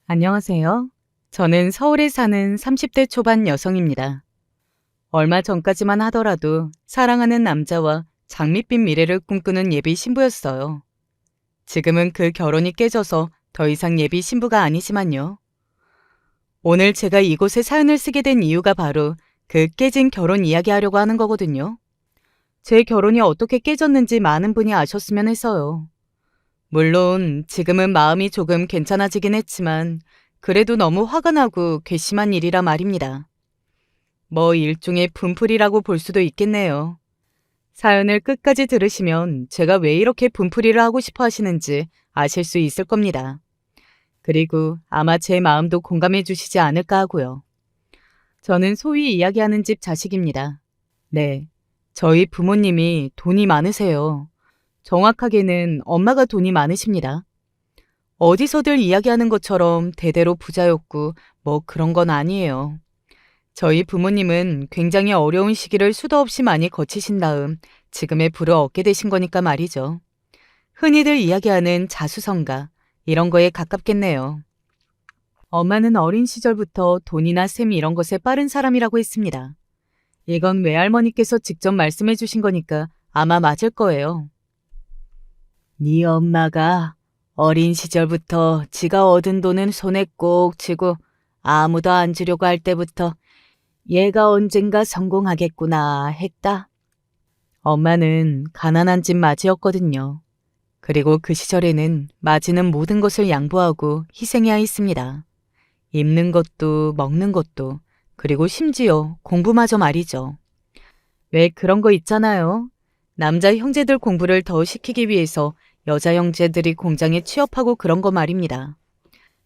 안녕하세요. 저는 서울에 사는 30대 초반 여성입니다. 얼마 전까지만 하더라도 사랑하는 남자와 장밋빛 미래를 꿈꾸는 예비 신부였어요. 지금은 그 결혼이 깨져서 더 이상 예비 신부가 아니지만요. 오늘 제가 이곳에 사연을 쓰게 된 이유가 바로 그 깨진 결혼 이야기하려고 하는 거거든요. 제 결혼이 어떻게 깨졌는지 많은 분이 아셨으면 해서요. 물론 지금은 마음이 조금 괜찮아지긴 했지만 그래도 너무 화가 나고 괘씸한 일이라 말입니다. 뭐 일종의 분풀이라고 볼 수도 있겠네요. 사연을 끝까지 들으시면 제가 왜 이렇게 분풀이를 하고 싶어 하시는지 아실 수 있을 겁니다. 그리고 아마 제 마음도 공감해 주시지 않을까 하고요. 저는 소위 이야기하는 집 자식입니다. 네, 저희 부모님이 돈이 많으세요. 정확하게는 엄마가 돈이 많으십니다. 어디서들 이야기하는 것처럼 대대로 부자였고 뭐 그런 건 아니에요. 저희 부모님은 굉장히 어려운 시기를 수도 없이 많이 거치신 다음 지금의 부를 얻게 되신 거니까 말이죠. 흔히들 이야기하는 자수성가 이런 거에 가깝겠네요. 엄마는 어린 시절부터 돈이나 셈 이런 것에 빠른 사람이라고 했습니다. 이건 외할머니께서 직접 말씀해 주신 거니까 아마 맞을 거예요. 네 엄마가 어린 시절부터 지가 얻은 돈은 손에 꼭 쥐고 아무도 안 주려고 할 때부터 얘가 언젠가 성공하겠구나 했다. 엄마는 가난한 집 맞이였거든요. 그리고 그 시절에는 맞이는 모든 것을 양보하고 희생해야 했습니다. 입는 것도 먹는 것도 그리고 심지어 공부마저 말이죠. 왜 그런 거 있잖아요. 남자 형제들 공부를 더 시키기 위해서 여자 형제들이 공장에 취업하고 그런 거 말입니다.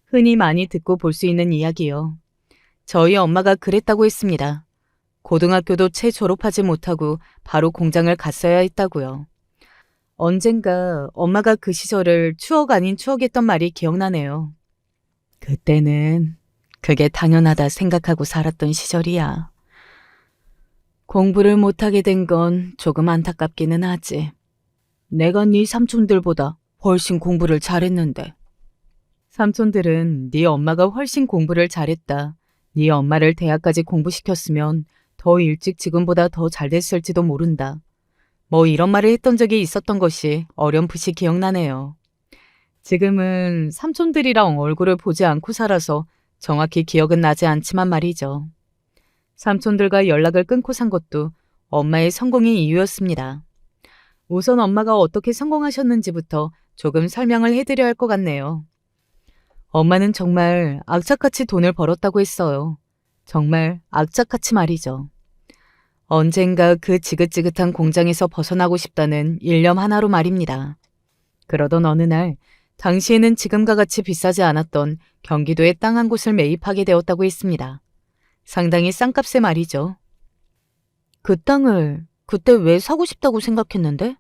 흔히 많이 듣고 볼 수 있는 이야기요. 저희 엄마가 그랬다고 했습니다. 고등학교도 채 졸업하지 못하고 바로 공장을 갔어야 했다고요. 언젠가 엄마가 그 시절을 추억 아닌 추억했던 말이 기억나네요. 그때는 그게 당연하다 생각하고 살았던 시절이야. 공부를 못하게 된 건 조금 안타깝기는 하지. 내가 네 삼촌들보다 훨씬 공부를 잘했는데. 삼촌들은 네 엄마가 훨씬 공부를 잘했다. 네 엄마를 대학까지 공부시켰으면 더 일찍 지금보다 더 잘 됐을지도 모른다. 뭐 이런 말을 했던 적이 있었던 것이 어렴풋이 기억나네요. 지금은 삼촌들이랑 얼굴을 보지 않고 살아서 정확히 기억은 나지 않지만 말이죠. 삼촌들과 연락을 끊고 산 것도 엄마의 성공의 이유였습니다. 우선 엄마가 어떻게 성공하셨는지부터 조금 설명을 해드려야 할 것 같네요. 엄마는 정말 악착같이 돈을 벌었다고 했어요. 정말 악착같이 말이죠. 언젠가 그 지긋지긋한 공장에서 벗어나고 싶다는 일념 하나로 말입니다. 그러던 어느 날 당시에는 지금과 같이 비싸지 않았던 경기도의 땅 한 곳을 매입하게 되었다고 했습니다. 상당히 싼 값에 말이죠. 그 땅을 그때 왜 사고 싶다고 생각했는데?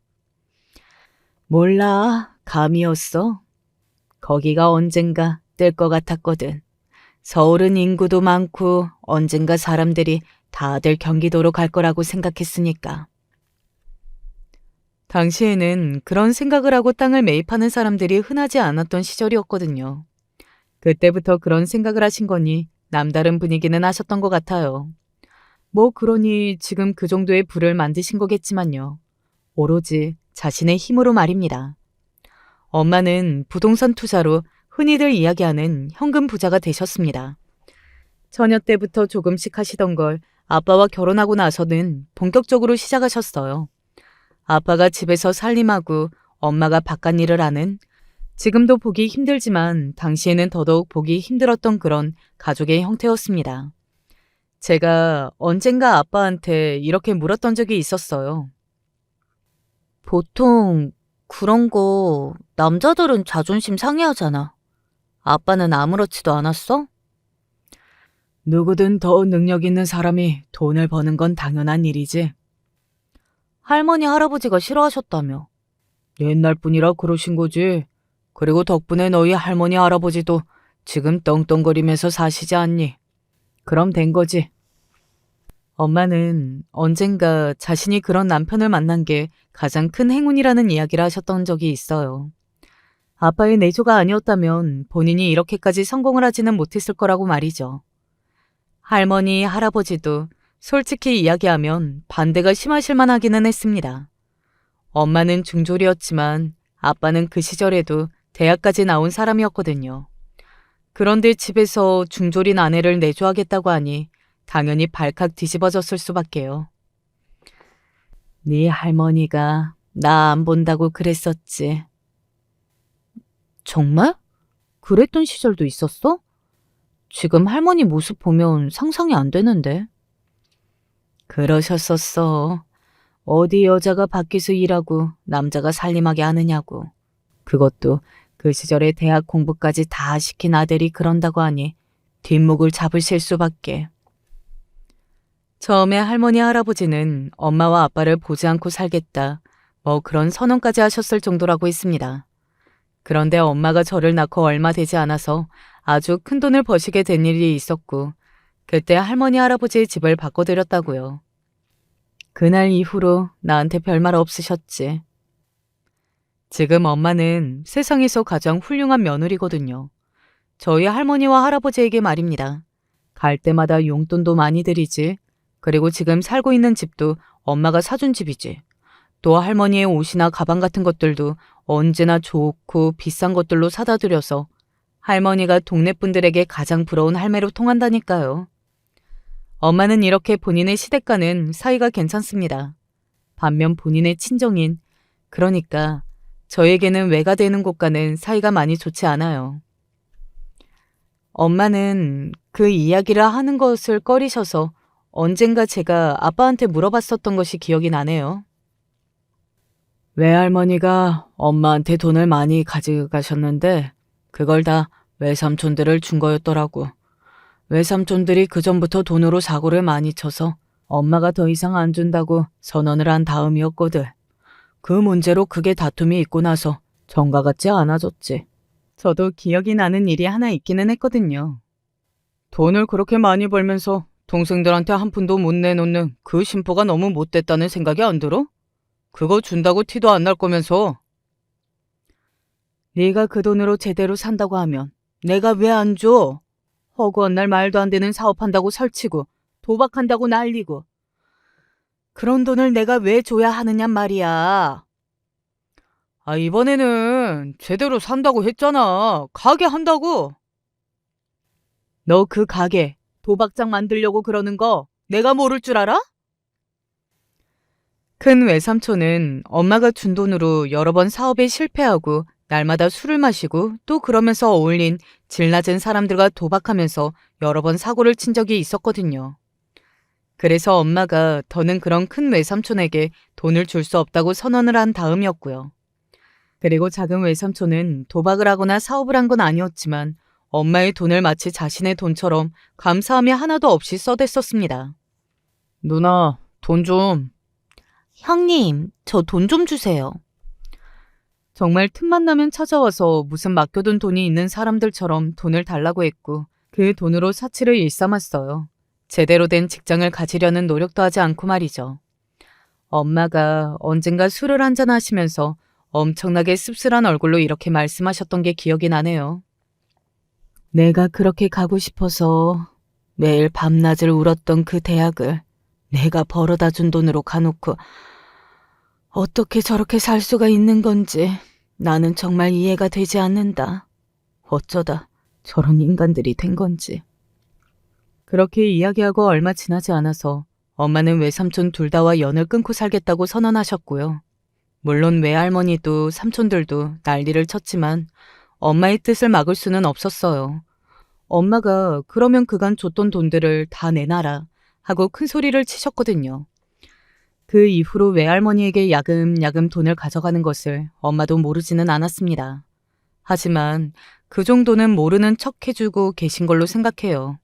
몰라, 감이었어. 거기가 언젠가 뜰 것 같았거든. 서울은 인구도 많고 언젠가 사람들이 다들 경기도로 갈 거라고 생각했으니까. 당시에는 그런 생각을 하고 땅을 매입하는 사람들이 흔하지 않았던 시절이었거든요. 그때부터 그런 생각을 하신 거니 남다른 분위기는 하셨던 것 같아요. 뭐 그러니 지금 그 정도의 부를 만드신 거겠지만요. 오로지 자신의 힘으로 말입니다. 엄마는 부동산 투자로 흔히들 이야기하는 현금 부자가 되셨습니다. 처녀 때부터 조금씩 하시던 걸 아빠와 결혼하고 나서는 본격적으로 시작하셨어요. 아빠가 집에서 살림하고 엄마가 바깥 일을 하는, 지금도 보기 힘들지만 당시에는 더더욱 보기 힘들었던 그런 가족의 형태였습니다. 제가 언젠가 아빠한테 이렇게 물었던 적이 있었어요. 보통 그런 거 남자들은 자존심 상해하잖아. 아빠는 아무렇지도 않았어? 누구든 더 능력 있는 사람이 돈을 버는 건 당연한 일이지. 할머니, 할아버지가 싫어하셨다며. 옛날 분이라 그러신 거지. 그리고 덕분에 너희 할머니, 할아버지도 지금 떵떵거리면서 사시지 않니? 그럼 된 거지. 엄마는 언젠가 자신이 그런 남편을 만난 게 가장 큰 행운이라는 이야기를 하셨던 적이 있어요. 아빠의 내조가 아니었다면 본인이 이렇게까지 성공을 하지는 못했을 거라고 말이죠. 할머니, 할아버지도 솔직히 이야기하면 반대가 심하실 만하기는 했습니다. 엄마는 중졸이었지만 아빠는 그 시절에도 대학까지 나온 사람이었거든요. 그런데 집에서 중졸인 아내를 내조하겠다고 하니 당연히 발칵 뒤집어졌을 수밖에요. 네 할머니가 나 안 본다고 그랬었지. 정말? 그랬던 시절도 있었어? 지금 할머니 모습 보면 상상이 안 되는데. 그러셨었어. 어디 여자가 밖에서 일하고 남자가 살림하게 하느냐고. 그것도 그 시절에 대학 공부까지 다 시킨 아들이 그런다고 하니 뒷목을 잡으실 수밖에. 처음에 할머니 할아버지는 엄마와 아빠를 보지 않고 살겠다, 뭐 그런 선언까지 하셨을 정도라고 했습니다. 그런데 엄마가 저를 낳고 얼마 되지 않아서 아주 큰 돈을 버시게 된 일이 있었고, 그때 할머니 할아버지의 집을 바꿔드렸다고요. 그날 이후로 나한테 별말 없으셨지. 지금 엄마는 세상에서 가장 훌륭한 며느리거든요. 저희 할머니와 할아버지에게 말입니다. 갈 때마다 용돈도 많이 드리지. 그리고 지금 살고 있는 집도 엄마가 사준 집이지. 또 할머니의 옷이나 가방 같은 것들도 언제나 좋고 비싼 것들로 사다 드려서 할머니가 동네 분들에게 가장 부러운 할매로 통한다니까요. 엄마는 이렇게 본인의 시댁과는 사이가 괜찮습니다. 반면 본인의 친정인, 그러니까 저에게는 외가 되는 곳과는 사이가 많이 좋지 않아요. 엄마는 그 이야기를 하는 것을 꺼리셔서 언젠가 제가 아빠한테 물어봤었던 것이 기억이 나네요. 외할머니가 엄마한테 돈을 많이 가져가셨는데 그걸 다 외삼촌들을 준 거였더라고. 외삼촌들이 그전부터 돈으로 사고를 많이 쳐서 엄마가 더 이상 안 준다고 선언을 한 다음이었거든. 그 문제로 크게 다툼이 있고 나서 정과 같지 않아졌지. 저도 기억이 나는 일이 하나 있기는 했거든요. 돈을 그렇게 많이 벌면서 동생들한테 한 푼도 못 내놓는 그 심보가 너무 못됐다는 생각이 안 들어? 그거 준다고 티도 안 날 거면서. 네가 그 돈으로 제대로 산다고 하면 내가 왜 안 줘? 허구한 날 말도 안 되는 사업한다고 설치고 도박한다고 날리고. 그런 돈을 내가 왜 줘야 하느냔 말이야. 아, 이번에는 제대로 산다고 했잖아. 가게 한다고. 너 그 가게 도박장 만들려고 그러는 거 내가 모를 줄 알아? 큰 외삼촌은 엄마가 준 돈으로 여러 번 사업에 실패하고 날마다 술을 마시고 또 그러면서 어울린 질 낮은 사람들과 도박하면서 여러 번 사고를 친 적이 있었거든요. 그래서 엄마가 더는 그런 큰 외삼촌에게 돈을 줄 수 없다고 선언을 한 다음이었고요. 그리고 작은 외삼촌은 도박을 하거나 사업을 한 건 아니었지만 엄마의 돈을 마치 자신의 돈처럼 감사함이 하나도 없이 써댔었습니다. 누나, 돈 좀. 형님, 저 돈 좀 주세요. 정말 틈만 나면 찾아와서 무슨 맡겨둔 돈이 있는 사람들처럼 돈을 달라고 했고 그 돈으로 사치를 일삼았어요. 제대로 된 직장을 가지려는 노력도 하지 않고 말이죠. 엄마가 언젠가 술을 한잔 하시면서 엄청나게 씁쓸한 얼굴로 이렇게 말씀하셨던 게 기억이 나네요. 내가 그렇게 가고 싶어서 매일 밤낮을 울었던 그 대학을 내가 벌어다 준 돈으로 가놓고 어떻게 저렇게 살 수가 있는 건지 나는 정말 이해가 되지 않는다. 어쩌다 저런 인간들이 된 건지. 그렇게 이야기하고 얼마 지나지 않아서 엄마는 외삼촌 둘 다와 연을 끊고 살겠다고 선언하셨고요. 물론 외할머니도 삼촌들도 난리를 쳤지만 엄마의 뜻을 막을 수는 없었어요. 엄마가 그러면 그간 줬던 돈들을 다 내놔라 하고 큰 소리를 치셨거든요. 그 이후로 외할머니에게 야금야금 돈을 가져가는 것을 엄마도 모르지는 않았습니다. 하지만 그 정도는 모르는 척 해주고 계신 걸로 생각해요.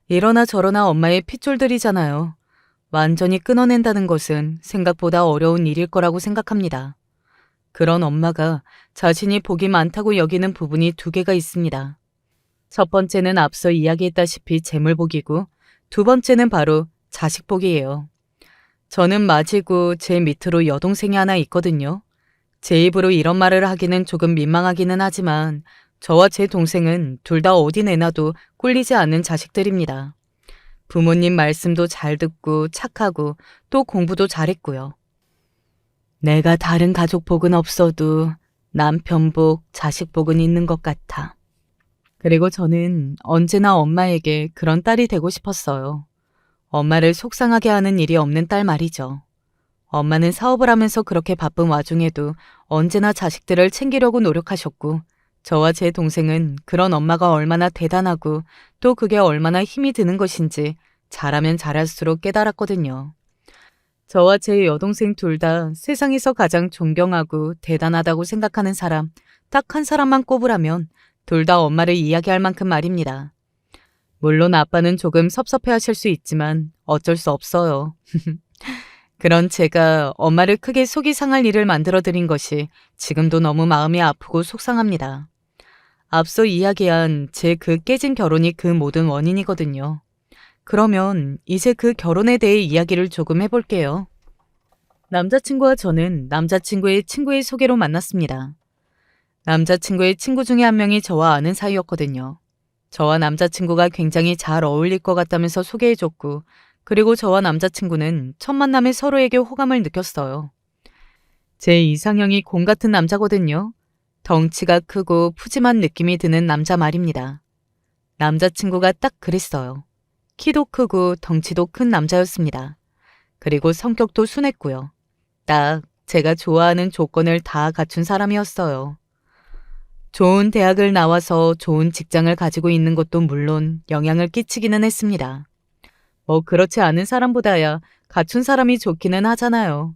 이러나 저러나 엄마의 핏줄들이잖아요. 완전히 끊어낸다는 것은 생각보다 어려운 일일 거라고 생각합니다. 그런 엄마가 자신이 복이 많다고 여기는 부분이 두 개가 있습니다. 첫 번째는 앞서 이야기했다시피 재물복이고 두 번째는 바로 자식복이에요. 저는 맏이고 제 밑으로 여동생이 하나 있거든요. 제 입으로 이런 말을 하기는 조금 민망하기는 하지만 저와 제 동생은 둘 다 어디 내놔도 꿀리지 않는 자식들입니다. 부모님 말씀도 잘 듣고 착하고 또 공부도 잘했고요. 내가 다른 가족 복은 없어도 남편 복, 자식 복은 있는 것 같아. 그리고 저는 언제나 엄마에게 그런 딸이 되고 싶었어요. 엄마를 속상하게 하는 일이 없는 딸 말이죠. 엄마는 사업을 하면서 그렇게 바쁜 와중에도 언제나 자식들을 챙기려고 노력하셨고, 저와 제 동생은 그런 엄마가 얼마나 대단하고 또 그게 얼마나 힘이 드는 것인지 잘하면 잘할수록 깨달았거든요. 저와 제 여동생 둘 다 세상에서 가장 존경하고 대단하다고 생각하는 사람, 딱 한 사람만 꼽으라면 둘 다 엄마를 이야기할 만큼 말입니다. 물론 아빠는 조금 섭섭해 하실 수 있지만 어쩔 수 없어요. 그런 제가 엄마를 크게 속이 상할 일을 만들어 드린 것이 지금도 너무 마음이 아프고 속상합니다. 앞서 이야기한 제 그 깨진 결혼이 그 모든 원인이거든요. 그러면 이제 그 결혼에 대해 이야기를 조금 해볼게요. 남자친구와 저는 남자친구의 친구의 소개로 만났습니다. 남자친구의 친구 중에 한 명이 저와 아는 사이였거든요. 저와 남자친구가 굉장히 잘 어울릴 것 같다면서 소개해줬고, 그리고 저와 남자친구는 첫 만남에 서로에게 호감을 느꼈어요. 제 이상형이 곰 같은 남자거든요. 덩치가 크고 푸짐한 느낌이 드는 남자 말입니다. 남자친구가 딱 그랬어요. 키도 크고 덩치도 큰 남자였습니다. 그리고 성격도 순했고요. 딱 제가 좋아하는 조건을 다 갖춘 사람이었어요. 좋은 대학을 나와서 좋은 직장을 가지고 있는 것도 물론 영향을 끼치기는 했습니다. 그렇지 않은 사람보다야 갖춘 사람이 좋기는 하잖아요.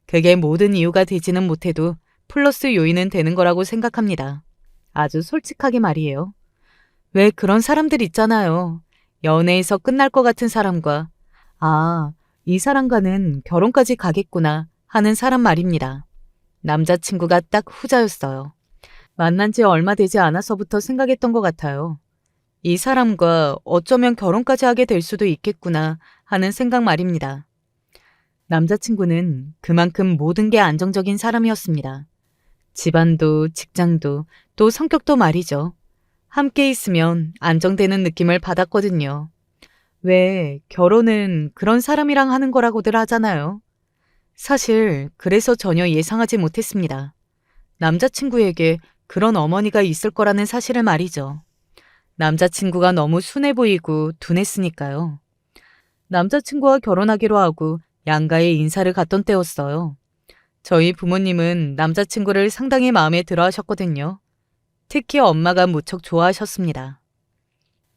그게 모든 이유가 되지는 못해도 플러스 요인은 되는 거라고 생각합니다. 아주 솔직하게 말이에요. 왜 그런 사람들 있잖아요. 연애에서 끝날 것 같은 사람과 이 사람과는 결혼까지 가겠구나 하는 사람 말입니다. 남자친구가 딱 후자였어요. 만난 지 얼마 되지 않아서부터 생각했던 것 같아요. 이 사람과 어쩌면 결혼까지 하게 될 수도 있겠구나 하는 생각 말입니다. 남자친구는 그만큼 모든 게 안정적인 사람이었습니다. 집안도 직장도 또 성격도 말이죠. 함께 있으면 안정되는 느낌을 받았거든요. 왜 결혼은 그런 사람이랑 하는 거라고들 하잖아요. 사실 그래서 전혀 예상하지 못했습니다. 남자친구에게 그런 어머니가 있을 거라는 사실을 말이죠. 남자친구가 너무 순해 보이고 둔했으니까요. 남자친구와 결혼하기로 하고 양가에 인사를 갔던 때였어요. 저희 부모님은 남자친구를 상당히 마음에 들어 하셨거든요. 특히 엄마가 무척 좋아하셨습니다.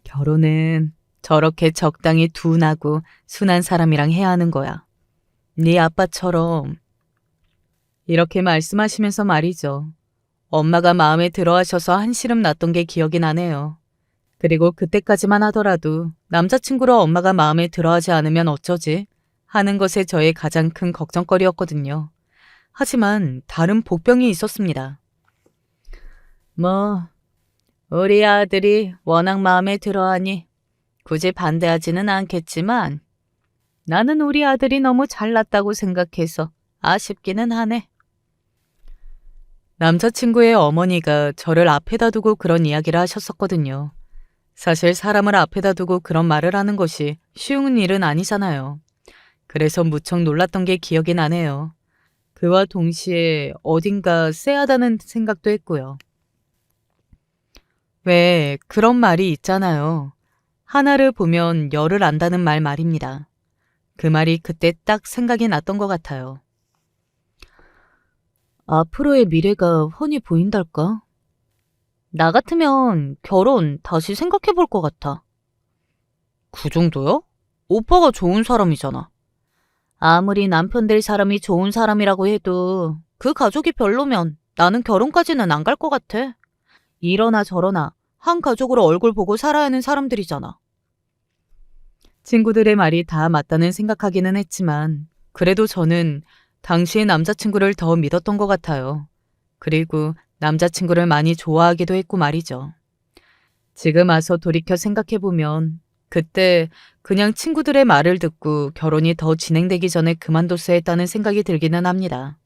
결혼은 저렇게 적당히 둔하고 순한 사람이랑 해야 하는 거야. 네 아빠처럼. 이렇게 말씀하시면서 말이죠. 엄마가 마음에 들어 하셔서 한시름 났던 게 기억이 나네요. 그리고 그때까지만 하더라도 남자친구로 엄마가 마음에 들어하지 않으면 어쩌지? 하는 것에 저의 가장 큰 걱정거리였거든요. 하지만 다른 복병이 있었습니다. 우리 아들이 워낙 마음에 들어하니 굳이 반대하지는 않겠지만 나는 우리 아들이 너무 잘났다고 생각해서 아쉽기는 하네. 남자친구의 어머니가 저를 앞에다 두고 그런 이야기를 하셨었거든요. 사실 사람을 앞에다 두고 그런 말을 하는 것이 쉬운 일은 아니잖아요. 그래서 무척 놀랐던 게 기억이 나네요. 그와 동시에 어딘가 쎄하다는 생각도 했고요. 왜 그런 말이 있잖아요. 하나를 보면 열을 안다는 말 말입니다. 그 말이 그때 딱 생각이 났던 것 같아요. 앞으로의 미래가 훤히 보인달까? 나 같으면 결혼 다시 생각해 볼 것 같아. 그 정도요? 오빠가 좋은 사람이잖아. 아무리 남편 될 사람이 좋은 사람이라고 해도 그 가족이 별로면 나는 결혼까지는 안 갈 것 같아. 이러나 저러나 한 가족으로 얼굴 보고 살아야 하는 사람들이잖아. 친구들의 말이 다 맞다는 생각하기는 했지만 그래도 저는 당시의 남자친구를 더 믿었던 것 같아요. 그리고 남자친구를 많이 좋아하기도 했고 말이죠. 지금 와서 돌이켜 생각해보면 그때 그냥 친구들의 말을 듣고 결혼이 더 진행되기 전에 그만뒀어야 했다는 생각이 들기는 합니다.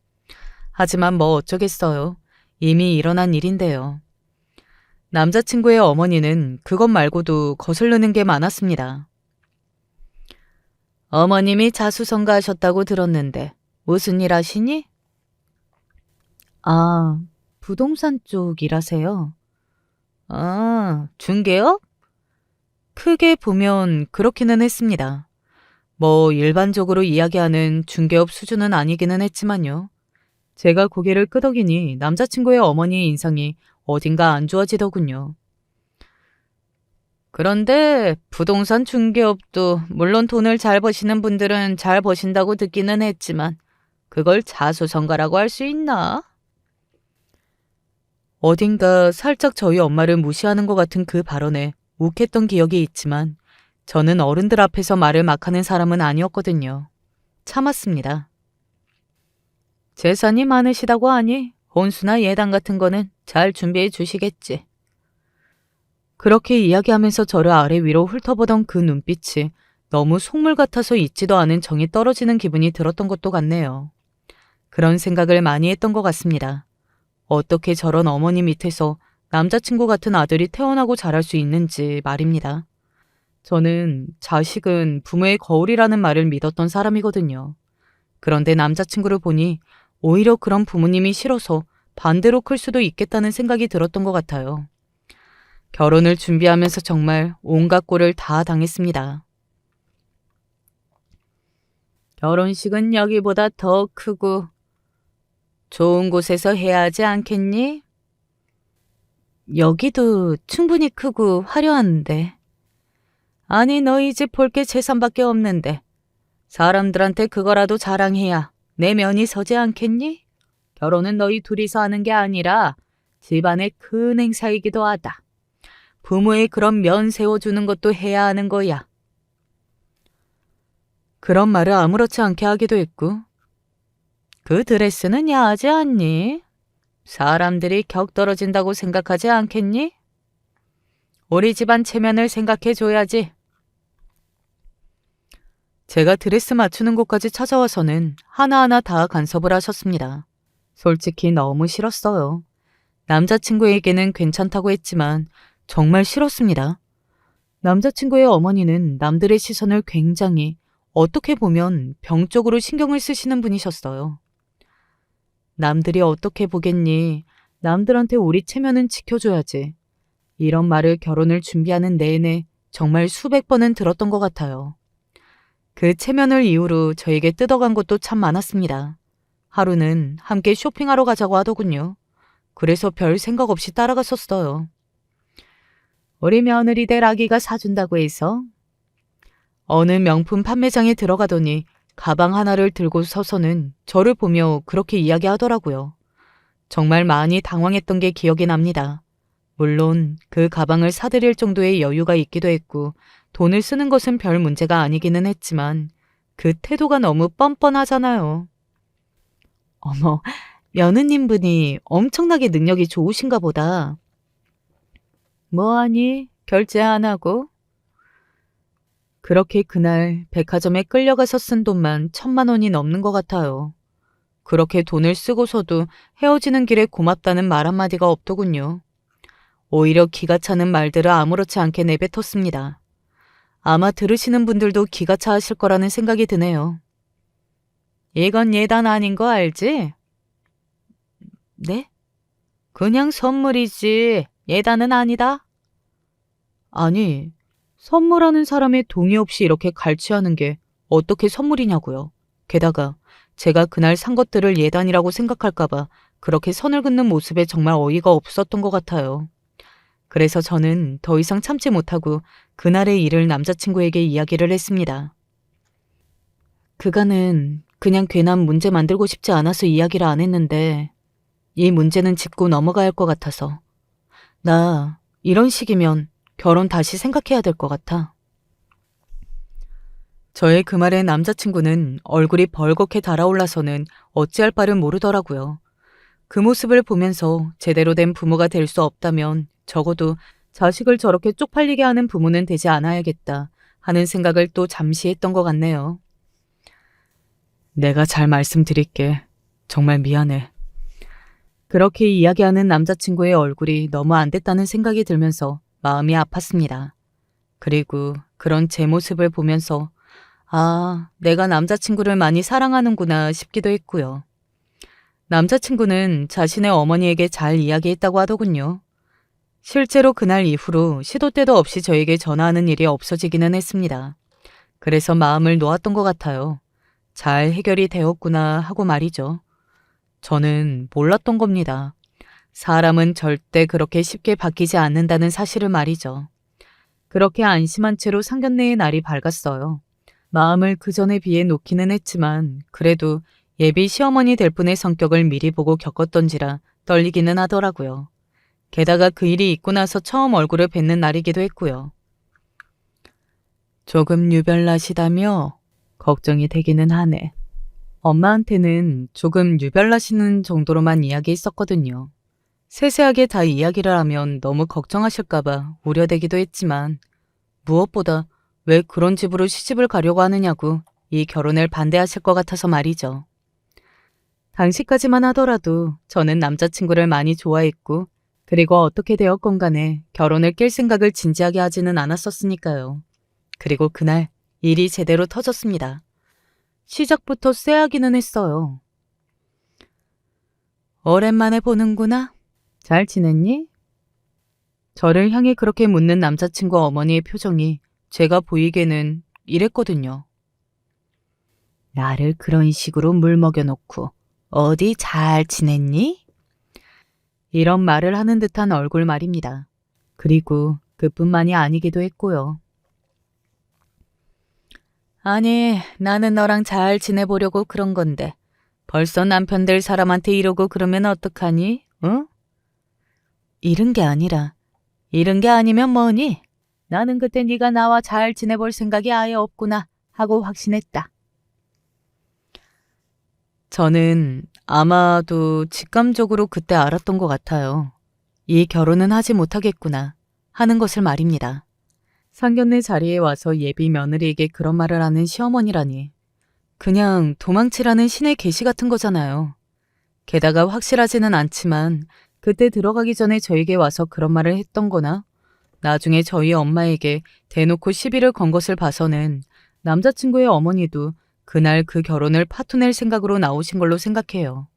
하지만 뭐 어쩌겠어요. 이미 일어난 일인데요. 남자친구의 어머니는 그것 말고도 거슬르는 게 많았습니다. 어머님이 자수성가하셨다고 들었는데 무슨 일 하시니? 아, 부동산 쪽 일하세요? 아, 중개업? 크게 보면 그렇기는 했습니다. 뭐 일반적으로 이야기하는 중개업 수준은 아니기는 했지만요. 제가 고개를 끄덕이니 남자친구의 어머니의 인상이 어딘가 안 좋아지더군요. 그런데 부동산 중개업도 물론 돈을 잘 버시는 분들은 잘 버신다고 듣기는 했지만 그걸 자수성가라고 할 수 있나? 어딘가 살짝 저희 엄마를 무시하는 것 같은 그 발언에 욱했던 기억이 있지만 저는 어른들 앞에서 말을 막 하는 사람은 아니었거든요. 참았습니다. 재산이 많으시다고 하니 혼수나 예당 같은 거는 잘 준비해 주시겠지. 그렇게 이야기하면서 저를 아래 위로 훑어보던 그 눈빛이 너무 속물 같아서 잊지도 않은 정이 떨어지는 기분이 들었던 것도 같네요. 그런 생각을 많이 했던 것 같습니다. 어떻게 저런 어머니 밑에서 남자친구 같은 아들이 태어나고 자랄 수 있는지 말입니다. 저는 자식은 부모의 거울이라는 말을 믿었던 사람이거든요. 그런데 남자친구를 보니 오히려 그런 부모님이 싫어서 반대로 클 수도 있겠다는 생각이 들었던 것 같아요. 결혼을 준비하면서 정말 온갖 꼴을 다 당했습니다. 결혼식은 여기보다 더 크고 좋은 곳에서 해야 하지 않겠니? 여기도 충분히 크고 화려한데. 아니, 너희 집 볼 게 재산밖에 없는데 사람들한테 그거라도 자랑해야 내 면이 서지 않겠니? 결혼은 너희 둘이서 하는 게 아니라 집안의 큰 행사이기도 하다. 부모의 그런 면 세워주는 것도 해야 하는 거야. 그런 말을 아무렇지 않게 하기도 했고, 그 드레스는 야하지 않니? 사람들이 격 떨어진다고 생각하지 않겠니? 우리 집안 체면을 생각해줘야지. 제가 드레스 맞추는 곳까지 찾아와서는 하나하나 다 간섭을 하셨습니다. 솔직히 너무 싫었어요. 남자친구에게는 괜찮다고 했지만 정말 싫었습니다. 남자친구의 어머니는 남들의 시선을 굉장히 어떻게 보면 병적으로 신경을 쓰시는 분이셨어요. 남들이 어떻게 보겠니? 남들한테 우리 체면은 지켜줘야지. 이런 말을 결혼을 준비하는 내내 정말 수백 번은 들었던 것 같아요. 그 체면을 이유로 저에게 뜯어간 것도 참 많았습니다. 하루는 함께 쇼핑하러 가자고 하더군요. 그래서 별 생각 없이 따라갔었어요. 우리 며느리 될 아기가 사준다고 해서 어느 명품 판매장에 들어가더니 가방 하나를 들고 서서는 저를 보며 그렇게 이야기하더라고요. 정말 많이 당황했던 게 기억이 납니다. 물론 그 가방을 사드릴 정도의 여유가 있기도 했고 돈을 쓰는 것은 별 문제가 아니기는 했지만 그 태도가 너무 뻔뻔하잖아요. 어머, 며느님 분이 엄청나게 능력이 좋으신가 보다. 뭐하니? 결제 안 하고? 그렇게 그날 백화점에 끌려가서 쓴 돈만 1,000만 원이 넘는 것 같아요. 그렇게 돈을 쓰고서도 헤어지는 길에 고맙다는 말 한마디가 없더군요. 오히려 기가 차는 말들을 아무렇지 않게 내뱉었습니다. 아마 들으시는 분들도 기가 차하실 거라는 생각이 드네요. 이건 예단 아닌 거 알지? 네? 그냥 선물이지. 예단은 아니다. 아니, 선물하는 사람의 동의 없이 이렇게 갈취하는 게 어떻게 선물이냐고요. 게다가 제가 그날 산 것들을 예단이라고 생각할까봐 그렇게 선을 긋는 모습에 정말 어이가 없었던 것 같아요. 그래서 저는 더 이상 참지 못하고 그날의 일을 남자친구에게 이야기를 했습니다. 그간은 그냥 괜한 문제 만들고 싶지 않아서 이야기를 안 했는데 이 문제는 짚고 넘어가야 할 것 같아서 나 이런 식이면 결혼 다시 생각해야 될 것 같아. 저의 그 말에 남자친구는 얼굴이 벌겋게 달아올라서는 어찌할 바를 모르더라고요. 그 모습을 보면서 제대로 된 부모가 될 수 없다면 적어도 자식을 저렇게 쪽팔리게 하는 부모는 되지 않아야겠다 하는 생각을 또 잠시 했던 것 같네요. 내가 잘 말씀드릴게. 정말 미안해. 그렇게 이야기하는 남자친구의 얼굴이 너무 안 됐다는 생각이 들면서 마음이 아팠습니다. 그리고 그런 제 모습을 보면서 아, 내가 남자친구를 많이 사랑하는구나 싶기도 했고요. 남자친구는 자신의 어머니에게 잘 이야기했다고 하더군요. 실제로 그날 이후로 시도 때도 없이 저에게 전화하는 일이 없어지기는 했습니다. 그래서 마음을 놓았던 것 같아요. 잘 해결이 되었구나 하고 말이죠. 저는 몰랐던 겁니다. 사람은 절대 그렇게 쉽게 바뀌지 않는다는 사실을 말이죠. 그렇게 안심한 채로 상견례의 날이 밝았어요. 마음을 그 전에 비해 놓기는 했지만 그래도 예비 시어머니 될 분의 성격을 미리 보고 겪었던지라 떨리기는 하더라고요. 게다가 그 일이 있고 나서 처음 얼굴을 뵙는 날이기도 했고요. 조금 유별나시다며 걱정이 되기는 하네. 엄마한테는 조금 유별나시는 정도로만 이야기했었거든요. 세세하게 다 이야기를 하면 너무 걱정하실까봐 우려되기도 했지만 무엇보다 왜 그런 집으로 시집을 가려고 하느냐고 이 결혼을 반대하실 것 같아서 말이죠. 당시까지만 하더라도 저는 남자친구를 많이 좋아했고 그리고 어떻게 되었건 간에 결혼을 낄 생각을 진지하게 하지는 않았었으니까요. 그리고 그날 일이 제대로 터졌습니다. 시작부터 쎄하기는 했어요. 오랜만에 보는구나. 잘 지냈니? 저를 향해 그렇게 묻는 남자친구 어머니의 표정이 제가 보이기에는 이랬거든요. 나를 그런 식으로 물먹여놓고 어디 잘 지냈니? 이런 말을 하는 듯한 얼굴 말입니다. 그리고 그뿐만이 아니기도 했고요. 아니, 나는 너랑 잘 지내보려고 그런 건데 벌써 남편 될 사람한테 이러고 그러면 어떡하니? 응? 이른 게 아니라 이른 게 아니면 뭐니? 나는 그때 네가 나와 잘 지내볼 생각이 아예 없구나 하고 확신했다. 저는 아마도 직감적으로 그때 알았던 것 같아요. 이 결혼은 하지 못하겠구나 하는 것을 말입니다. 상견례 자리에 와서 예비 며느리에게 그런 말을 하는 시어머니라니. 그냥 도망치라는 신의 계시 같은 거잖아요. 게다가 확실하지는 않지만 그때 들어가기 전에 저에게 와서 그런 말을 했던 거나 나중에 저희 엄마에게 대놓고 시비를 건 것을 봐서는 남자친구의 어머니도 그날 그 결혼을 파토낼 생각으로 나오신 걸로 생각해요.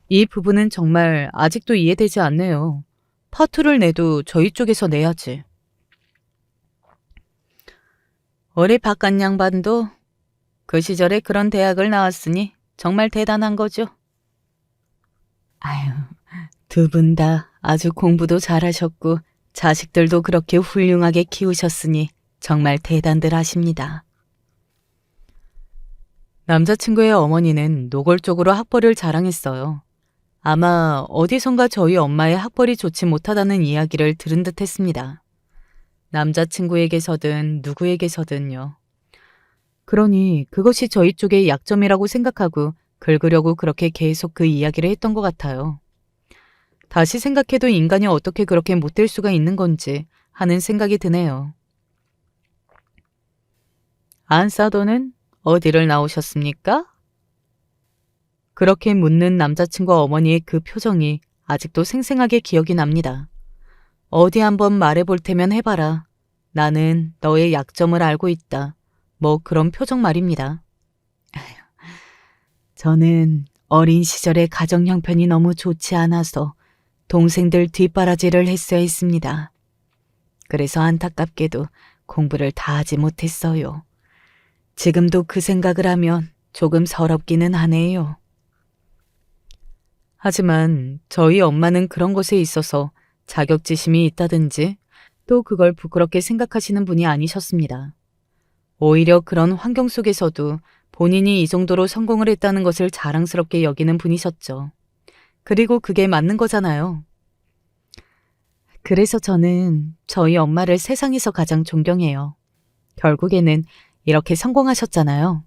이 부분은 정말 아직도 이해되지 않네요. 파토를 내도 저희 쪽에서 내야지. 우리 바깥 양반도 그 시절에 그런 대학을 나왔으니 정말 대단한 거죠. 아유, 두 분 다 아주 공부도 잘하셨고 자식들도 그렇게 훌륭하게 키우셨으니 정말 대단들 하십니다. 남자친구의 어머니는 노골적으로 학벌을 자랑했어요. 아마 어디선가 저희 엄마의 학벌이 좋지 못하다는 이야기를 들은 듯 했습니다. 남자친구에게서든 누구에게서든요. 그러니 그것이 저희 쪽의 약점이라고 생각하고 긁으려고 그렇게 계속 그 이야기를 했던 것 같아요. 다시 생각해도 인간이 어떻게 그렇게 못될 수가 있는 건지 하는 생각이 드네요. 안사도는 어디를 나오셨습니까? 그렇게 묻는 남자친구 어머니의 그 표정이 아직도 생생하게 기억이 납니다. 어디 한번 말해볼 테면 해봐라. 나는 너의 약점을 알고 있다. 뭐 그런 표정 말입니다. 저는 어린 시절의 가정 형편이 너무 좋지 않아서 동생들 뒷바라지를 했어야 했습니다. 그래서 안타깝게도 공부를 다 하지 못했어요. 지금도 그 생각을 하면 조금 서럽기는 하네요. 하지만 저희 엄마는 그런 것에 있어서 자격지심이 있다든지 또 그걸 부끄럽게 생각하시는 분이 아니셨습니다. 오히려 그런 환경 속에서도 본인이 이 정도로 성공을 했다는 것을 자랑스럽게 여기는 분이셨죠. 그리고 그게 맞는 거잖아요. 그래서 저는 저희 엄마를 세상에서 가장 존경해요. 결국에는 이렇게 성공하셨잖아요.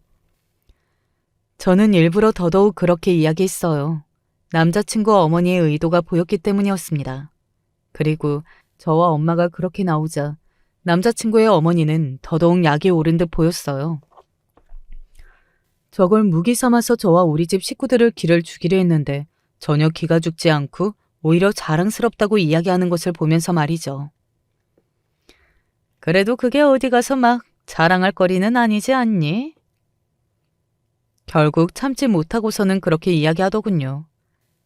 저는 일부러 더더욱 그렇게 이야기했어요. 남자친구 어머니의 의도가 보였기 때문이었습니다. 그리고 저와 엄마가 그렇게 나오자 남자친구의 어머니는 더더욱 약이 오른 듯 보였어요. 저걸 무기 삼아서 저와 우리 집 식구들을 기를 죽이려 했는데 전혀 기가 죽지 않고 오히려 자랑스럽다고 이야기하는 것을 보면서 말이죠. 그래도 그게 어디 가서 막 자랑할 거리는 아니지 않니? 결국 참지 못하고서는 그렇게 이야기하더군요.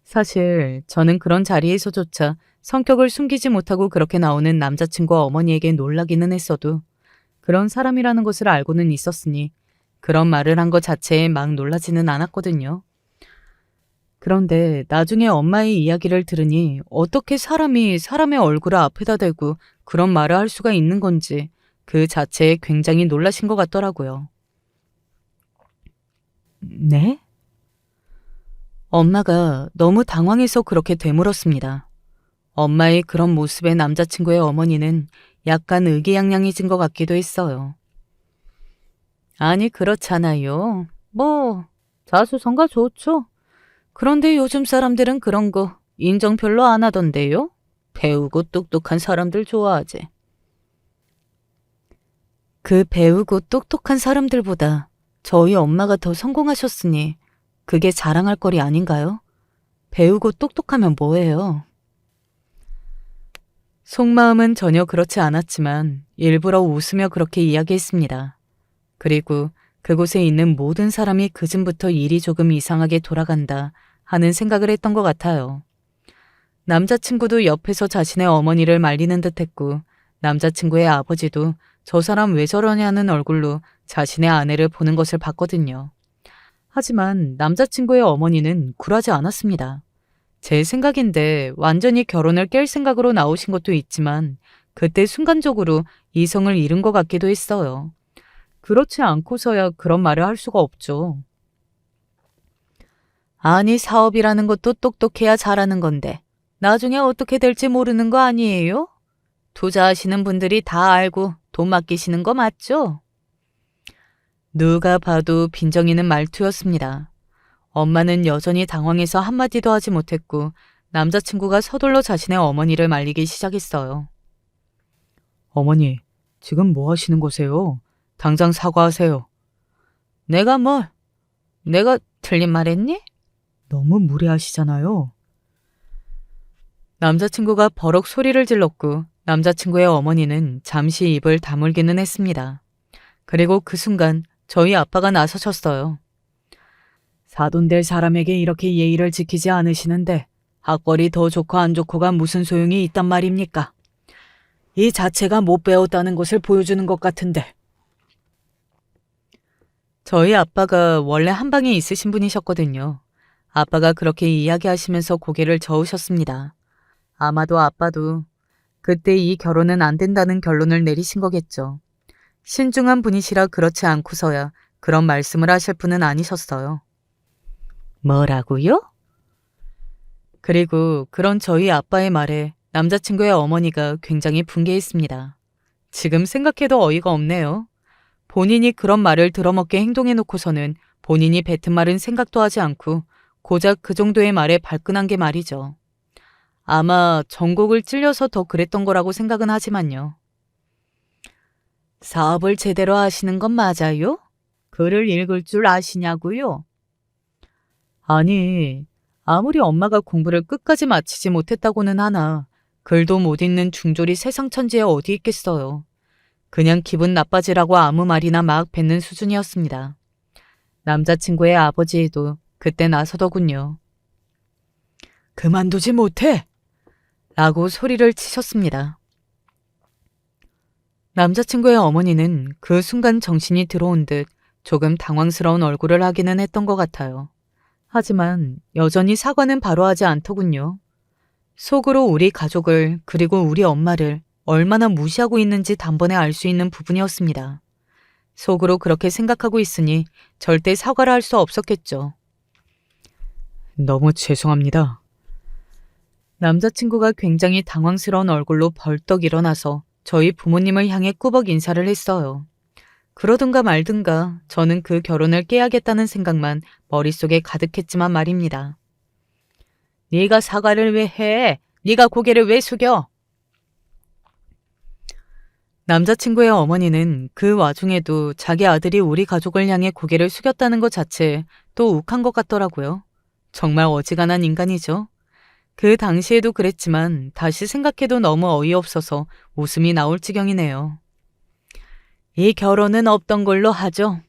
사실 저는 그런 자리에서조차 성격을 숨기지 못하고 그렇게 나오는 남자친구와 어머니에게 놀라기는 했어도 그런 사람이라는 것을 알고는 있었으니 그런 말을 한 것 자체에 막 놀라지는 않았거든요. 그런데 나중에 엄마의 이야기를 들으니 어떻게 사람이 사람의 얼굴을 앞에다 대고 그런 말을 할 수가 있는 건지 그 자체에 굉장히 놀라신 것 같더라고요. 네? 엄마가 너무 당황해서 그렇게 되물었습니다. 엄마의 그런 모습에 남자친구의 어머니는 약간 의기양양해진 것 같기도 했어요. 아니, 그렇잖아요. 뭐, 자수성가 좋죠. 그런데 요즘 사람들은 그런 거 인정 별로 안 하던데요? 배우고 똑똑한 사람들 좋아하지. 그 배우고 똑똑한 사람들보다 저희 엄마가 더 성공하셨으니 그게 자랑할 거리 아닌가요? 배우고 똑똑하면 뭐예요? 속마음은 전혀 그렇지 않았지만 일부러 웃으며 그렇게 이야기했습니다. 그리고 그곳에 있는 모든 사람이 그쯤부터 일이 조금 이상하게 돌아간다 하는 생각을 했던 것 같아요. 남자친구도 옆에서 자신의 어머니를 말리는 듯했고 남자친구의 아버지도 저 사람 왜 저러냐는 얼굴로 자신의 아내를 보는 것을 봤거든요. 하지만 남자친구의 어머니는 굴하지 않았습니다. 제 생각인데 완전히 결혼을 깰 생각으로 나오신 것도 있지만 그때 순간적으로 이성을 잃은 것 같기도 했어요. 그렇지 않고서야 그런 말을 할 수가 없죠. 아니, 사업이라는 것도 똑똑해야 잘하는 건데 나중에 어떻게 될지 모르는 거 아니에요? 투자하시는 분들이 다 알고 돈 맡기시는 거 맞죠? 누가 봐도 빈정이는 말투였습니다. 엄마는 여전히 당황해서 한마디도 하지 못했고 남자친구가 서둘러 자신의 어머니를 말리기 시작했어요. 어머니, 지금 뭐 하시는 거세요? 당장 사과하세요. 내가 뭘? 내가 틀린 말 했니? 너무 무례하시잖아요. 남자친구가 버럭 소리를 질렀고 남자친구의 어머니는 잠시 입을 다물기는 했습니다. 그리고 그 순간 저희 아빠가 나서셨어요. 사돈될 사람에게 이렇게 예의를 지키지 않으시는데 학벌이 더 좋고 안 좋고가 무슨 소용이 있단 말입니까? 이 자체가 못 배웠다는 것을 보여주는 것 같은데. 저희 아빠가 원래 한방에 있으신 분이셨거든요. 아빠가 그렇게 이야기하시면서 고개를 저으셨습니다. 아마도 아빠도 그때 이 결혼은 안 된다는 결론을 내리신 거겠죠. 신중한 분이시라 그렇지 않고서야 그런 말씀을 하실 분은 아니셨어요. 뭐라고요? 그리고 그런 저희 아빠의 말에 남자친구의 어머니가 굉장히 분개했습니다. 지금 생각해도 어이가 없네요. 본인이 그런 말을 들어먹게 행동해놓고서는 본인이 뱉은 말은 생각도 하지 않고 고작 그 정도의 말에 발끈한 게 말이죠. 아마 전곡을 찔려서 더 그랬던 거라고 생각은 하지만요. 사업을 제대로 하시는 건 맞아요? 글을 읽을 줄 아시냐고요? 아니, 아무리 엄마가 공부를 끝까지 마치지 못했다고는 하나 글도 못 읽는 중졸이 세상 천지에 어디 있겠어요. 그냥 기분 나빠지라고 아무 말이나 막 뱉는 수준이었습니다. 남자친구의 아버지도 그때 나서더군요. 그만두지 못해! 라고 소리를 치셨습니다. 남자친구의 어머니는 그 순간 정신이 들어온 듯 조금 당황스러운 얼굴을 하기는 했던 것 같아요. 하지만 여전히 사과는 바로 하지 않더군요. 속으로 우리 가족을 그리고 우리 엄마를 얼마나 무시하고 있는지 단번에 알 수 있는 부분이었습니다. 속으로 그렇게 생각하고 있으니 절대 사과를 할 수 없었겠죠. 너무 죄송합니다. 남자친구가 굉장히 당황스러운 얼굴로 벌떡 일어나서 저희 부모님을 향해 꾸벅 인사를 했어요. 그러든가 말든가 저는 그 결혼을 깨야겠다는 생각만 머릿속에 가득했지만 말입니다. 네가 사과를 왜 해? 네가 고개를 왜 숙여? 남자친구의 어머니는 그 와중에도 자기 아들이 우리 가족을 향해 고개를 숙였다는 것 자체에 또 욱한 것 같더라고요. 정말 어지간한 인간이죠. 그 당시에도 그랬지만 다시 생각해도 너무 어이없어서 웃음이 나올 지경이네요. 이 결혼은 없던 걸로 하죠.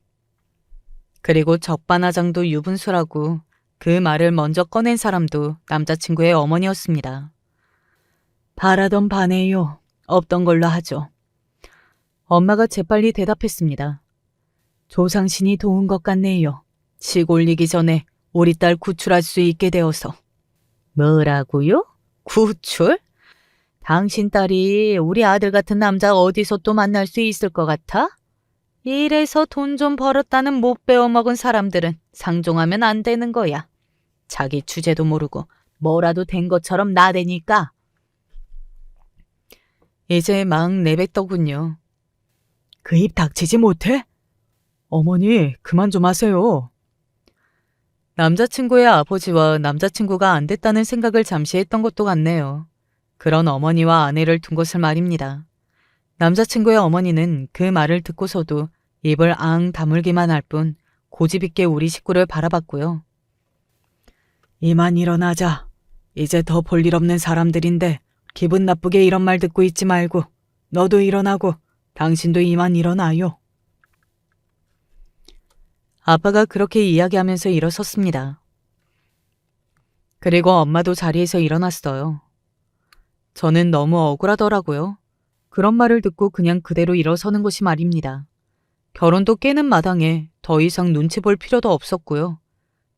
그리고 적반하장도 유분수라고 그 말을 먼저 꺼낸 사람도 남자친구의 어머니였습니다. 바라던 바네요. 없던 걸로 하죠. 엄마가 재빨리 대답했습니다. 조상신이 도운 것 같네요. 식 올리기 전에 우리 딸 구출할 수 있게 되어서. 뭐라고요? 구출? 당신 딸이 우리 아들 같은 남자 어디서 또 만날 수 있을 것 같아? 이래서 돈 좀 벌었다는 못 배워먹은 사람들은 상종하면 안 되는 거야. 자기 주제도 모르고 뭐라도 된 것처럼 나대니까. 이제 막 내뱉더군요. 그 입 닥치지 못해? 어머니, 그만 좀 하세요. 남자친구의 아버지와 남자친구가 안 됐다는 생각을 잠시 했던 것도 같네요. 그런 어머니와 아내를 둔 것을 말입니다. 남자친구의 어머니는 그 말을 듣고서도 입을 앙 다물기만 할 뿐 고집 있게 우리 식구를 바라봤고요. 이만 일어나자. 이제 더 볼 일 없는 사람들인데 기분 나쁘게 이런 말 듣고 있지 말고 너도 일어나고 당신도 이만 일어나요. 아빠가 그렇게 이야기하면서 일어섰습니다. 그리고 엄마도 자리에서 일어났어요. 저는 너무 억울하더라고요. 그런 말을 듣고 그냥 그대로 일어서는 것이 말입니다. 결혼도 깨는 마당에 더 이상 눈치 볼 필요도 없었고요.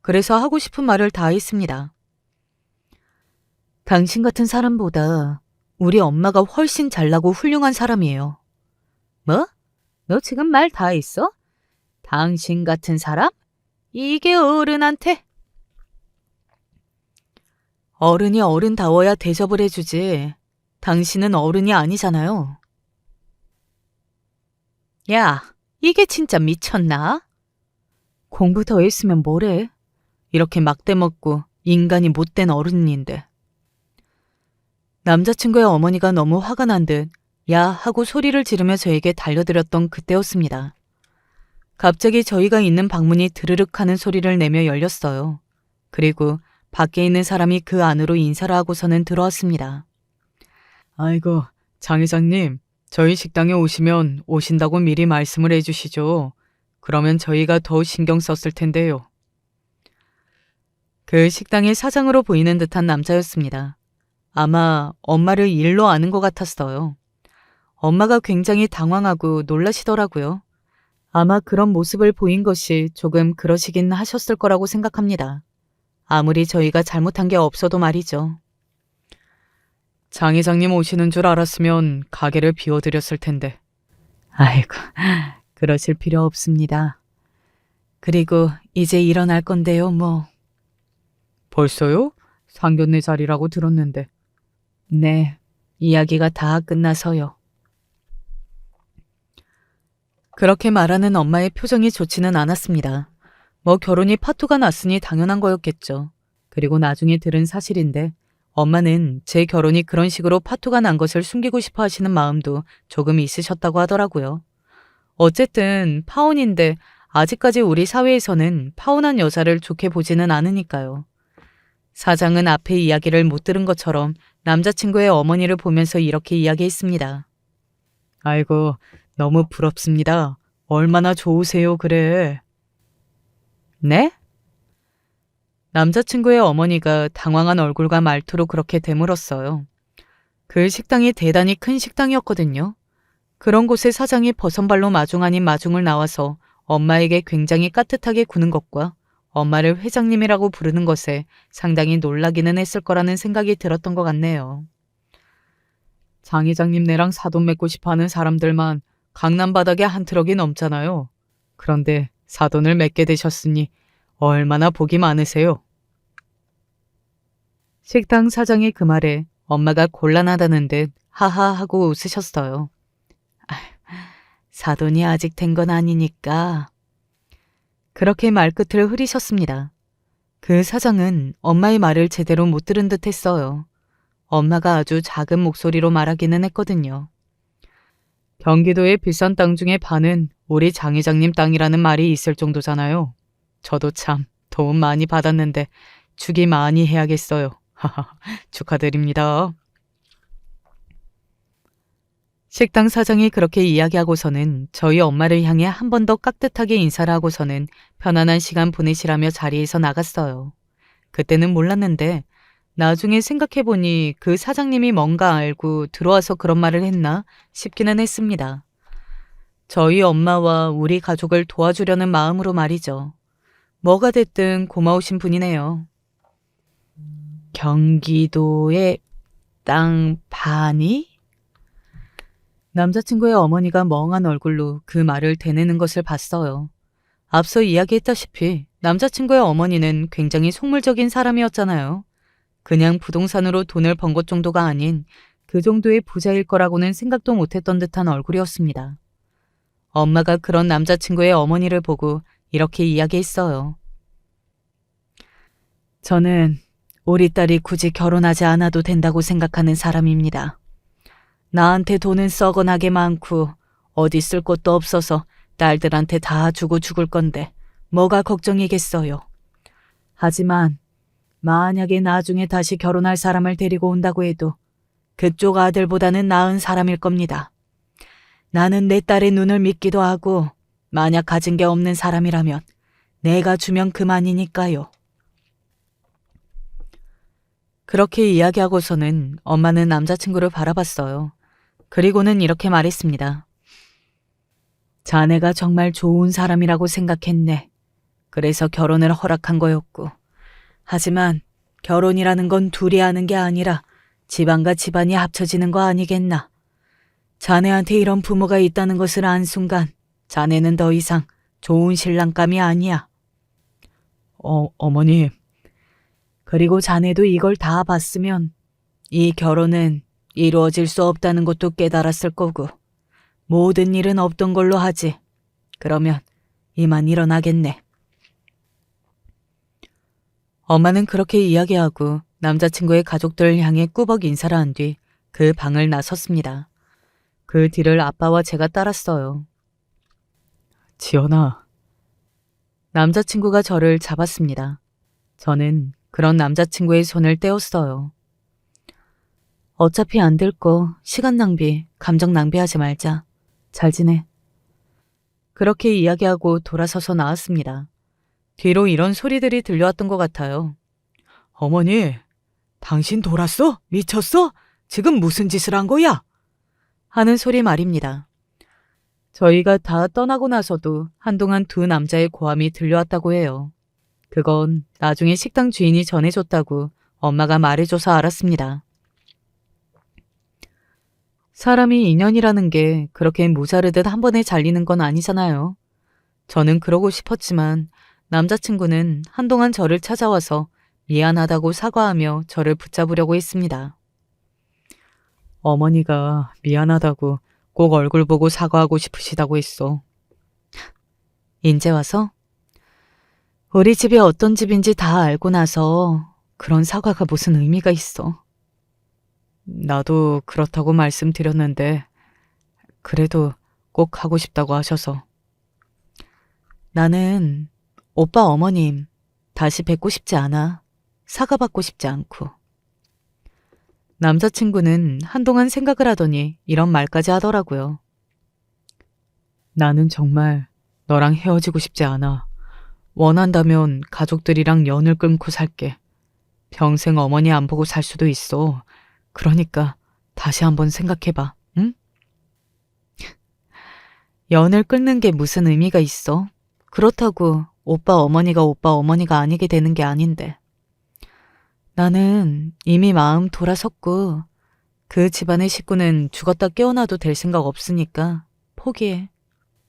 그래서 하고 싶은 말을 다 했습니다. 당신 같은 사람보다 우리 엄마가 훨씬 잘나고 훌륭한 사람이에요. 뭐? 너 지금 말 다 했어? 당신 같은 사람? 이게 어른한테? 어른이 어른다워야 대접을 해주지. 당신은 어른이 아니잖아요. 야, 이게 진짜 미쳤나? 공부 더 했으면 뭐래? 이렇게 막대먹고 인간이 못된 어른인데. 남자친구의 어머니가 너무 화가 난 듯 야 하고 소리를 지르며 저에게 달려들었던 그때였습니다. 갑자기 저희가 있는 방문이 드르륵 하는 소리를 내며 열렸어요. 그리고 밖에 있는 사람이 그 안으로 인사를 하고서는 들어왔습니다. 아이고, 장 회장님, 저희 식당에 오시면 오신다고 미리 말씀을 해주시죠. 그러면 저희가 더 신경 썼을 텐데요. 그 식당의 사장으로 보이는 듯한 남자였습니다. 아마 엄마를 일로 아는 것 같았어요. 엄마가 굉장히 당황하고 놀라시더라고요. 아마 그런 모습을 보인 것이 조금 그러시긴 하셨을 거라고 생각합니다. 아무리 저희가 잘못한 게 없어도 말이죠. 장 회장님 오시는 줄 알았으면 가게를 비워드렸을 텐데. 아이고, 그러실 필요 없습니다. 그리고 이제 일어날 건데요, 뭐. 벌써요? 상견례 자리라고 들었는데. 네, 이야기가 다 끝나서요. 그렇게 말하는 엄마의 표정이 좋지는 않았습니다. 뭐 결혼이 파토가 났으니 당연한 거였겠죠. 그리고 나중에 들은 사실인데 엄마는 제 결혼이 그런 식으로 파토가 난 것을 숨기고 싶어 하시는 마음도 조금 있으셨다고 하더라고요. 어쨌든 파혼인데 아직까지 우리 사회에서는 파혼한 여자를 좋게 보지는 않으니까요. 사장은 앞에 이야기를 못 들은 것처럼 남자친구의 어머니를 보면서 이렇게 이야기했습니다. 아이고, 너무 부럽습니다. 얼마나 좋으세요, 그래. 네? 남자친구의 어머니가 당황한 얼굴과 말투로 그렇게 되물었어요. 그 식당이 대단히 큰 식당이었거든요. 그런 곳에 사장이 버선발로 마중 아닌 마중을 나와서 엄마에게 굉장히 깍듯하게 구는 것과 엄마를 회장님이라고 부르는 것에 상당히 놀라기는 했을 거라는 생각이 들었던 것 같네요. 장 회장님네랑 사돈 맺고 싶어하는 사람들만 강남 바닥에 한 트럭이 넘잖아요. 그런데 사돈을 맺게 되셨으니 얼마나 복이 많으세요. 식당 사장의 그 말에 엄마가 곤란하다는 듯 하하하고 웃으셨어요. 사돈이 아직 된 건 아니니까. 그렇게 말끝을 흐리셨습니다. 그 사장은 엄마의 말을 제대로 못 들은 듯 했어요. 엄마가 아주 작은 목소리로 말하기는 했거든요. 경기도의 비싼 땅 중에 반은 우리 장 회장님 땅이라는 말이 있을 정도잖아요. 저도 참 도움 많이 받았는데 축이 많이 해야겠어요. 하하, 축하드립니다. 식당 사장이 그렇게 이야기하고서는 저희 엄마를 향해 한 번 더 깍듯하게 인사를 하고서는 편안한 시간 보내시라며 자리에서 나갔어요. 그때는 몰랐는데 나중에 생각해보니 그 사장님이 뭔가 알고 들어와서 그런 말을 했나 싶기는 했습니다. 저희 엄마와 우리 가족을 도와주려는 마음으로 말이죠. 뭐가 됐든 고마우신 분이네요. 경기도의 땅 파니? 남자친구의 어머니가 멍한 얼굴로 그 말을 되뇌는 것을 봤어요. 앞서 이야기했다시피 남자친구의 어머니는 굉장히 속물적인 사람이었잖아요. 그냥 부동산으로 돈을 번 것 정도가 아닌 그 정도의 부자일 거라고는 생각도 못했던 듯한 얼굴이었습니다. 엄마가 그런 남자친구의 어머니를 보고 이렇게 이야기했어요. 저는 우리 딸이 굳이 결혼하지 않아도 된다고 생각하는 사람입니다. 나한테 돈은 썩어나게 많고 어디 쓸 곳도 없어서 딸들한테 다 주고 죽을 건데 뭐가 걱정이겠어요. 하지만 만약에 나중에 다시 결혼할 사람을 데리고 온다고 해도 그쪽 아들보다는 나은 사람일 겁니다. 나는 내 딸의 눈을 믿기도 하고 만약 가진 게 없는 사람이라면 내가 주면 그만이니까요. 그렇게 이야기하고서는 엄마는 남자친구를 바라봤어요. 그리고는 이렇게 말했습니다. 자네가 정말 좋은 사람이라고 생각했네. 그래서 결혼을 허락한 거였고. 하지만 결혼이라는 건 둘이 하는 게 아니라 집안과 집안이 합쳐지는 거 아니겠나. 자네한테 이런 부모가 있다는 것을 안 순간 자네는 더 이상 좋은 신랑감이 아니야. 어머니. 그리고 자네도 이걸 다 봤으면 이 결혼은 이루어질 수 없다는 것도 깨달았을 거고 모든 일은 없던 걸로 하지. 그러면 이만 일어나겠네. 엄마는 그렇게 이야기하고 남자친구의 가족들을 향해 꾸벅 인사를 한 뒤 그 방을 나섰습니다. 그 뒤를 아빠와 제가 따랐어요. 지연아. 남자친구가 저를 잡았습니다. 저는 그런 남자친구의 손을 떼었어요. 어차피 안 될 거 시간 낭비, 감정 낭비하지 말자. 잘 지내. 그렇게 이야기하고 돌아서서 나왔습니다. 뒤로 이런 소리들이 들려왔던 것 같아요. 어머니, 당신 돌았어? 미쳤어? 지금 무슨 짓을 한 거야? 하는 소리 말입니다. 저희가 다 떠나고 나서도 한동안 두 남자의 고함이 들려왔다고 해요. 그건 나중에 식당 주인이 전해줬다고 엄마가 말해줘서 알았습니다. 사람이 인연이라는 게 그렇게 모자르듯 한 번에 잘리는 건 아니잖아요. 저는 그러고 싶었지만 남자친구는 한동안 저를 찾아와서 미안하다고 사과하며 저를 붙잡으려고 했습니다. 어머니가 미안하다고 꼭 얼굴 보고 사과하고 싶으시다고 했어. 인제 와서? 우리 집이 어떤 집인지 다 알고 나서 그런 사과가 무슨 의미가 있어. 나도 그렇다고 말씀드렸는데 그래도 꼭 하고 싶다고 하셔서. 나는 오빠 어머님 다시 뵙고 싶지 않아. 사과받고 싶지 않고. 남자친구는 한동안 생각을 하더니 이런 말까지 하더라고요. 나는 정말 너랑 헤어지고 싶지 않아. 원한다면 가족들이랑 연을 끊고 살게. 평생 어머니 안 보고 살 수도 있어. 그러니까 다시 한번 생각해봐, 응? 연을 끊는 게 무슨 의미가 있어? 그렇다고 오빠 어머니가 아니게 되는 게 아닌데. 나는 이미 마음 돌아섰고 그 집안의 식구는 죽었다 깨어나도 될 생각 없으니까 포기해.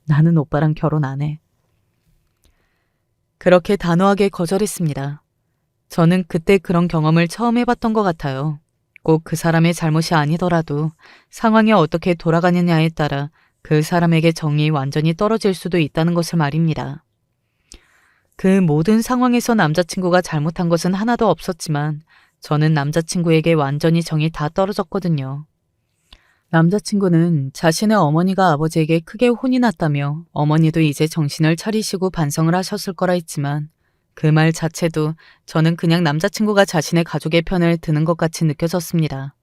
나는 오빠랑 결혼 안 해. 그렇게 단호하게 거절했습니다. 저는 그때 그런 경험을 처음 해봤던 것 같아요. 꼭 그 사람의 잘못이 아니더라도 상황이 어떻게 돌아가느냐에 따라 그 사람에게 정이 완전히 떨어질 수도 있다는 것을 말입니다. 그 모든 상황에서 남자친구가 잘못한 것은 하나도 없었지만 저는 남자친구에게 완전히 정이 다 떨어졌거든요. 남자친구는 자신의 어머니가 아버지에게 크게 혼이 났다며 어머니도 이제 정신을 차리시고 반성을 하셨을 거라 했지만 그 말 자체도 저는 그냥 남자친구가 자신의 가족의 편을 드는 것 같이 느껴졌습니다.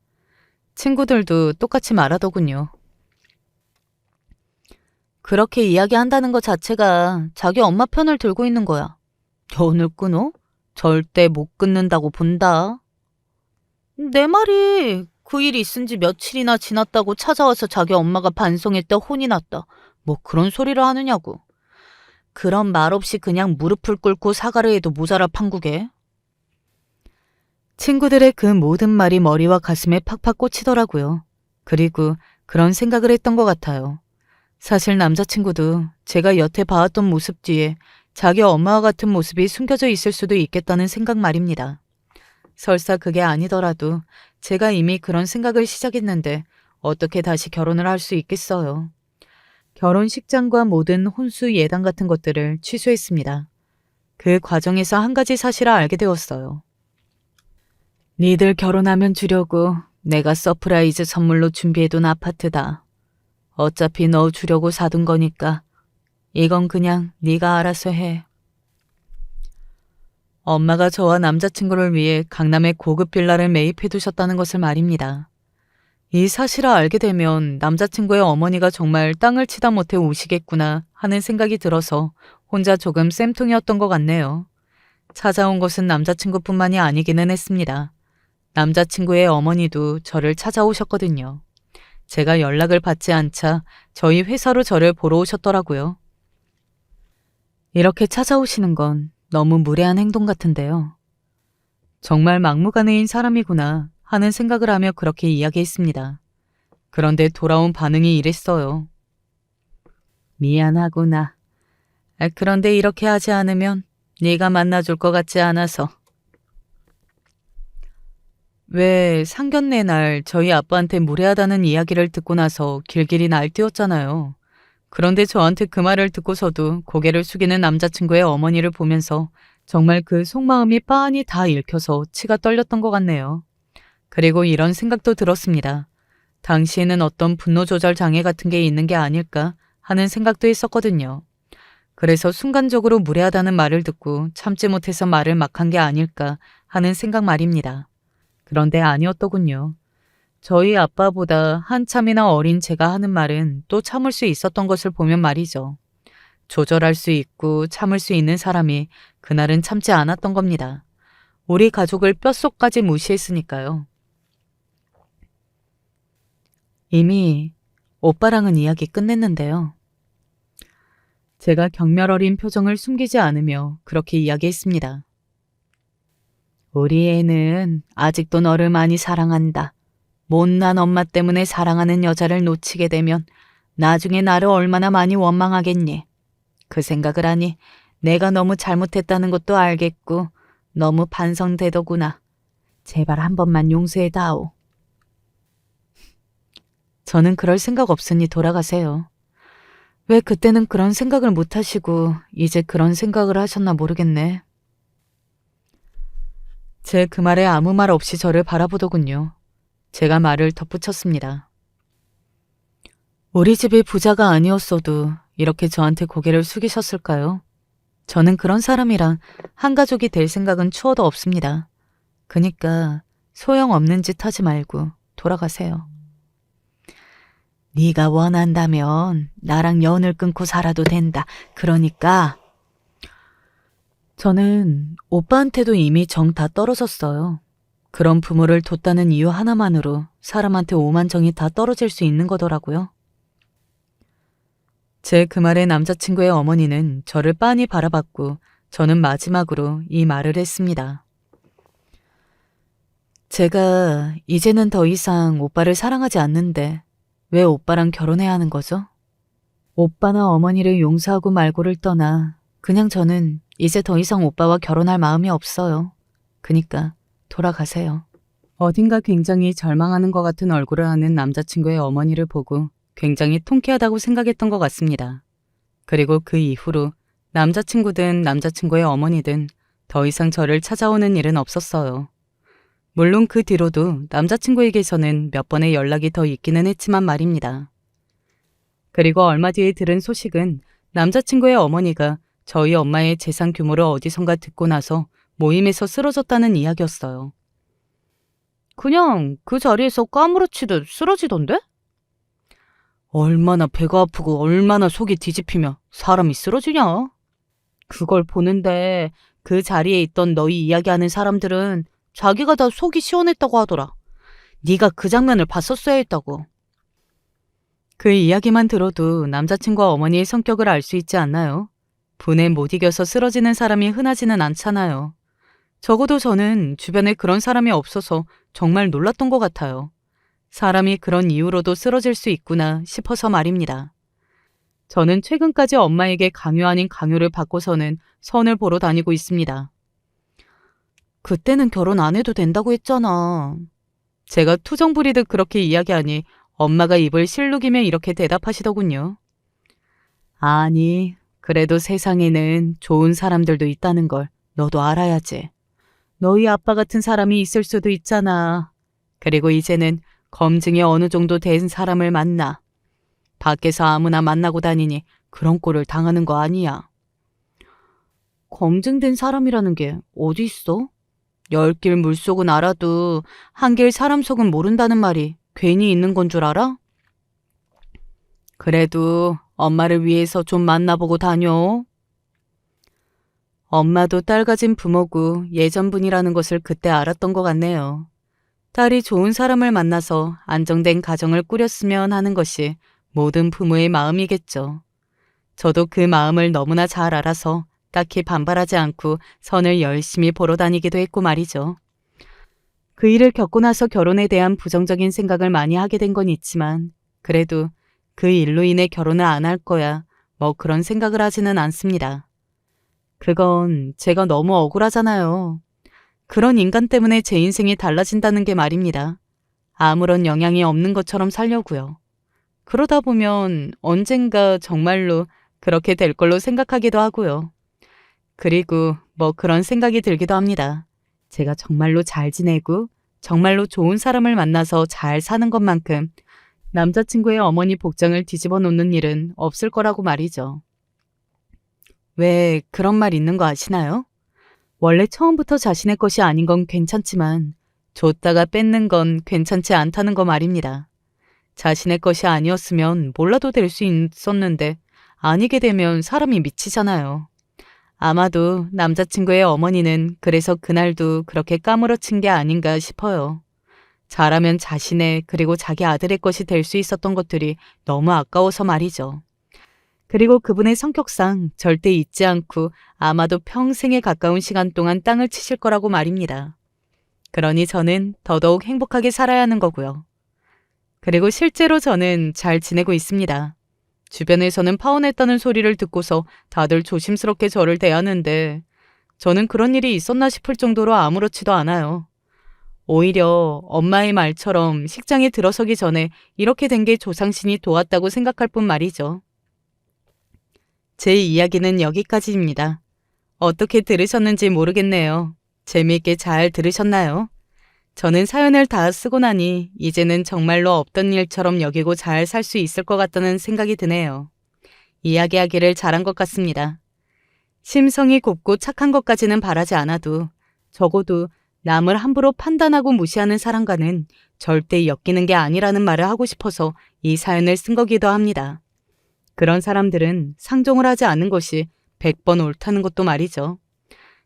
친구들도 똑같이 말하더군요. 그렇게 이야기한다는 것 자체가 자기 엄마 편을 들고 있는 거야. 연을 끊어? 절대 못 끊는다고 본다. 내 말이 그 일이 있은 지 며칠이나 지났다고 찾아와서 자기 엄마가 반성했다 혼이 났다. 뭐 그런 소리를 하느냐고. 그런 말 없이 그냥 무릎을 꿇고 사과를 해도 모자라 판국에. 친구들의 그 모든 말이 머리와 가슴에 팍팍 꽂히더라고요. 그리고 그런 생각을 했던 것 같아요. 사실 남자친구도 제가 여태 봐왔던 모습 뒤에 자기 엄마와 같은 모습이 숨겨져 있을 수도 있겠다는 생각 말입니다. 설사 그게 아니더라도 제가 이미 그런 생각을 시작했는데 어떻게 다시 결혼을 할 수 있겠어요. 결혼식장과 모든 혼수 예당 같은 것들을 취소했습니다. 그 과정에서 한 가지 사실을 알게 되었어요. 니들 결혼하면 주려고 내가 서프라이즈 선물로 준비해둔 아파트다. 어차피 너 주려고 사둔 거니까 이건 그냥 네가 알아서 해. 엄마가 저와 남자친구를 위해 강남의 고급 빌라를 매입해 두셨다는 것을 말입니다. 이 사실을 알게 되면 남자친구의 어머니가 정말 땅을 치다 못해 우시겠구나 하는 생각이 들어서 혼자 조금 쌤통이었던 것 같네요. 찾아온 것은 남자친구뿐만이 아니기는 했습니다. 남자친구의 어머니도 저를 찾아오셨거든요. 제가 연락을 받지 않자 저희 회사로 저를 보러 오셨더라고요. 이렇게 찾아오시는 건 너무 무례한 행동 같은데요. 정말 막무가내인 사람이구나 하는 생각을 하며 그렇게 이야기했습니다. 그런데 돌아온 반응이 이랬어요. 미안하구나. 그런데 이렇게 하지 않으면 네가 만나줄 것 같지 않아서. 왜 상견례 날 저희 아빠한테 무례하다는 이야기를 듣고 나서 길길이 날뛰었잖아요. 그런데 저한테 그 말을 듣고서도 고개를 숙이는 남자친구의 어머니를 보면서 정말 그 속마음이 빤히 다 읽혀서 치가 떨렸던 것 같네요. 그리고 이런 생각도 들었습니다. 당시에는 어떤 분노 조절 장애 같은 게 있는 게 아닐까 하는 생각도 했었거든요. 그래서 순간적으로 무례하다는 말을 듣고 참지 못해서 말을 막 한 게 아닐까 하는 생각 말입니다. 그런데 아니었더군요. 저희 아빠보다 한참이나 어린 제가 하는 말은 또 참을 수 있었던 것을 보면 말이죠. 조절할 수 있고 참을 수 있는 사람이 그날은 참지 않았던 겁니다. 우리 가족을 뼛속까지 무시했으니까요. 이미 오빠랑은 이야기 끝냈는데요. 제가 경멸 어린 표정을 숨기지 않으며 그렇게 이야기했습니다. 우리 애는 아직도 너를 많이 사랑한다. 못난 엄마 때문에 사랑하는 여자를 놓치게 되면 나중에 나를 얼마나 많이 원망하겠니. 그 생각을 하니 내가 너무 잘못했다는 것도 알겠고 너무 반성되더구나. 제발 한 번만 용서해다오. 저는 그럴 생각 없으니 돌아가세요. 왜 그때는 그런 생각을 못 하시고 이제 그런 생각을 하셨나 모르겠네. 제 그 말에 아무 말 없이 저를 바라보더군요. 제가 말을 덧붙였습니다. 우리 집이 부자가 아니었어도 이렇게 저한테 고개를 숙이셨을까요? 저는 그런 사람이랑 한 가족이 될 생각은 추워도 없습니다. 그니까 소용없는 짓 하지 말고 돌아가세요. 네가 원한다면 나랑 연을 끊고 살아도 된다. 그러니까 저는 오빠한테도 이미 정 다 떨어졌어요. 그런 부모를 뒀다는 이유 하나만으로 사람한테 오만 정이 다 떨어질 수 있는 거더라고요. 제 그 말에 남자친구의 어머니는 저를 빤히 바라봤고 저는 마지막으로 이 말을 했습니다. 제가 이제는 더 이상 오빠를 사랑하지 않는데 왜 오빠랑 결혼해야 하는 거죠? 오빠나 어머니를 용서하고 말고를 떠나 그냥 저는 이제 더 이상 오빠와 결혼할 마음이 없어요. 그니까 돌아가세요. 어딘가 굉장히 절망하는 것 같은 얼굴을 하는 남자친구의 어머니를 보고 굉장히 통쾌하다고 생각했던 것 같습니다. 그리고 그 이후로 남자친구든 남자친구의 어머니든 더 이상 저를 찾아오는 일은 없었어요. 물론 그 뒤로도 남자친구에게서는 몇 번의 연락이 더 있기는 했지만 말입니다. 그리고 얼마 뒤에 들은 소식은 남자친구의 어머니가 저희 엄마의 재산 규모를 어디선가 듣고 나서 모임에서 쓰러졌다는 이야기였어요. 그냥 그 자리에서 까무러치듯 쓰러지던데? 얼마나 배가 아프고 얼마나 속이 뒤집히며 사람이 쓰러지냐? 그걸 보는데 그 자리에 있던 너희 이야기하는 사람들은 자기가 다 속이 시원했다고 하더라. 네가 그 장면을 봤었어야 했다고. 그 이야기만 들어도 남자친구와 어머니의 성격을 알 수 있지 않나요? 분에 못 이겨서 쓰러지는 사람이 흔하지는 않잖아요. 적어도 저는 주변에 그런 사람이 없어서 정말 놀랐던 것 같아요. 사람이 그런 이유로도 쓰러질 수 있구나 싶어서 말입니다. 저는 최근까지 엄마에게 강요 아닌 강요를 받고서는 선을 보러 다니고 있습니다. 그때는 결혼 안 해도 된다고 했잖아. 제가 투정 부리듯 그렇게 이야기하니 엄마가 입을 실룩이며 이렇게 대답하시더군요. 아니, 그래도 세상에는 좋은 사람들도 있다는 걸 너도 알아야지. 너희 아빠 같은 사람이 있을 수도 있잖아. 그리고 이제는 검증이 어느 정도 된 사람을 만나. 밖에서 아무나 만나고 다니니 그런 꼴을 당하는 거 아니야. 검증된 사람이라는 게 어디 있어? 10길 물속은 알아도 한 길 사람 속은 모른다는 말이 괜히 있는 건 줄 알아? 그래도 엄마를 위해서 좀 만나보고 다녀. 엄마도 딸 가진 부모고 예전 분이라는 것을 그때 알았던 것 같네요. 딸이 좋은 사람을 만나서 안정된 가정을 꾸렸으면 하는 것이 모든 부모의 마음이겠죠. 저도 그 마음을 너무나 잘 알아서 딱히 반발하지 않고 선을 열심히 보러 다니기도 했고 말이죠. 그 일을 겪고 나서 결혼에 대한 부정적인 생각을 많이 하게 된 건 있지만 그래도 그 일로 인해 결혼을 안 할 거야 뭐 그런 생각을 하지는 않습니다. 그건 제가 너무 억울하잖아요. 그런 인간 때문에 제 인생이 달라진다는 게 말입니다. 아무런 영향이 없는 것처럼 살려고요. 그러다 보면 언젠가 정말로 그렇게 될 걸로 생각하기도 하고요. 그리고 뭐 그런 생각이 들기도 합니다. 제가 정말로 잘 지내고 정말로 좋은 사람을 만나서 잘 사는 것만큼 남자친구의 어머니 복장을 뒤집어 놓는 일은 없을 거라고 말이죠. 왜 그런 말 있는 거 아시나요? 원래 처음부터 자신의 것이 아닌 건 괜찮지만 줬다가 뺏는 건 괜찮지 않다는 거 말입니다. 자신의 것이 아니었으면 몰라도 될 수 있었는데 아니게 되면 사람이 미치잖아요. 아마도 남자친구의 어머니는 그래서 그날도 그렇게 까무러친 게 아닌가 싶어요. 잘하면 자신의 그리고 자기 아들의 것이 될 수 있었던 것들이 너무 아까워서 말이죠. 그리고 그분의 성격상 절대 잊지 않고 아마도 평생에 가까운 시간 동안 땅을 치실 거라고 말입니다. 그러니 저는 더더욱 행복하게 살아야 하는 거고요. 그리고 실제로 저는 잘 지내고 있습니다. 주변에서는 파혼했다는 소리를 듣고서 다들 조심스럽게 저를 대하는데 저는 그런 일이 있었나 싶을 정도로 아무렇지도 않아요. 오히려 엄마의 말처럼 식장에 들어서기 전에 이렇게 된 게 조상신이 도왔다고 생각할 뿐 말이죠. 제 이야기는 여기까지입니다. 어떻게 들으셨는지 모르겠네요. 재미있게 잘 들으셨나요? 저는 사연을 다 쓰고 나니 이제는 정말로 없던 일처럼 여기고 잘 살 수 있을 것 같다는 생각이 드네요. 이야기하기를 잘한 것 같습니다. 심성이 곱고 착한 것까지는 바라지 않아도 적어도 남을 함부로 판단하고 무시하는 사람과는 절대 엮이는 게 아니라는 말을 하고 싶어서 이 사연을 쓴 거기도 합니다. 그런 사람들은 상종을 하지 않는 것이 100번 옳다는 것도 말이죠.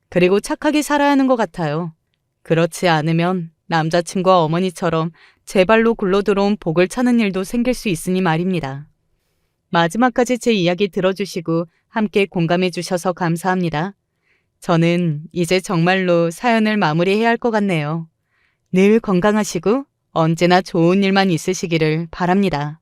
그리고 착하게 살아야 하는 것 같아요. 그렇지 않으면 남자친구와 어머니처럼 제 발로 굴러들어온 복을 찾는 일도 생길 수 있으니 말입니다. 마지막까지 제 이야기 들어주시고 함께 공감해 주셔서 감사합니다. 저는 이제 정말로 사연을 마무리해야 할 것 같네요. 늘 건강하시고 언제나 좋은 일만 있으시기를 바랍니다.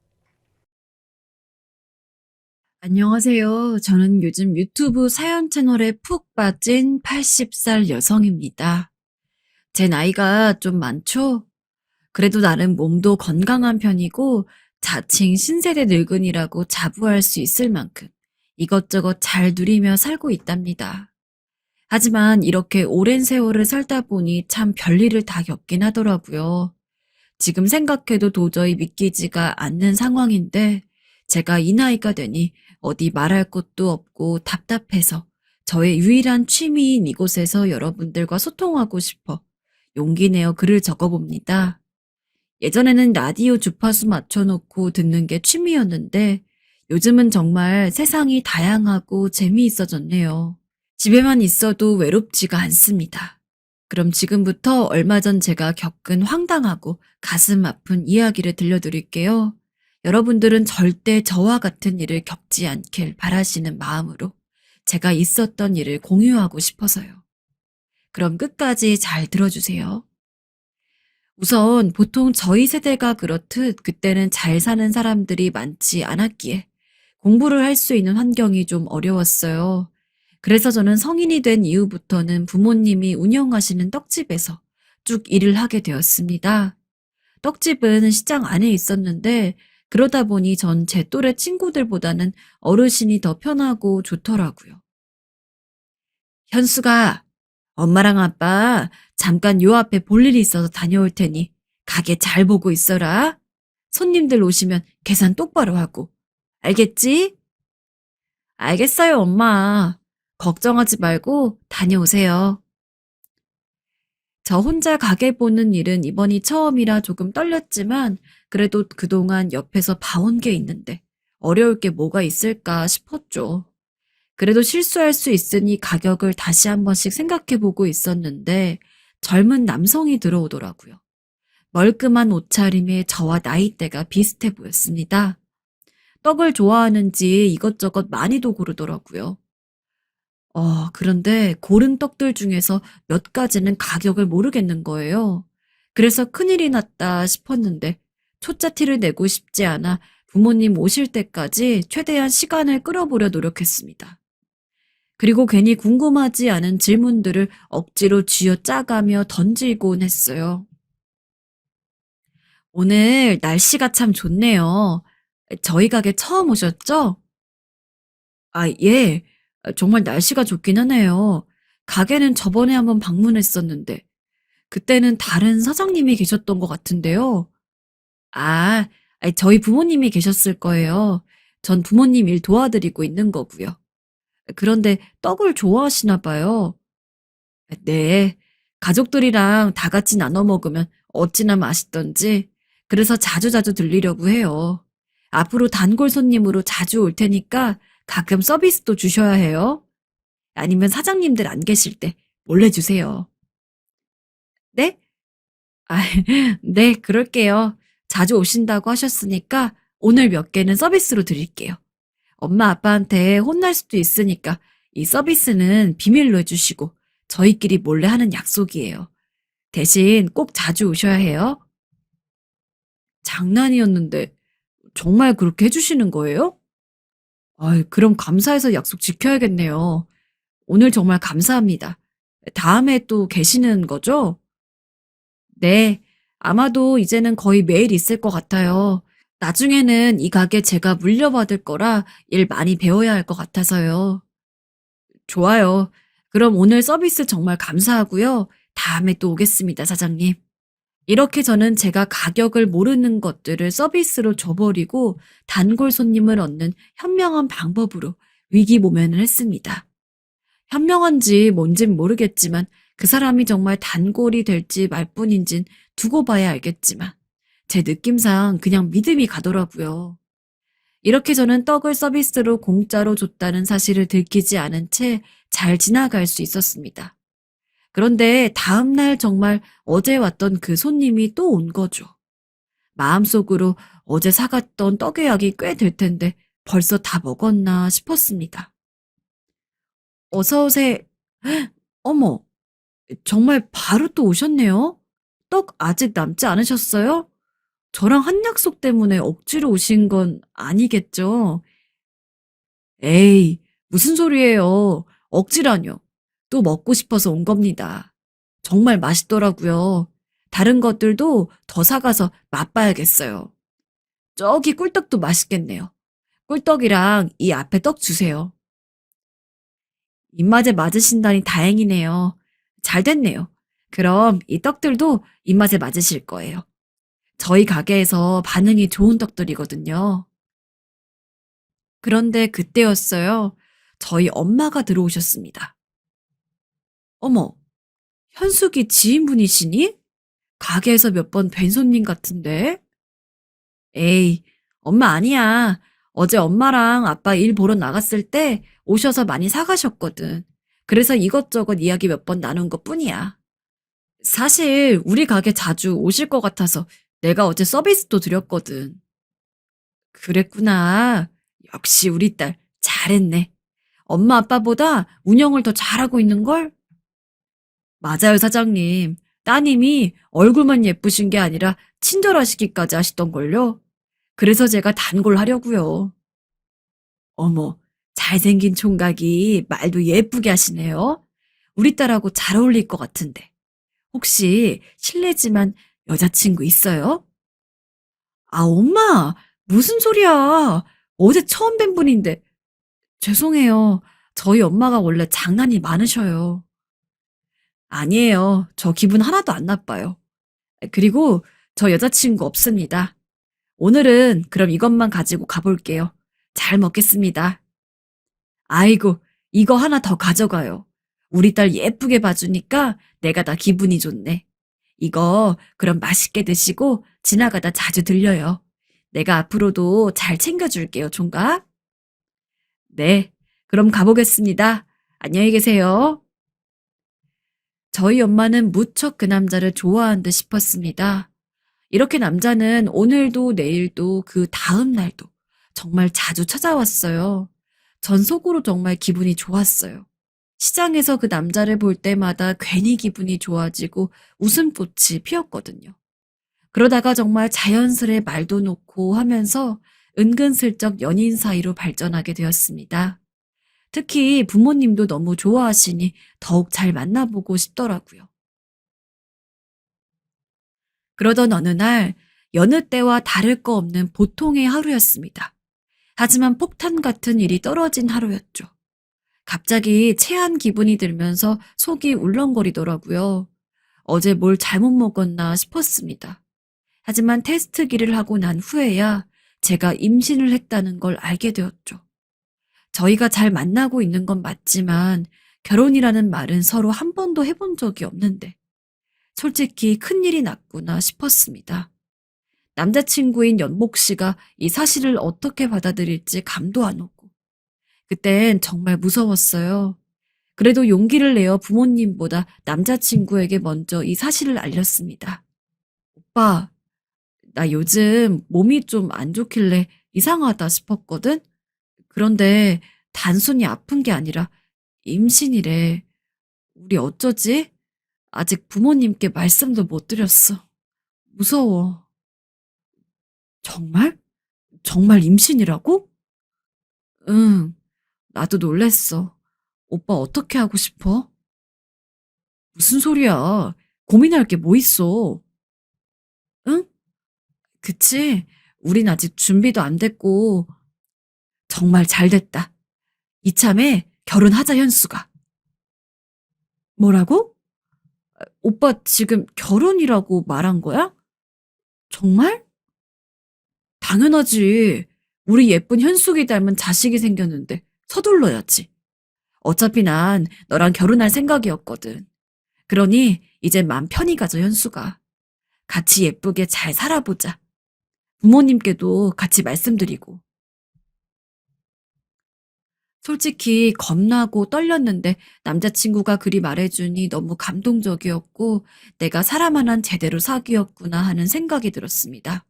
안녕하세요. 저는 요즘 유튜브 사연 채널에 푹 빠진 80살 여성입니다. 제 나이가 좀 많죠? 그래도 나름 몸도 건강한 편이고 자칭 신세대 늙은이라고 자부할 수 있을 만큼 이것저것 잘 누리며 살고 있답니다. 하지만 이렇게 오랜 세월을 살다 보니 참 별일을 다 겪긴 하더라고요. 지금 생각해도 도저히 믿기지가 않는 상황인데 제가 이 나이가 되니 어디 말할 곳도 없고 답답해서 저의 유일한 취미인 이곳에서 여러분들과 소통하고 싶어 용기 내어 글을 적어봅니다. 예전에는 라디오 주파수 맞춰놓고 듣는 게 취미였는데 요즘은 정말 세상이 다양하고 재미있어졌네요. 집에만 있어도 외롭지가 않습니다. 그럼 지금부터 얼마 전 제가 겪은 황당하고 가슴 아픈 이야기를 들려드릴게요. 여러분들은 절대 저와 같은 일을 겪지 않길 바라시는 마음으로 제가 있었던 일을 공유하고 싶어서요. 그럼 끝까지 잘 들어주세요. 우선 보통 저희 세대가 그렇듯 그때는 잘 사는 사람들이 많지 않았기에 공부를 할 수 있는 환경이 좀 어려웠어요. 그래서 저는 성인이 된 이후부터는 부모님이 운영하시는 떡집에서 쭉 일을 하게 되었습니다. 떡집은 시장 안에 있었는데 그러다 보니 전 제 또래 친구들보다는 어르신이 더 편하고 좋더라고요. 현수가, 엄마랑 아빠 잠깐 요 앞에 볼 일이 있어서 다녀올 테니 가게 잘 보고 있어라. 손님들 오시면 계산 똑바로 하고. 알겠지? 알겠어요, 엄마. 걱정하지 말고 다녀오세요. 저 혼자 가게 보는 일은 이번이 처음이라 조금 떨렸지만 그래도 그동안 옆에서 봐온 게 있는데 어려울 게 뭐가 있을까 싶었죠. 그래도 실수할 수 있으니 가격을 다시 한 번씩 생각해 보고 있었는데 젊은 남성이 들어오더라고요. 멀끔한 옷차림에 저와 나이대가 비슷해 보였습니다. 떡을 좋아하는지 이것저것 많이도 고르더라고요. 그런데 고른 떡들 중에서 몇 가지는 가격을 모르겠는 거예요. 그래서 큰일이 났다 싶었는데 초짜티를 내고 싶지 않아 부모님 오실 때까지 최대한 시간을 끌어보려 노력했습니다. 그리고 괜히 궁금하지 않은 질문들을 억지로 쥐어짜가며 던지곤 했어요. 오늘 날씨가 참 좋네요. 저희 가게 처음 오셨죠? 아, 예. 정말 날씨가 좋긴 하네요. 가게는 저번에 한번 방문했었는데, 그때는 다른 사장님이 계셨던 것 같은데요. 아, 저희 부모님이 계셨을 거예요. 전 부모님 일 도와드리고 있는 거고요. 그런데 떡을 좋아하시나 봐요. 네. 가족들이랑 다 같이 나눠 먹으면 어찌나 맛있던지, 그래서 자주자주 들리려고 해요. 앞으로 단골 손님으로 자주 올 테니까 가끔 서비스도 주셔야 해요. 아니면 사장님들 안 계실 때 몰래 주세요. 네? 아, 네, 그럴게요. 자주 오신다고 하셨으니까 오늘 몇 개는 서비스로 드릴게요. 엄마 아빠한테 혼날 수도 있으니까 이 서비스는 비밀로 해주시고 저희끼리 몰래 하는 약속이에요. 대신 꼭 자주 오셔야 해요. 장난이었는데 정말 그렇게 해주시는 거예요? 그럼 감사해서 약속 지켜야겠네요. 오늘 정말 감사합니다. 다음에 또 계시는 거죠? 네, 아마도 이제는 거의 매일 있을 것 같아요. 나중에는 이 가게 제가 물려받을 거라 일 많이 배워야 할 것 같아서요. 좋아요. 그럼 오늘 서비스 정말 감사하고요. 다음에 또 오겠습니다, 사장님. 이렇게 저는 제가 가격을 모르는 것들을 서비스로 줘버리고 단골 손님을 얻는 현명한 방법으로 위기 모면을 했습니다. 현명한지 뭔진 모르겠지만 그 사람이 정말 단골이 될지 말뿐인진 두고 봐야 알겠지만 제 느낌상 그냥 믿음이 가더라고요. 이렇게 저는 떡을 서비스로 공짜로 줬다는 사실을 들키지 않은 채 잘 지나갈 수 있었습니다. 그런데 다음날 정말 어제 왔던 그 손님이 또 온 거죠. 마음속으로 어제 사갔던 떡의 약이 꽤 될 텐데 벌써 다 먹었나 싶었습니다. 어서 오세요. 어머, 정말 바로 또 오셨네요. 떡 아직 남지 않으셨어요? 저랑 한 약속 때문에 억지로 오신 건 아니겠죠? 에이, 무슨 소리예요. 억지라뇨. 또 먹고 싶어서 온 겁니다. 정말 맛있더라고요. 다른 것들도 더 사가서 맛봐야겠어요. 저기 꿀떡도 맛있겠네요. 꿀떡이랑 이 앞에 떡 주세요. 입맛에 맞으신다니 다행이네요. 잘 됐네요. 그럼 이 떡들도 입맛에 맞으실 거예요. 저희 가게에서 반응이 좋은 떡들이거든요. 그런데 그때였어요. 저희 엄마가 들어오셨습니다. 어머, 현숙이 지인분이시니? 가게에서 몇 번 뵌 손님 같은데? 에이, 엄마 아니야. 어제 엄마랑 아빠 일 보러 나갔을 때 오셔서 많이 사가셨거든. 그래서 이것저것 이야기 몇 번 나눈 것 뿐이야. 사실 우리 가게 자주 오실 것 같아서 내가 어제 서비스도 드렸거든. 그랬구나. 역시 우리 딸 잘했네. 엄마 아빠보다 운영을 더 잘하고 있는걸? 맞아요, 사장님. 따님이 얼굴만 예쁘신 게 아니라 친절하시기까지 하시던걸요. 그래서 제가 단골하려고요. 어머, 잘생긴 총각이 말도 예쁘게 하시네요. 우리 딸하고 잘 어울릴 것 같은데. 혹시 실례지만 여자친구 있어요? 아, 엄마, 무슨 소리야. 어제 처음 뵌 분인데. 죄송해요. 저희 엄마가 원래 장난이 많으셔요. 아니에요. 저 기분 하나도 안 나빠요. 그리고 저 여자친구 없습니다. 오늘은 그럼 이것만 가지고 가볼게요. 잘 먹겠습니다. 아이고, 이거 하나 더 가져가요. 우리 딸 예쁘게 봐주니까 내가 다 기분이 좋네. 이거 그럼 맛있게 드시고 지나가다 자주 들려요. 내가 앞으로도 잘 챙겨줄게요, 총각. 네, 그럼 가보겠습니다. 안녕히 계세요. 저희 엄마는 무척 그 남자를 좋아한 듯 싶었습니다. 이렇게 남자는 오늘도 내일도 그 다음 날도 정말 자주 찾아왔어요. 전 속으로 정말 기분이 좋았어요. 시장에서 그 남자를 볼 때마다 괜히 기분이 좋아지고 웃음꽃이 피었거든요. 그러다가 정말 자연스레 말도 놓고 하면서 은근슬쩍 연인 사이로 발전하게 되었습니다. 특히 부모님도 너무 좋아하시니 더욱 잘 만나보고 싶더라고요. 그러던 어느 날 여느 때와 다를 거 없는 보통의 하루였습니다. 하지만 폭탄 같은 일이 떨어진 하루였죠. 갑자기 체한 기분이 들면서 속이 울렁거리더라고요. 어제 뭘 잘못 먹었나 싶었습니다. 하지만 테스트기를 하고 난 후에야 제가 임신을 했다는 걸 알게 되었죠. 저희가 잘 만나고 있는 건 맞지만 결혼이라는 말은 서로 한 번도 해본 적이 없는데 솔직히 큰일이 났구나 싶었습니다. 남자친구인 연복 씨가 이 사실을 어떻게 받아들일지 감도 안 오고 그땐 정말 무서웠어요. 그래도 용기를 내어 부모님보다 남자친구에게 먼저 이 사실을 알렸습니다. 오빠, 나 요즘 몸이 좀 안 좋길래 이상하다 싶었거든? 그런데 단순히 아픈 게 아니라 임신이래. 우리 어쩌지? 아직 부모님께 말씀도 못 드렸어. 무서워. 정말? 정말 임신이라고? 응, 나도 놀랬어. 오빠 어떻게 하고 싶어? 무슨 소리야? 고민할 게 뭐 있어? 응? 그치? 우린 아직 준비도 안 됐고, 정말 잘 됐다. 이참에 결혼하자, 현수가. 뭐라고? 오빠 지금 결혼이라고 말한 거야? 정말? 당연하지. 우리 예쁜 현숙이 닮은 자식이 생겼는데 서둘러야지. 어차피 난 너랑 결혼할 생각이었거든. 그러니 이제 맘 편히 가져, 현수가. 같이 예쁘게 잘 살아보자. 부모님께도 같이 말씀드리고. 솔직히 겁나고 떨렸는데 남자친구가 그리 말해주니 너무 감동적이었고 내가 사람 하나는 제대로 사귀었구나 하는 생각이 들었습니다.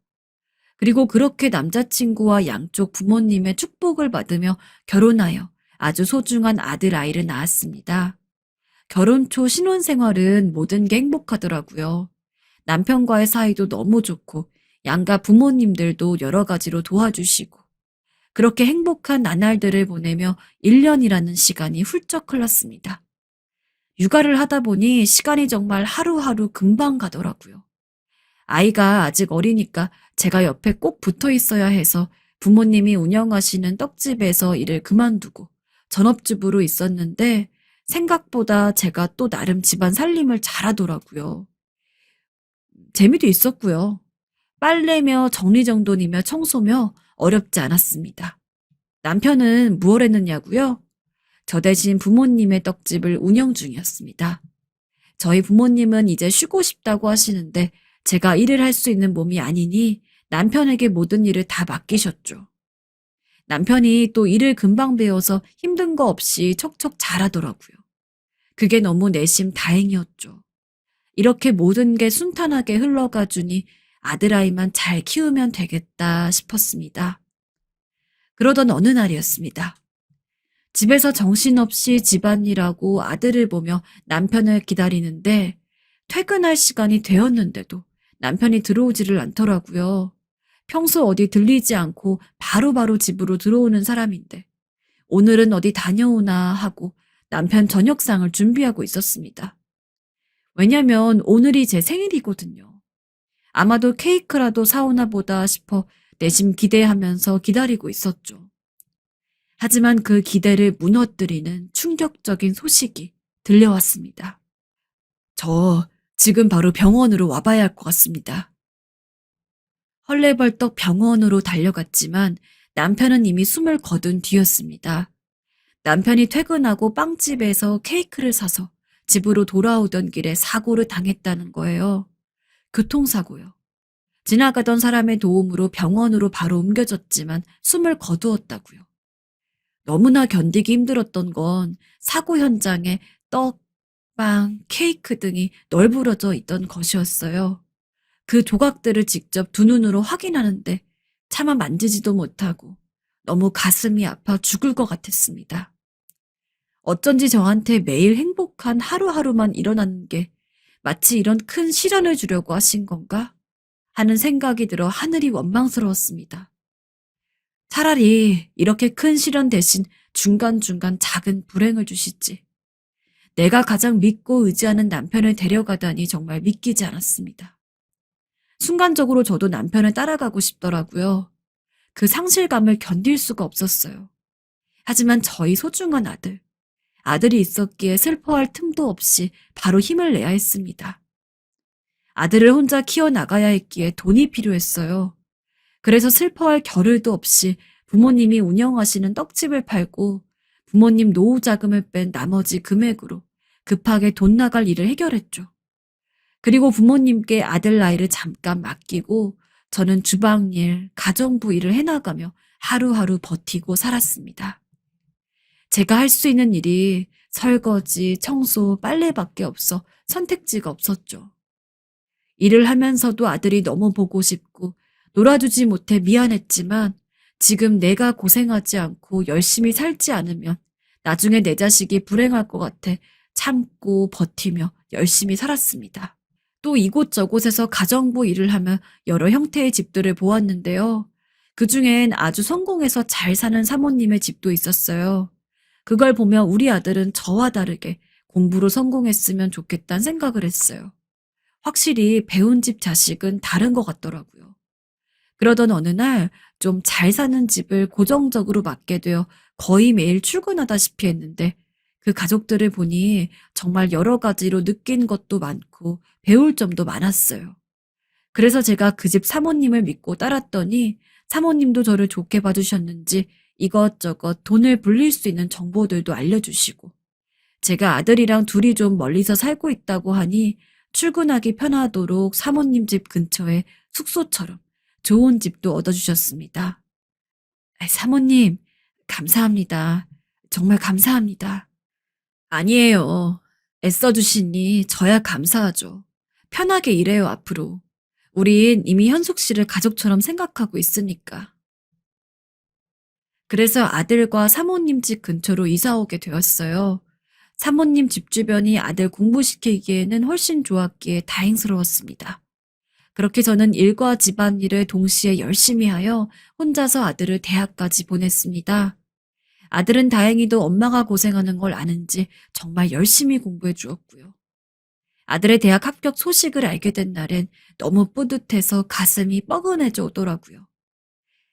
그리고 그렇게 남자친구와 양쪽 부모님의 축복을 받으며 결혼하여 아주 소중한 아들 아이를 낳았습니다. 결혼 초 신혼생활은 모든 게 행복하더라고요. 남편과의 사이도 너무 좋고 양가 부모님들도 여러 가지로 도와주시고 그렇게 행복한 나날들을 보내며 1년이라는 시간이 훌쩍 흘렀습니다. 육아를 하다 보니 시간이 정말 하루하루 금방 가더라고요. 아이가 아직 어리니까 제가 옆에 꼭 붙어 있어야 해서 부모님이 운영하시는 떡집에서 일을 그만두고 전업주부로 있었는데 생각보다 제가 또 나름 집안 살림을 잘하더라고요. 재미도 있었고요. 빨래며 정리정돈이며 청소며 어렵지 않았습니다. 남편은 무얼 했느냐고요? 저 대신 부모님의 떡집을 운영 중이었습니다. 저희 부모님은 이제 쉬고 싶다고 하시는데 제가 일을 할 수 있는 몸이 아니니 남편에게 모든 일을 다 맡기셨죠. 남편이 또 일을 금방 배워서 힘든 거 없이 척척 잘하더라고요. 그게 너무 내심 다행이었죠. 이렇게 모든 게 순탄하게 흘러가 주니 아들아이만 잘 키우면 되겠다 싶었습니다. 그러던 어느 날이었습니다. 집에서 정신없이 집안일하고 아들을 보며 남편을 기다리는데 퇴근할 시간이 되었는데도 남편이 들어오지를 않더라고요. 평소 어디 들리지 않고 바로바로 집으로 들어오는 사람인데 오늘은 어디 다녀오나 하고 남편 저녁상을 준비하고 있었습니다. 왜냐면 오늘이 제 생일이거든요. 아마도 케이크라도 사오나 보다 싶어 내심 기대하면서 기다리고 있었죠. 하지만 그 기대를 무너뜨리는 충격적인 소식이 들려왔습니다. 저 지금 바로 병원으로 와봐야 할 것 같습니다. 헐레벌떡 병원으로 달려갔지만 남편은 이미 숨을 거둔 뒤였습니다. 남편이 퇴근하고 빵집에서 케이크를 사서 집으로 돌아오던 길에 사고를 당했다는 거예요. 교통사고요. 지나가던 사람의 도움으로 병원으로 바로 옮겨졌지만 숨을 거두었다고요. 너무나 견디기 힘들었던 건 사고 현장에 떡, 빵, 케이크 등이 널브러져 있던 것이었어요. 그 조각들을 직접 두 눈으로 확인하는데 차마 만지지도 못하고 너무 가슴이 아파 죽을 것 같았습니다. 어쩐지 저한테 매일 행복한 하루하루만 일어나는 게 마치 이런 큰 시련을 주려고 하신 건가? 하는 생각이 들어 하늘이 원망스러웠습니다. 차라리 이렇게 큰 시련 대신 중간중간 작은 불행을 주시지. 내가 가장 믿고 의지하는 남편을 데려가다니 정말 믿기지 않았습니다. 순간적으로 저도 남편을 따라가고 싶더라고요. 그 상실감을 견딜 수가 없었어요. 하지만 저희 소중한 아들이 있었기에 슬퍼할 틈도 없이 바로 힘을 내야 했습니다. 아들을 혼자 키워나가야 했기에 돈이 필요했어요. 그래서 슬퍼할 겨를도 없이 부모님이 운영하시는 떡집을 팔고 부모님 노후 자금을 뺀 나머지 금액으로 급하게 돈 나갈 일을 해결했죠. 그리고 부모님께 아들 나이를 잠깐 맡기고 저는 주방일, 가정부 일을 해나가며 하루하루 버티고 살았습니다. 제가 할 수 있는 일이 설거지, 청소, 빨래밖에 없어 선택지가 없었죠. 일을 하면서도 아들이 너무 보고 싶고 놀아주지 못해 미안했지만 지금 내가 고생하지 않고 열심히 살지 않으면 나중에 내 자식이 불행할 것 같아 참고 버티며 열심히 살았습니다. 또 이곳저곳에서 가정부 일을 하며 여러 형태의 집들을 보았는데요. 그중엔 아주 성공해서 잘 사는 사모님의 집도 있었어요. 그걸 보며 우리 아들은 저와 다르게 공부로 성공했으면 좋겠다는 생각을 했어요. 확실히 배운 집 자식은 다른 것 같더라고요. 그러던 어느 날 좀 잘 사는 집을 고정적으로 맡게 되어 거의 매일 출근하다시피 했는데 그 가족들을 보니 정말 여러 가지로 느낀 것도 많고 배울 점도 많았어요. 그래서 제가 그 집 사모님을 믿고 따랐더니 사모님도 저를 좋게 봐주셨는지 이것저것 돈을 불릴 수 있는 정보들도 알려주시고 제가 아들이랑 둘이 좀 멀리서 살고 있다고 하니 출근하기 편하도록 사모님 집 근처에 숙소처럼 좋은 집도 얻어주셨습니다. 사모님, 감사합니다. 정말 감사합니다. 아니에요. 애써주시니 저야 감사하죠. 편하게 일해요, 앞으로. 우린 이미 현숙 씨를 가족처럼 생각하고 있으니까. 그래서 아들과 사모님 집 근처로 이사 오게 되었어요. 사모님 집 주변이 아들 공부시키기에는 훨씬 좋았기에 다행스러웠습니다. 그렇게 저는 일과 집안일을 동시에 열심히 하여 혼자서 아들을 대학까지 보냈습니다. 아들은 다행히도 엄마가 고생하는 걸 아는지 정말 열심히 공부해 주었고요. 아들의 대학 합격 소식을 알게 된 날엔 너무 뿌듯해서 가슴이 뻐근해져 오더라고요.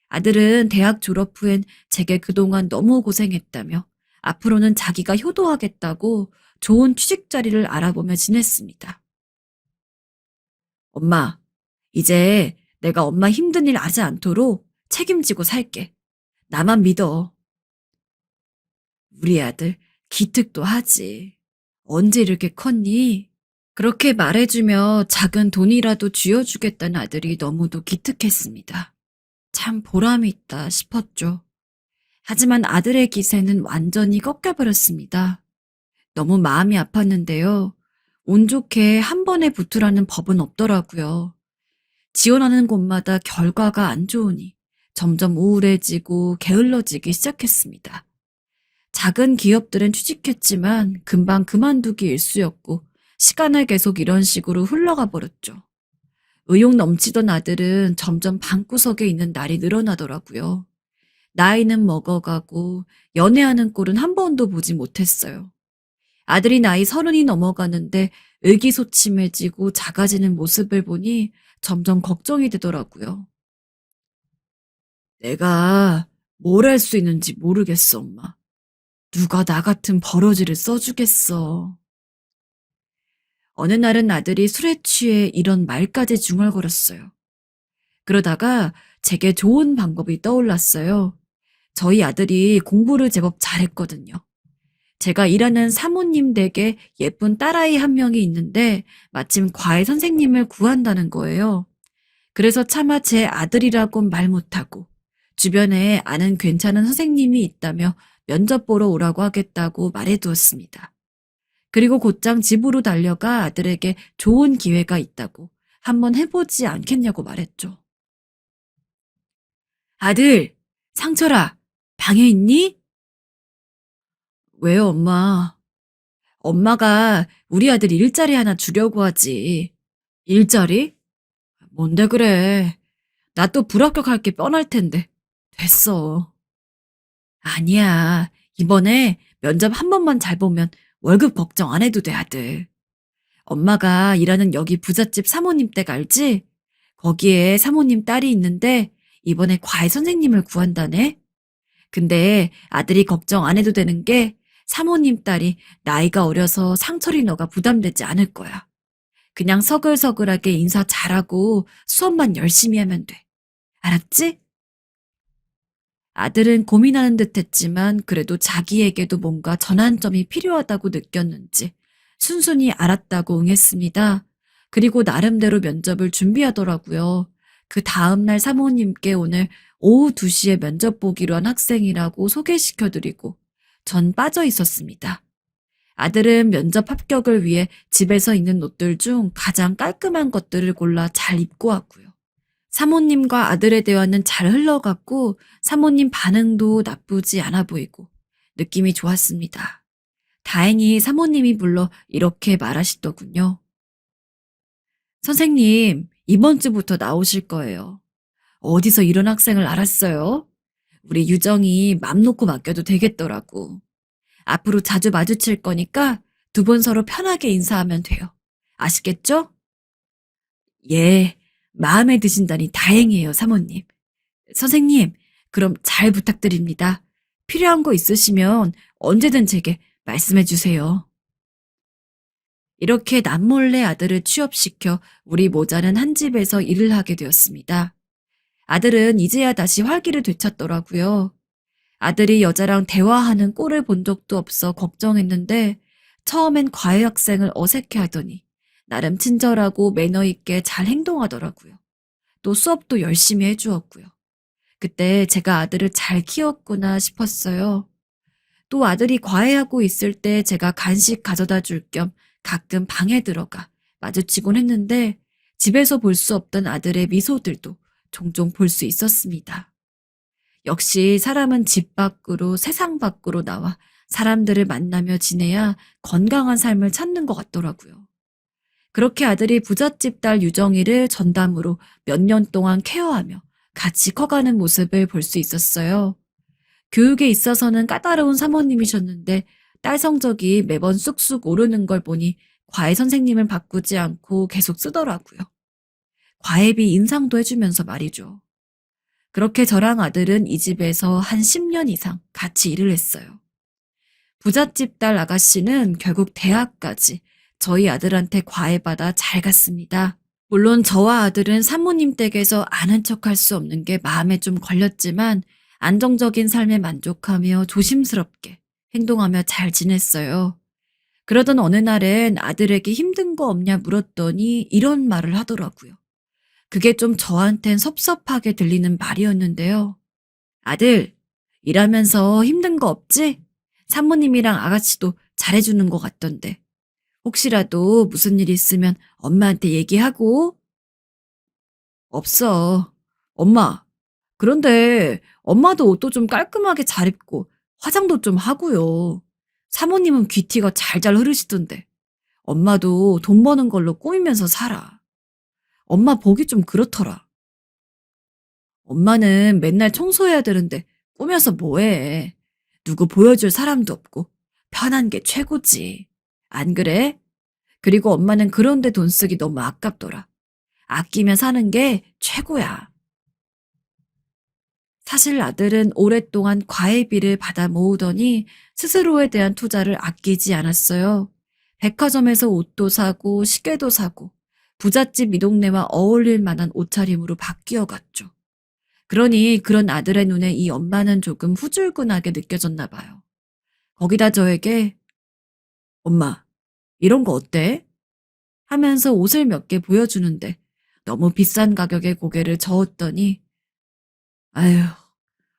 아들은 대학 졸업 후엔 제게 그동안 너무 고생했다며 앞으로는 자기가 효도하겠다고 좋은 취직 자리를 알아보며 지냈습니다. 엄마, 이제 내가 엄마 힘든 일 하지 않도록 책임지고 살게. 나만 믿어. 우리 아들 기특도 하지. 언제 이렇게 컸니? 그렇게 말해주며 작은 돈이라도 쥐어주겠다는 아들이 너무도 기특했습니다. 참 보람이 있다 싶었죠. 하지만 아들의 기세는 완전히 꺾여버렸습니다. 너무 마음이 아팠는데요. 운 좋게 한 번에 붙으라는 법은 없더라고요. 지원하는 곳마다 결과가 안 좋으니 점점 우울해지고 게을러지기 시작했습니다. 작은 기업들은 취직했지만 금방 그만두기 일쑤였고 시간을 계속 이런 식으로 흘러가 버렸죠. 의욕 넘치던 아들은 점점 방구석에 있는 날이 늘어나더라고요. 나이는 먹어가고 연애하는 꼴은 한 번도 보지 못했어요. 아들이 나이 30이 넘어가는데 의기소침해지고 작아지는 모습을 보니 점점 걱정이 되더라고요. 내가 뭘 할 수 있는지 모르겠어, 엄마. 누가 나 같은 버러지를 써주겠어. 어느 날은 아들이 술에 취해 이런 말까지 중얼거렸어요. 그러다가 제게 좋은 방법이 떠올랐어요. 저희 아들이 공부를 제법 잘했거든요. 제가 일하는 사모님 댁에 예쁜 딸아이 한 명이 있는데 마침 과외 선생님을 구한다는 거예요. 그래서 차마 제 아들이라고 말 못하고 주변에 아는 괜찮은 선생님이 있다며 면접 보러 오라고 하겠다고 말해두었습니다. 그리고 곧장 집으로 달려가 아들에게 좋은 기회가 있다고 한번 해보지 않겠냐고 말했죠. 아들, 상철아, 방에 있니? 왜요, 엄마? 엄마가 우리 아들 일자리 하나 주려고 하지. 일자리? 뭔데 그래. 나 또 불합격할 게 뻔할 텐데. 됐어. 아니야. 이번에 면접 한 번만 잘 보면 월급 걱정 안 해도 돼, 아들. 엄마가 일하는 여기 부잣집 사모님 댁 알지? 거기에 사모님 딸이 있는데 이번에 과외 선생님을 구한다네. 근데 아들이 걱정 안 해도 되는 게 사모님 딸이 나이가 어려서 상철이 너가 부담되지 않을 거야. 그냥 서글서글하게 인사 잘하고 수업만 열심히 하면 돼. 알았지? 아들은 고민하는 듯 했지만 그래도 자기에게도 뭔가 전환점이 필요하다고 느꼈는지 순순히 알았다고 응했습니다. 그리고 나름대로 면접을 준비하더라고요. 그 다음날 사모님께 오늘 오후 2시에 면접 보기로 한 학생이라고 소개시켜드리고 전 빠져 있었습니다. 아들은 면접 합격을 위해 집에서 입는 옷들 중 가장 깔끔한 것들을 골라 잘 입고 왔고요. 사모님과 아들의 대화는 잘 흘러갔고 사모님 반응도 나쁘지 않아 보이고 느낌이 좋았습니다. 다행히 사모님이 불러 이렇게 말하시더군요. 선생님, 이번 주부터 나오실 거예요. 어디서 이런 학생을 알았어요? 우리 유정이 맘 놓고 맡겨도 되겠더라고. 앞으로 자주 마주칠 거니까 두 분 서로 편하게 인사하면 돼요. 아시겠죠? 예, 마음에 드신다니 다행이에요, 사모님. 선생님, 그럼 잘 부탁드립니다. 필요한 거 있으시면 언제든 제게 말씀해 주세요. 이렇게 남몰래 아들을 취업시켜 우리 모자는 한 집에서 일을 하게 되었습니다. 아들은 이제야 다시 활기를 되찾더라고요. 아들이 여자랑 대화하는 꼴을 본 적도 없어 걱정했는데 처음엔 과외 학생을 어색해하더니 나름 친절하고 매너 있게 잘 행동하더라고요. 또 수업도 열심히 해주었고요. 그때 제가 아들을 잘 키웠구나 싶었어요. 또 아들이 과외하고 있을 때 제가 간식 가져다 줄 겸 가끔 방에 들어가 마주치곤 했는데 집에서 볼 수 없던 아들의 미소들도 종종 볼 수 있었습니다. 역시 사람은 집 밖으로 세상 밖으로 나와 사람들을 만나며 지내야 건강한 삶을 찾는 것 같더라고요. 그렇게 아들이 부잣집 딸 유정이를 전담으로 몇 년 동안 케어하며 같이 커가는 모습을 볼 수 있었어요. 교육에 있어서는 까다로운 사모님이셨는데 딸 성적이 매번 쑥쑥 오르는 걸 보니 과외 선생님을 바꾸지 않고 계속 쓰더라고요. 과외비 인상도 해주면서 말이죠. 그렇게 저랑 아들은 이 집에서 한 10년 이상 같이 일을 했어요. 부잣집 딸 아가씨는 결국 대학까지 저희 아들한테 과외받아 잘 갔습니다. 물론 저와 아들은 사모님 댁에서 아는 척할 수 없는 게 마음에 좀 걸렸지만 안정적인 삶에 만족하며 조심스럽게 행동하며 잘 지냈어요. 그러던 어느 날엔 아들에게 힘든 거 없냐 물었더니 이런 말을 하더라고요. 그게 좀 저한텐 섭섭하게 들리는 말이었는데요. 아들, 일하면서 힘든 거 없지? 사모님이랑 아가씨도 잘해주는 것 같던데. 혹시라도 무슨 일 있으면 엄마한테 얘기하고. 없어. 엄마. 그런데 엄마도 옷도 좀 깔끔하게 잘 입고 화장도 좀 하고요. 사모님은 귀티가 잘잘 흐르시던데. 엄마도 돈 버는 걸로 꾸미면서 살아. 엄마 보기 좀 그렇더라. 엄마는 맨날 청소해야 되는데 꾸며서 뭐해. 누구 보여줄 사람도 없고 편한 게 최고지. 안 그래? 그리고 엄마는 그런데 돈 쓰기 너무 아깝더라. 아끼며 사는 게 최고야. 사실 아들은 오랫동안 과외비를 받아 모으더니 스스로에 대한 투자를 아끼지 않았어요. 백화점에서 옷도 사고 시계도 사고 부잣집 이동네와 어울릴 만한 옷차림으로 바뀌어 갔죠. 그러니 그런 아들의 눈에 이 엄마는 조금 후줄근하게 느껴졌나 봐요. 거기다 저에게 엄마, 이런 거 어때? 하면서 옷을 몇 개 보여주는데 너무 비싼 가격에 고개를 저었더니 아휴,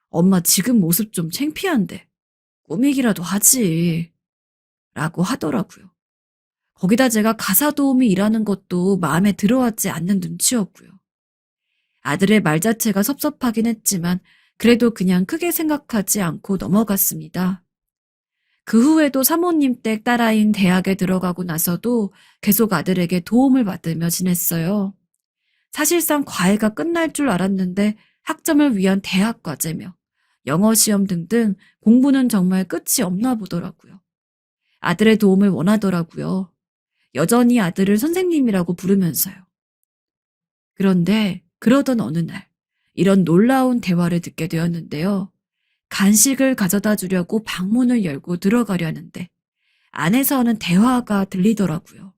엄마 지금 모습 좀 창피한데 꾸미기라도 하지 라고 하더라고요. 거기다 제가 가사 도우미 일하는 것도 마음에 들어하지 않는 눈치였고요. 아들의 말 자체가 섭섭하긴 했지만 그래도 그냥 크게 생각하지 않고 넘어갔습니다. 그 후에도 사모님 댁 딸아이인 대학에 들어가고 나서도 계속 아들에게 도움을 받으며 지냈어요. 사실상 과외가 끝날 줄 알았는데 학점을 위한 대학 과제며 영어 시험 등등 공부는 정말 끝이 없나 보더라고요. 아들의 도움을 원하더라고요. 여전히 아들을 선생님이라고 부르면서요. 그런데 그러던 어느 날 이런 놀라운 대화를 듣게 되었는데요. 간식을 가져다 주려고 방문을 열고 들어가려 하는데 안에서 하는 대화가 들리더라고요.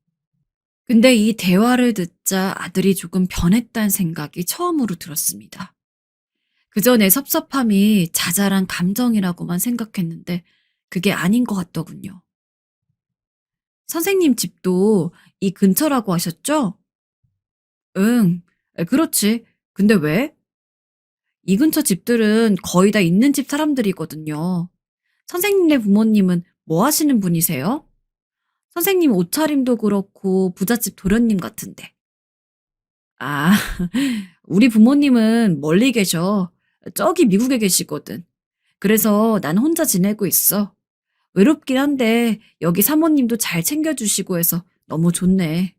근데 이 대화를 듣자 아들이 조금 변했다는 생각이 처음으로 들었습니다. 그전 내 섭섭함이 자잘한 감정이라고만 생각했는데 그게 아닌 것 같더군요. 선생님 집도 이 근처라고 하셨죠? 응, 그렇지. 근데 왜? 이 근처 집들은 거의 다 있는 집 사람들이거든요. 선생님네 부모님은 뭐 하시는 분이세요? 선생님 옷차림도 그렇고 부잣집 도련님 같은데. 아, 우리 부모님은 멀리 계셔. 저기 미국에 계시거든. 그래서 난 혼자 지내고 있어. 외롭긴 한데 여기 사모님도 잘 챙겨주시고 해서 너무 좋네.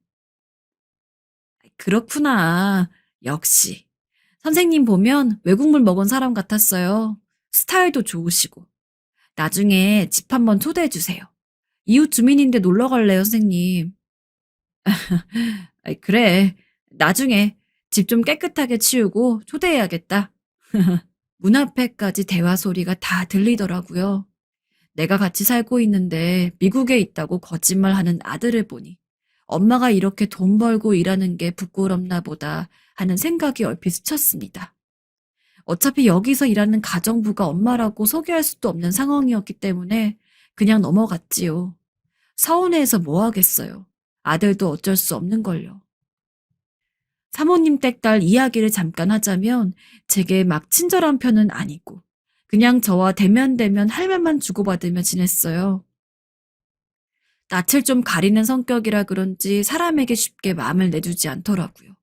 그렇구나. 역시. 선생님 보면 외국물 먹은 사람 같았어요. 스타일도 좋으시고. 나중에 집 한번 초대해 주세요. 이웃 주민인데 놀러 갈래요, 선생님. 아이, 그래. 나중에 집 좀 깨끗하게 치우고 초대해야겠다. 문 앞에까지 대화 소리가 다 들리더라고요. 내가 같이 살고 있는데 미국에 있다고 거짓말하는 아들을 보니 엄마가 이렇게 돈 벌고 일하는 게 부끄럽나 보다 하는 생각이 얼핏 스쳤습니다. 어차피 여기서 일하는 가정부가 엄마라고 소개할 수도 없는 상황이었기 때문에 그냥 넘어갔지요. 서운해해서 뭐 하겠어요. 아들도 어쩔 수 없는 걸요. 사모님 댁 딸 이야기를 잠깐 하자면 제게 막 친절한 편은 아니고 그냥 저와 대면대면 할 말만 주고받으며 지냈어요. 낯을 좀 가리는 성격이라 그런지 사람에게 쉽게 마음을 내주지 않더라고요.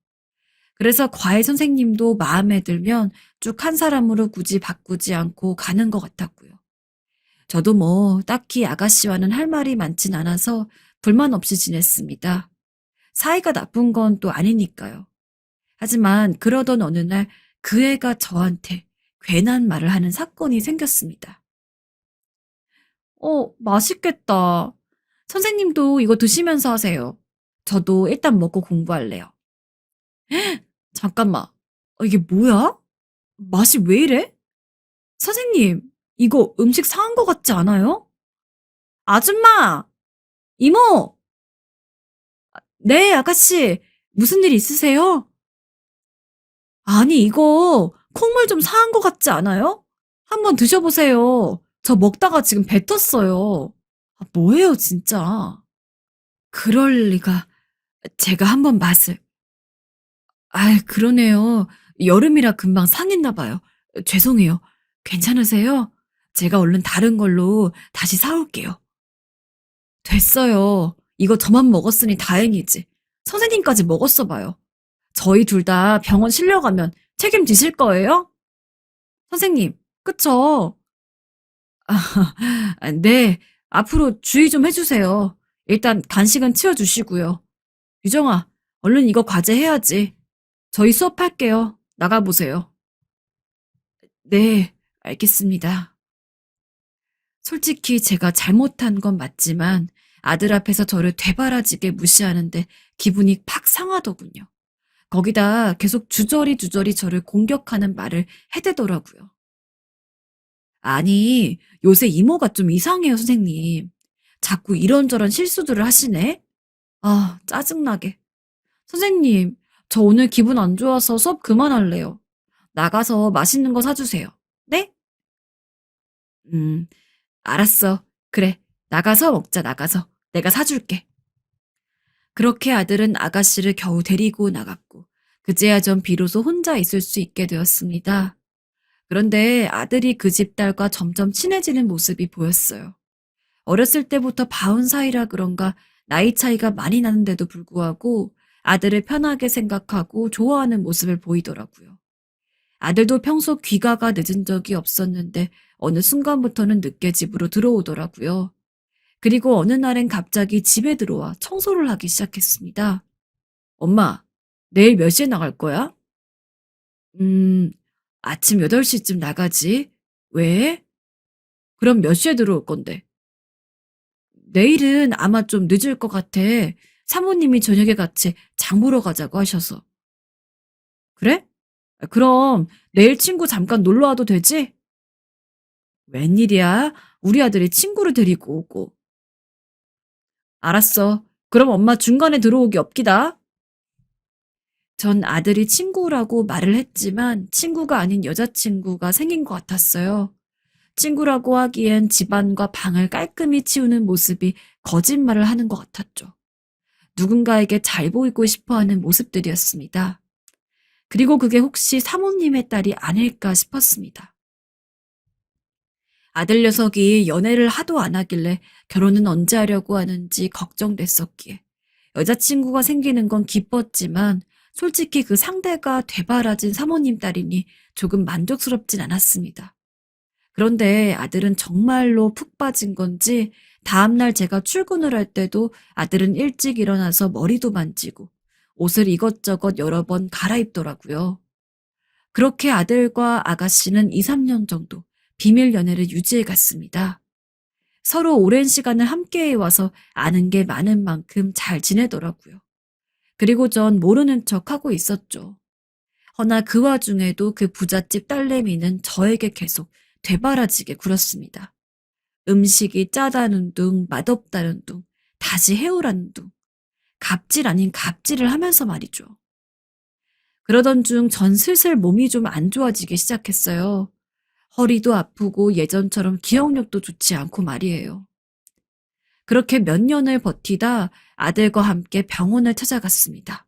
그래서 과외 선생님도 마음에 들면 쭉 한 사람으로 굳이 바꾸지 않고 가는 것 같았고요. 저도 뭐 딱히 아가씨와는 할 말이 많진 않아서 불만 없이 지냈습니다. 사이가 나쁜 건 또 아니니까요. 하지만 그러던 어느 날 그 애가 저한테 괜한 말을 하는 사건이 생겼습니다. 맛있겠다. 선생님도 이거 드시면서 하세요. 저도 일단 먹고 공부할래요. 잠깐만. 이게 뭐야? 맛이 왜 이래? 선생님, 이거 음식 상한 것 같지 않아요? 아줌마! 이모! 네, 아가씨. 무슨 일 있으세요? 아니, 이거 콩물 좀 상한 것 같지 않아요? 한번 드셔보세요. 저 먹다가 지금 뱉었어요. 아, 뭐예요, 진짜. 그럴 리가. 제가 한번 맛을. 아, 그러네요. 여름이라 금방 상했나 봐요. 죄송해요. 괜찮으세요? 제가 얼른 다른 걸로 다시 사올게요. 됐어요. 이거 저만 먹었으니 다행이지. 선생님까지 먹었어 봐요. 저희 둘 다 병원 실려가면 책임지실 거예요? 선생님, 그쵸? 아, 네. 앞으로 주의 좀 해주세요. 일단 간식은 치워주시고요. 유정아, 얼른 이거 과제 해야지. 저희 수업할게요. 나가보세요. 네, 알겠습니다. 솔직히 제가 잘못한 건 맞지만 아들 앞에서 저를 되바라지게 무시하는데 기분이 팍 상하더군요. 거기다 계속 주저리 저를 공격하는 말을 해대더라고요. 아니, 요새 이모가 좀 이상해요, 선생님. 자꾸 이런저런 실수들을 하시네? 아, 짜증나게. 선생님, 저 오늘 기분 안 좋아서 수업 그만할래요. 나가서 맛있는 거 사주세요. 네? 음, 알았어. 그래, 나가서 먹자, 나가서. 내가 사줄게. 그렇게 아들은 아가씨를 겨우 데리고 나갔고, 그제야 전 비로소 혼자 있을 수 있게 되었습니다. 그런데 아들이 그 집 딸과 점점 친해지는 모습이 보였어요. 어렸을 때부터 봐온 사이라 그런가 나이 차이가 많이 나는데도 불구하고 아들을 편하게 생각하고 좋아하는 모습을 보이더라고요. 아들도 평소 귀가가 늦은 적이 없었는데 어느 순간부터는 늦게 집으로 들어오더라고요. 그리고 어느 날엔 갑자기 집에 들어와 청소를 하기 시작했습니다. 엄마, 내일 몇 시에 나갈 거야? 음, 아침 8시쯤 나가지. 왜? 그럼 몇 시에 들어올 건데? 내일은 아마 좀 늦을 것 같아. 사모님이 저녁에 같이 장 보러 가자고 하셔서. 그래? 그럼 내일 친구 잠깐 놀러 와도 되지? 웬일이야? 우리 아들이 친구를 데리고 오고. 알았어. 그럼 엄마 중간에 들어오기 없기다. 전 아들이 친구라고 말을 했지만 친구가 아닌 여자친구가 생긴 것 같았어요. 친구라고 하기엔 집안과 방을 깔끔히 치우는 모습이 거짓말을 하는 것 같았죠. 누군가에게 잘 보이고 싶어 하는 모습들이었습니다. 그리고 그게 혹시 사모님의 딸이 아닐까 싶었습니다. 아들 녀석이 연애를 하도 안 하길래 결혼은 언제 하려고 하는지 걱정됐었기에 여자친구가 생기는 건 기뻤지만 솔직히 그 상대가 되바라진 사모님 딸이니 조금 만족스럽진 않았습니다. 그런데 아들은 정말로 푹 빠진 건지 다음날 제가 출근을 할 때도 아들은 일찍 일어나서 머리도 만지고 옷을 이것저것 여러 번 갈아입더라고요. 그렇게 아들과 아가씨는 2, 3년 정도 비밀 연애를 유지해 갔습니다. 서로 오랜 시간을 함께해 와서 아는 게 많은 만큼 잘 지내더라고요. 그리고 전 모르는 척 하고 있었죠. 허나 그 와중에도 그 부잣집 딸내미는 저에게 계속 되바라지게 굴었습니다. 음식이 짜다는 둥, 맛없다는 둥, 다시 해오라는 둥, 갑질 아닌 갑질을 하면서 말이죠. 그러던 중 전 슬슬 몸이 좀 안 좋아지기 시작했어요. 허리도 아프고 예전처럼 기억력도 좋지 않고 말이에요. 그렇게 몇 년을 버티다 아들과 함께 병원을 찾아갔습니다.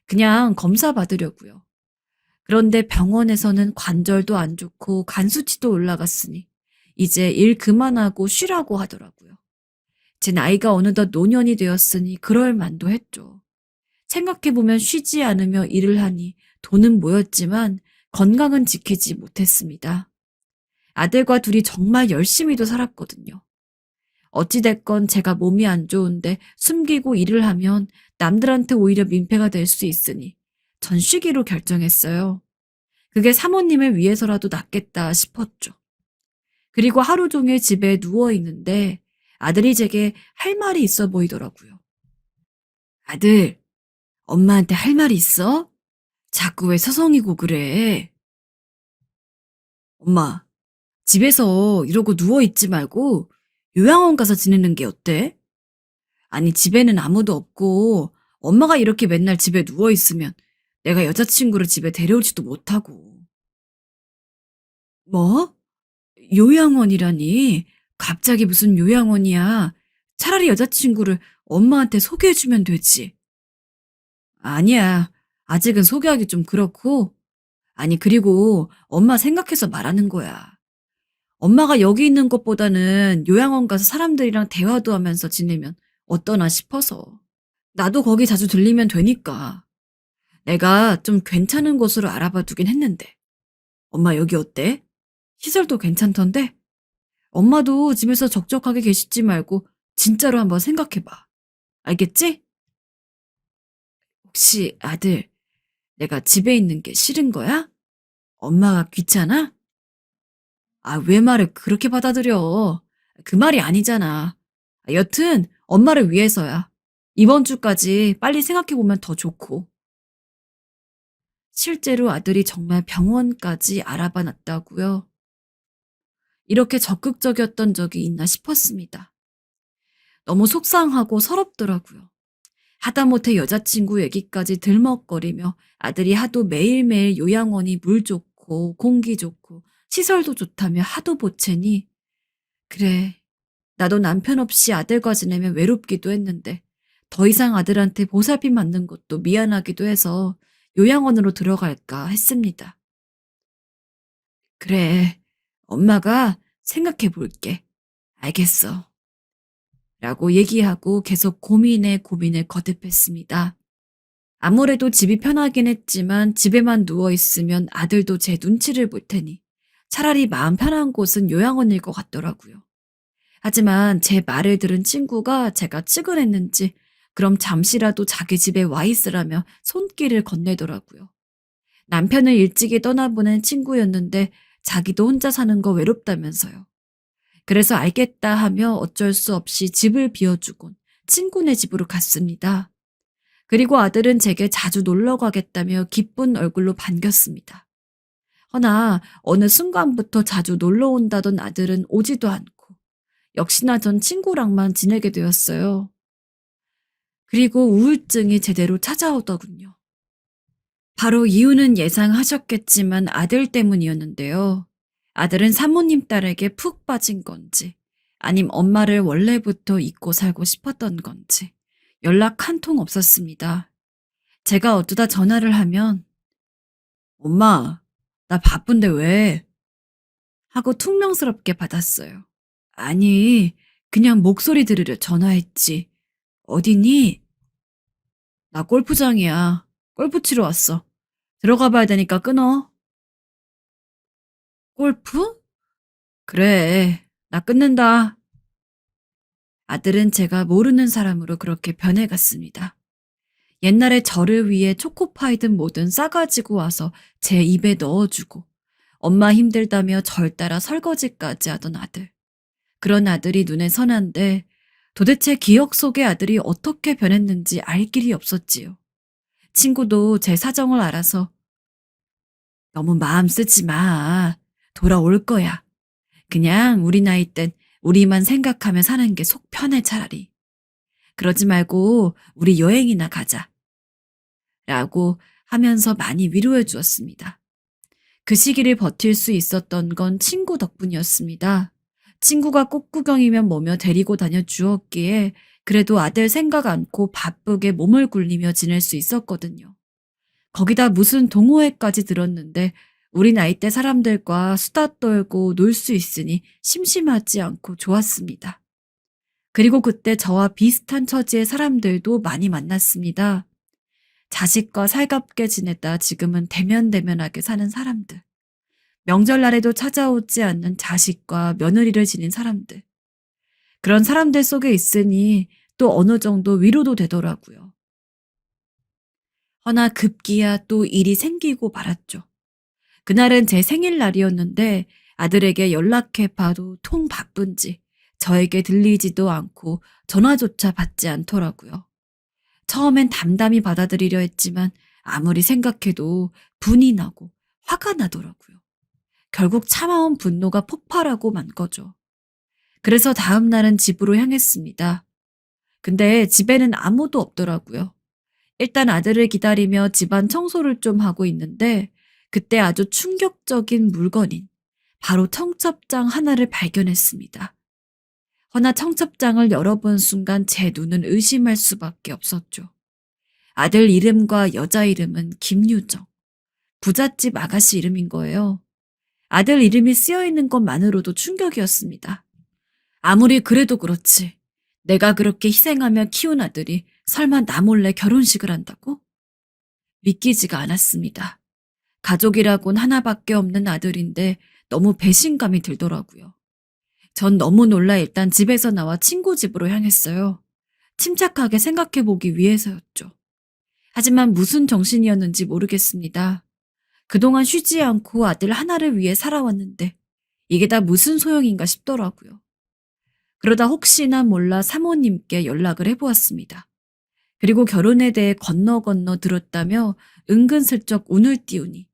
그냥 검사 받으려고요. 그런데 병원에서는 관절도 안 좋고 간 수치도 올라갔으니 이제 일 그만하고 쉬라고 하더라고요. 제 나이가 어느덧 노년이 되었으니 그럴 만도 했죠. 생각해보면 쉬지 않으며 일을 하니 돈은 모였지만 건강은 지키지 못했습니다. 아들과 둘이 정말 열심히도 살았거든요. 어찌됐건 제가 몸이 안 좋은데 숨기고 일을 하면 남들한테 오히려 민폐가 될 수 있으니 전 쉬기로 결정했어요. 그게 사모님을 위해서라도 낫겠다 싶었죠. 그리고 하루 종일 집에 누워 있는데 아들이 제게 할 말이 있어 보이더라고요. 아들, 엄마한테 할 말이 있어? 자꾸 왜 서성이고 그래? 엄마, 집에서 이러고 누워 있지 말고 요양원 가서 지내는 게 어때? 아니, 집에는 아무도 없고 엄마가 이렇게 맨날 집에 누워 있으면 내가 여자친구를 집에 데려오지도 못하고. 뭐? 요양원이라니? 갑자기 무슨 요양원이야? 차라리 여자친구를 엄마한테 소개해주면 되지. 아니야. 아직은 소개하기 좀 그렇고. 아니, 그리고 엄마 생각해서 말하는 거야. 엄마가 여기 있는 것보다는 요양원 가서 사람들이랑 대화도 하면서 지내면 어떠나 싶어서. 나도 거기 자주 들리면 되니까. 내가 좀 괜찮은 곳으로 알아봐 두긴 했는데. 엄마 여기 어때? 시설도 괜찮던데? 엄마도 집에서 적적하게 계시지 말고 진짜로 한번 생각해봐. 알겠지? 혹시 아들, 내가 집에 있는 게 싫은 거야? 엄마가 귀찮아? 아, 왜 말을 그렇게 받아들여? 그 말이 아니잖아. 여튼 엄마를 위해서야. 이번 주까지 빨리 생각해보면 더 좋고. 실제로 아들이 정말 병원까지 알아봐 놨다고요. 이렇게 적극적이었던 적이 있나 싶었습니다. 너무 속상하고 서럽더라고요. 하다못해 여자친구 얘기까지 들먹거리며 아들이 하도 매일매일 요양원이 물 좋고 공기 좋고 시설도 좋다며 하도 보채니 그래, 나도 남편 없이 아들과 지내면 외롭기도 했는데 더 이상 아들한테 보살핌 받는 것도 미안하기도 해서 요양원으로 들어갈까 했습니다. 그래, 엄마가 생각해 볼게. 알겠어. 라고 얘기하고 계속 고민에 고민을 거듭했습니다. 아무래도 집이 편하긴 했지만 집에만 누워있으면 아들도 제 눈치를 볼 테니 차라리 마음 편한 곳은 요양원일 것 같더라고요. 하지만 제 말을 들은 친구가 제가 측은했는지 그럼 잠시라도 자기 집에 와 있으라며 손길을 건네더라고요. 남편을 일찍이 떠나보낸 친구였는데 자기도 혼자 사는 거 외롭다면서요. 그래서 알겠다 하며 어쩔 수 없이 집을 비워주곤 친구네 집으로 갔습니다. 그리고 아들은 제게 자주 놀러 가겠다며 기쁜 얼굴로 반겼습니다. 허나 어느 순간부터 자주 놀러 온다던 아들은 오지도 않고 역시나 전 친구랑만 지내게 되었어요. 그리고 우울증이 제대로 찾아오더군요. 바로 이유는 예상하셨겠지만 아들 때문이었는데요. 아들은 사모님 딸에게 푹 빠진 건지, 아님 엄마를 원래부터 잊고 살고 싶었던 건지, 연락 한 통 없었습니다. 제가 어쩌다 전화를 하면, 엄마, 나 바쁜데 왜? 하고 퉁명스럽게 받았어요. 아니, 그냥 목소리 들으려 전화했지. 어디니? 나 골프장이야. 골프 치러 왔어. 들어가 봐야 되니까 끊어. 골프? 그래, 나 끊는다. 아들은 제가 모르는 사람으로 그렇게 변해갔습니다. 옛날에 저를 위해 초코파이든 뭐든 싸가지고 와서 제 입에 넣어주고 엄마 힘들다며 절 따라 설거지까지 하던 아들. 그런 아들이 눈에 선한데 도대체 기억 속의 아들이 어떻게 변했는지 알 길이 없었지요. 친구도 제 사정을 알아서 너무 마음 쓰지 마. 돌아올 거야. 그냥 우리 나이 땐 우리만 생각하며 사는 게 속 편해 차라리. 그러지 말고 우리 여행이나 가자. 라고 하면서 많이 위로해 주었습니다. 그 시기를 버틸 수 있었던 건 친구 덕분이었습니다. 친구가 꽃구경이면 뭐며 데리고 다녀 주었기에 그래도 아들 생각 않고 바쁘게 몸을 굴리며 지낼 수 있었거든요. 거기다 무슨 동호회까지 들었는데 우리 나이대 사람들과 수다 떨고 놀 수 있으니 심심하지 않고 좋았습니다. 그리고 그때 저와 비슷한 처지의 사람들도 많이 만났습니다. 자식과 살갑게 지내다 지금은 대면대면하게 사는 사람들. 명절날에도 찾아오지 않는 자식과 며느리를 지닌 사람들. 그런 사람들 속에 있으니 또 어느 정도 위로도 되더라고요. 허나 급기야 또 일이 생기고 말았죠. 그날은 제 생일날이었는데 아들에게 연락해봐도 통 바쁜지 저에게 들리지도 않고 전화조차 받지 않더라고요. 처음엔 담담히 받아들이려 했지만 아무리 생각해도 분이 나고 화가 나더라고요. 결국 참아온 분노가 폭발하고 만 거죠. 그래서 다음 날은 집으로 향했습니다. 근데 집에는 아무도 없더라고요. 일단 아들을 기다리며 집안 청소를 좀 하고 있는데 그때 아주 충격적인 물건인 바로 청첩장 하나를 발견했습니다. 허나 청첩장을 열어본 순간 제 눈은 의심할 수밖에 없었죠. 아들 이름과 여자 이름은 김유정, 부잣집 아가씨 이름인 거예요. 아들 이름이 쓰여 있는 것만으로도 충격이었습니다. 아무리 그래도 그렇지. 내가 그렇게 희생하며 키운 아들이 설마 나 몰래 결혼식을 한다고? 믿기지가 않았습니다. 가족이라곤 하나밖에 없는 아들인데 너무 배신감이 들더라고요. 전 너무 놀라 일단 집에서 나와 친구 집으로 향했어요. 침착하게 생각해보기 위해서였죠. 하지만 무슨 정신이었는지 모르겠습니다. 그동안 쉬지 않고 아들 하나를 위해 살아왔는데 이게 다 무슨 소용인가 싶더라고요. 그러다 혹시나 몰라 사모님께 연락을 해보았습니다. 그리고 결혼에 대해 건너 들었다며 은근슬쩍 운을 띄우니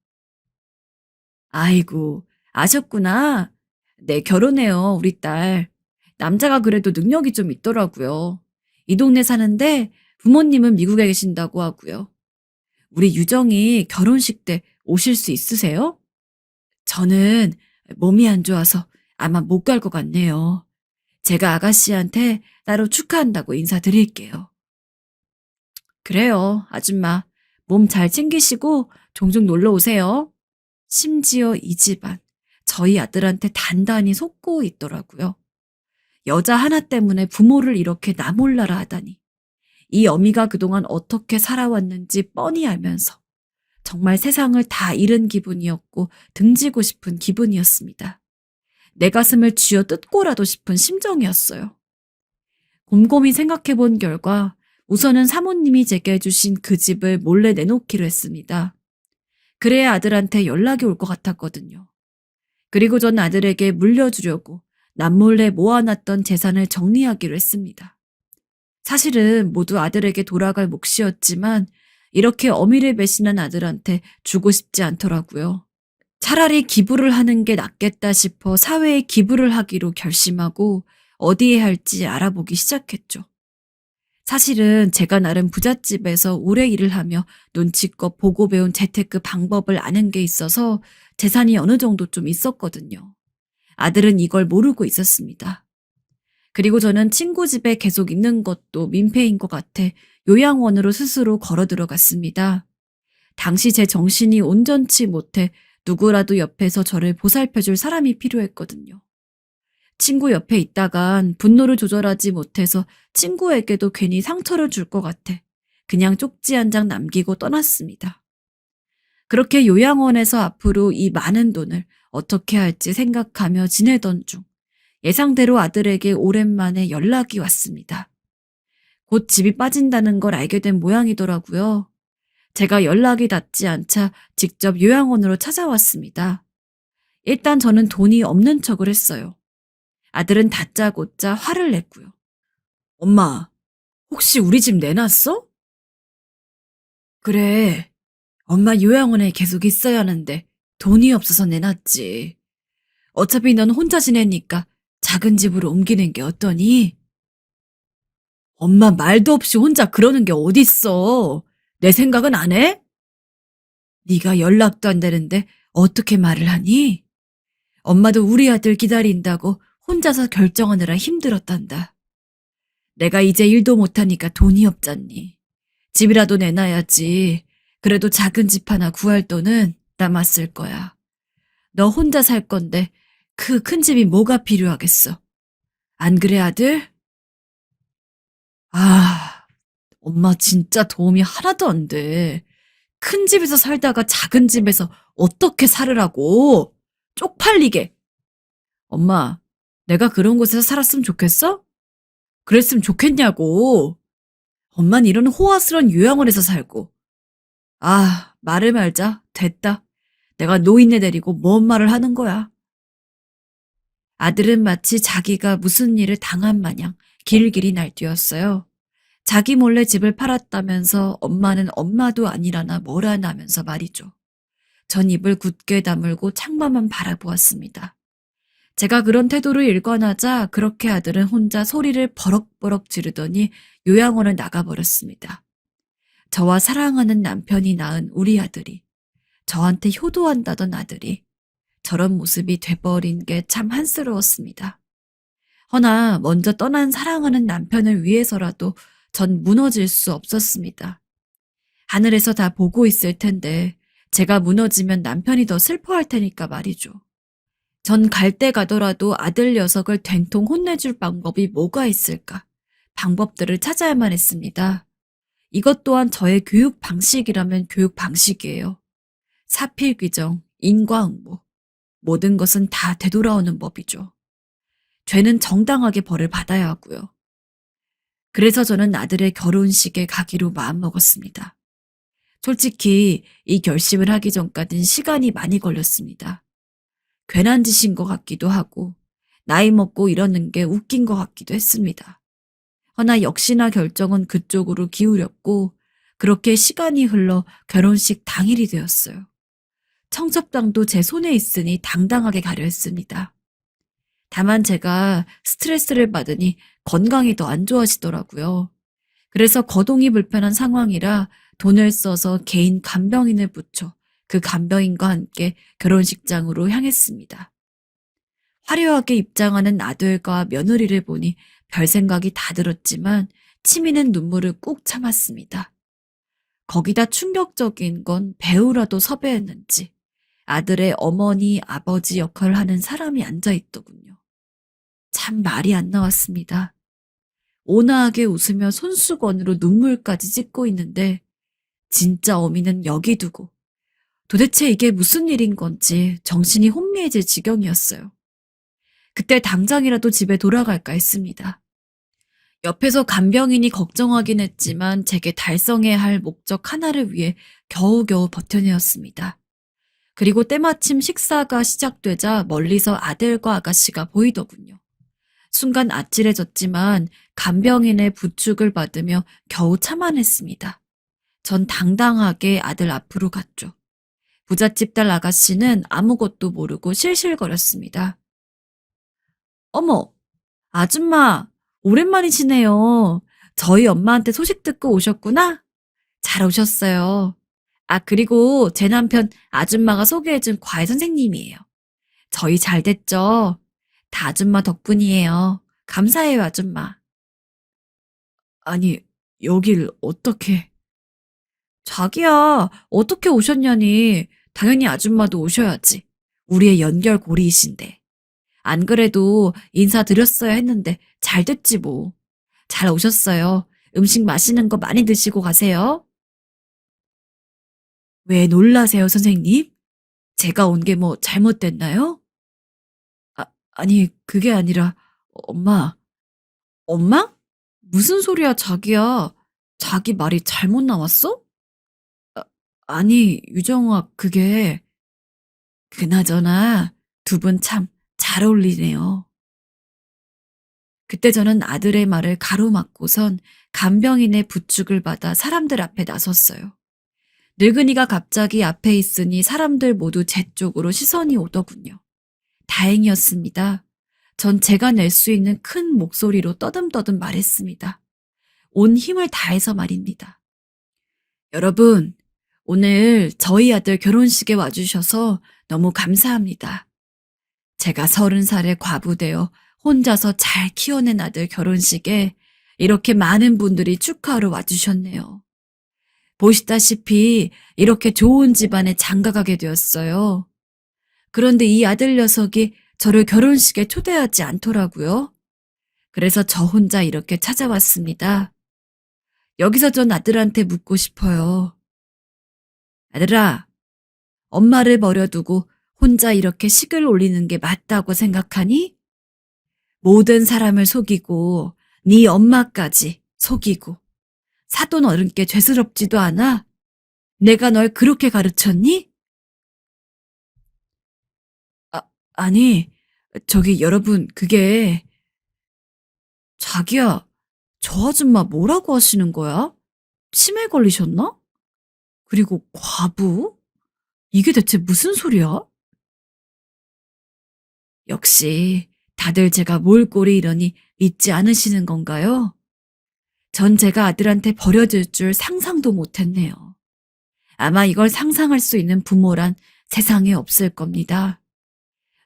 아이고, 아셨구나. 네, 결혼해요, 우리 딸. 남자가 그래도 능력이 좀 있더라고요. 이 동네 사는데 부모님은 미국에 계신다고 하고요. 우리 유정이 결혼식 때 오실 수 있으세요? 저는 몸이 안 좋아서 아마 못 갈 것 같네요. 제가 아가씨한테 따로 축하한다고 인사드릴게요. 그래요, 아줌마. 몸 잘 챙기시고 종종 놀러 오세요. 심지어 이 집안, 저희 아들한테 단단히 속고 있더라고요. 여자 하나 때문에 부모를 이렇게 나몰라라 하다니. 이 어미가 그동안 어떻게 살아왔는지 뻔히 알면서 정말 세상을 다 잃은 기분이었고 등지고 싶은 기분이었습니다. 내 가슴을 쥐어 뜯고라도 싶은 심정이었어요. 곰곰이 생각해 본 결과 우선은 사모님이 제게 해주신 그 집을 몰래 내놓기로 했습니다. 그래야 아들한테 연락이 올 것 같았거든요. 그리고 전 아들에게 물려주려고 남몰래 모아놨던 재산을 정리하기로 했습니다. 사실은 모두 아들에게 돌아갈 몫이었지만 이렇게 어미를 배신한 아들한테 주고 싶지 않더라고요. 차라리 기부를 하는 게 낫겠다 싶어 사회에 기부를 하기로 결심하고 어디에 할지 알아보기 시작했죠. 사실은 제가 나름 부잣집에서 오래 일을 하며 눈치껏 보고 배운 재테크 방법을 아는 게 있어서 재산이 어느 정도 좀 있었거든요. 아들은 이걸 모르고 있었습니다. 그리고 저는 친구 집에 계속 있는 것도 민폐인 것 같아 요양원으로 스스로 걸어 들어갔습니다. 당시 제 정신이 온전치 못해 누구라도 옆에서 저를 보살펴줄 사람이 필요했거든요. 친구 옆에 있다간 분노를 조절하지 못해서 친구에게도 괜히 상처를 줄 것 같아 그냥 쪽지 한 장 남기고 떠났습니다. 그렇게 요양원에서 앞으로 이 많은 돈을 어떻게 할지 생각하며 지내던 중 예상대로 아들에게 오랜만에 연락이 왔습니다. 곧 집이 빠진다는 걸 알게 된 모양이더라고요. 제가 연락이 닿지 않자 직접 요양원으로 찾아왔습니다. 일단 저는 돈이 없는 척을 했어요. 아들은 다짜고짜 화를 냈고요. 엄마, 혹시 우리 집 내놨어? 그래, 엄마 요양원에 계속 있어야 하는데 돈이 없어서 내놨지. 어차피 넌 혼자 지내니까 작은 집으로 옮기는 게 어떠니? 엄마 말도 없이 혼자 그러는 게 어딨어. 내 생각은 안 해? 네가 연락도 안 되는데 어떻게 말을 하니? 엄마도 우리 아들 기다린다고 혼자서 결정하느라 힘들었단다. 내가 이제 일도 못하니까 돈이 없잖니. 집이라도 내놔야지. 그래도 작은 집 하나 구할 돈은 남았을 거야. 너 혼자 살 건데 그 큰 집이 뭐가 필요하겠어. 안 그래, 아들? 아, 엄마 진짜 도움이 하나도 안 돼. 큰 집에서 살다가 작은 집에서 어떻게 살으라고? 쪽팔리게. 엄마, 내가 그런 곳에서 살았으면 좋겠어? 그랬으면 좋겠냐고. 엄만 이런 호화스러운 요양원에서 살고. 아, 말을 말자. 됐다. 내가 노인네 데리고 뭔 말을 하는 거야. 아들은 마치 자기가 무슨 일을 당한 마냥 길길이 날뛰었어요. 자기 몰래 집을 팔았다면서 엄마는 엄마도 아니라나 뭐라나 하면서 말이죠. 전 입을 굳게 다물고 창밖만 바라보았습니다. 제가 그런 태도를 일관하자 그렇게 아들은 혼자 소리를 버럭버럭 지르더니 요양원을 나가버렸습니다. 저와 사랑하는 남편이 낳은 우리 아들이, 저한테 효도한다던 아들이 저런 모습이 돼버린 게 참 한스러웠습니다. 허나 먼저 떠난 사랑하는 남편을 위해서라도 전 무너질 수 없었습니다. 하늘에서 다 보고 있을 텐데 제가 무너지면 남편이 더 슬퍼할 테니까 말이죠. 전 갈 때 가더라도 아들 녀석을 된통 혼내줄 방법이 뭐가 있을까? 방법들을 찾아야만 했습니다. 이것 또한 저의 교육 방식이라면 교육 방식이에요. 사필귀정, 인과응보. 모든 것은 다 되돌아오는 법이죠. 죄는 정당하게 벌을 받아야 하고요. 그래서 저는 아들의 결혼식에 가기로 마음먹었습니다. 솔직히 이 결심을 하기 전까진 시간이 많이 걸렸습니다. 괜한 짓인 것 같기도 하고 나이 먹고 이러는 게 웃긴 것 같기도 했습니다. 허나 역시나 결정은 그쪽으로 기울였고 그렇게 시간이 흘러 결혼식 당일이 되었어요. 청첩장도 제 손에 있으니 당당하게 가려 했습니다. 다만 제가 스트레스를 받으니 건강이 더 안 좋아지더라고요. 그래서 거동이 불편한 상황이라 돈을 써서 개인 간병인을 붙여 그 간병인과 함께 결혼식장으로 향했습니다. 화려하게 입장하는 아들과 며느리를 보니 별 생각이 다 들었지만 치미는 눈물을 꾹 참았습니다. 거기다 충격적인 건 배우라도 섭외했는지 아들의 어머니, 아버지 역할을 하는 사람이 앉아있더군요. 참 말이 안 나왔습니다. 온화하게 웃으며 손수건으로 눈물까지 찢고 있는데 진짜 어미는 여기 두고 도대체 이게 무슨 일인 건지 정신이 혼미해질 지경이었어요. 그때 당장이라도 집에 돌아갈까 했습니다. 옆에서 간병인이 걱정하긴 했지만 제게 달성해야 할 목적 하나를 위해 겨우겨우 버텨내었습니다. 그리고 때마침 식사가 시작되자 멀리서 아들과 아가씨가 보이더군요. 순간 아찔해졌지만 간병인의 부축을 받으며 겨우 참아냈습니다. 전 당당하게 아들 앞으로 갔죠. 부잣집 딸 아가씨는 아무것도 모르고 실실거렸습니다. 어머, 아줌마, 오랜만이시네요. 저희 엄마한테 소식 듣고 오셨구나? 잘 오셨어요. 아, 그리고 제 남편 아줌마가 소개해준 과외 선생님이에요. 저희 잘 됐죠? 다 아줌마 덕분이에요. 감사해요, 아줌마. 아니, 여길 어떻게... 자기야, 어떻게 오셨냐니. 당연히 아줌마도 오셔야지. 우리의 연결고리이신데. 안 그래도 인사드렸어야 했는데 잘 됐지 뭐. 잘 오셨어요. 음식 맛있는 거 많이 드시고 가세요. 왜 놀라세요, 선생님? 제가 온 게 뭐 잘못됐나요? 아니, 그게 아니라, 엄마. 엄마? 무슨 소리야, 자기야. 자기 말이 잘못 나왔어? 아니, 유정아, 그게, 그나저나, 두 분 참 잘 어울리네요. 그때 저는 아들의 말을 가로막고선 간병인의 부축을 받아 사람들 앞에 나섰어요. 늙은이가 갑자기 앞에 있으니 사람들 모두 제 쪽으로 시선이 오더군요. 다행이었습니다. 전 제가 낼 수 있는 큰 목소리로 떠듬떠듬 말했습니다. 온 힘을 다해서 말입니다. 여러분, 오늘 저희 아들 결혼식에 와주셔서 너무 감사합니다. 제가 30살에 과부되어 혼자서 잘 키워낸 아들 결혼식에 이렇게 많은 분들이 축하하러 와주셨네요. 보시다시피 이렇게 좋은 집안에 장가가게 되었어요. 그런데 이 아들 녀석이 저를 결혼식에 초대하지 않더라고요. 그래서 저 혼자 이렇게 찾아왔습니다. 여기서 전 아들한테 묻고 싶어요. 아들아, 엄마를 버려두고 혼자 이렇게 식을 올리는 게 맞다고 생각하니? 모든 사람을 속이고 네 엄마까지 속이고 사돈 어른께 죄스럽지도 않아? 내가 널 그렇게 가르쳤니? 아니, 저기 여러분, 그게... 자기야, 저 아줌마 뭐라고 하시는 거야? 치매 걸리셨나? 그리고 과부? 이게 대체 무슨 소리야? 역시 다들 제가 몰골이 이러니 믿지 않으시는 건가요? 전 제가 아들한테 버려질 줄 상상도 못했네요. 아마 이걸 상상할 수 있는 부모란 세상에 없을 겁니다.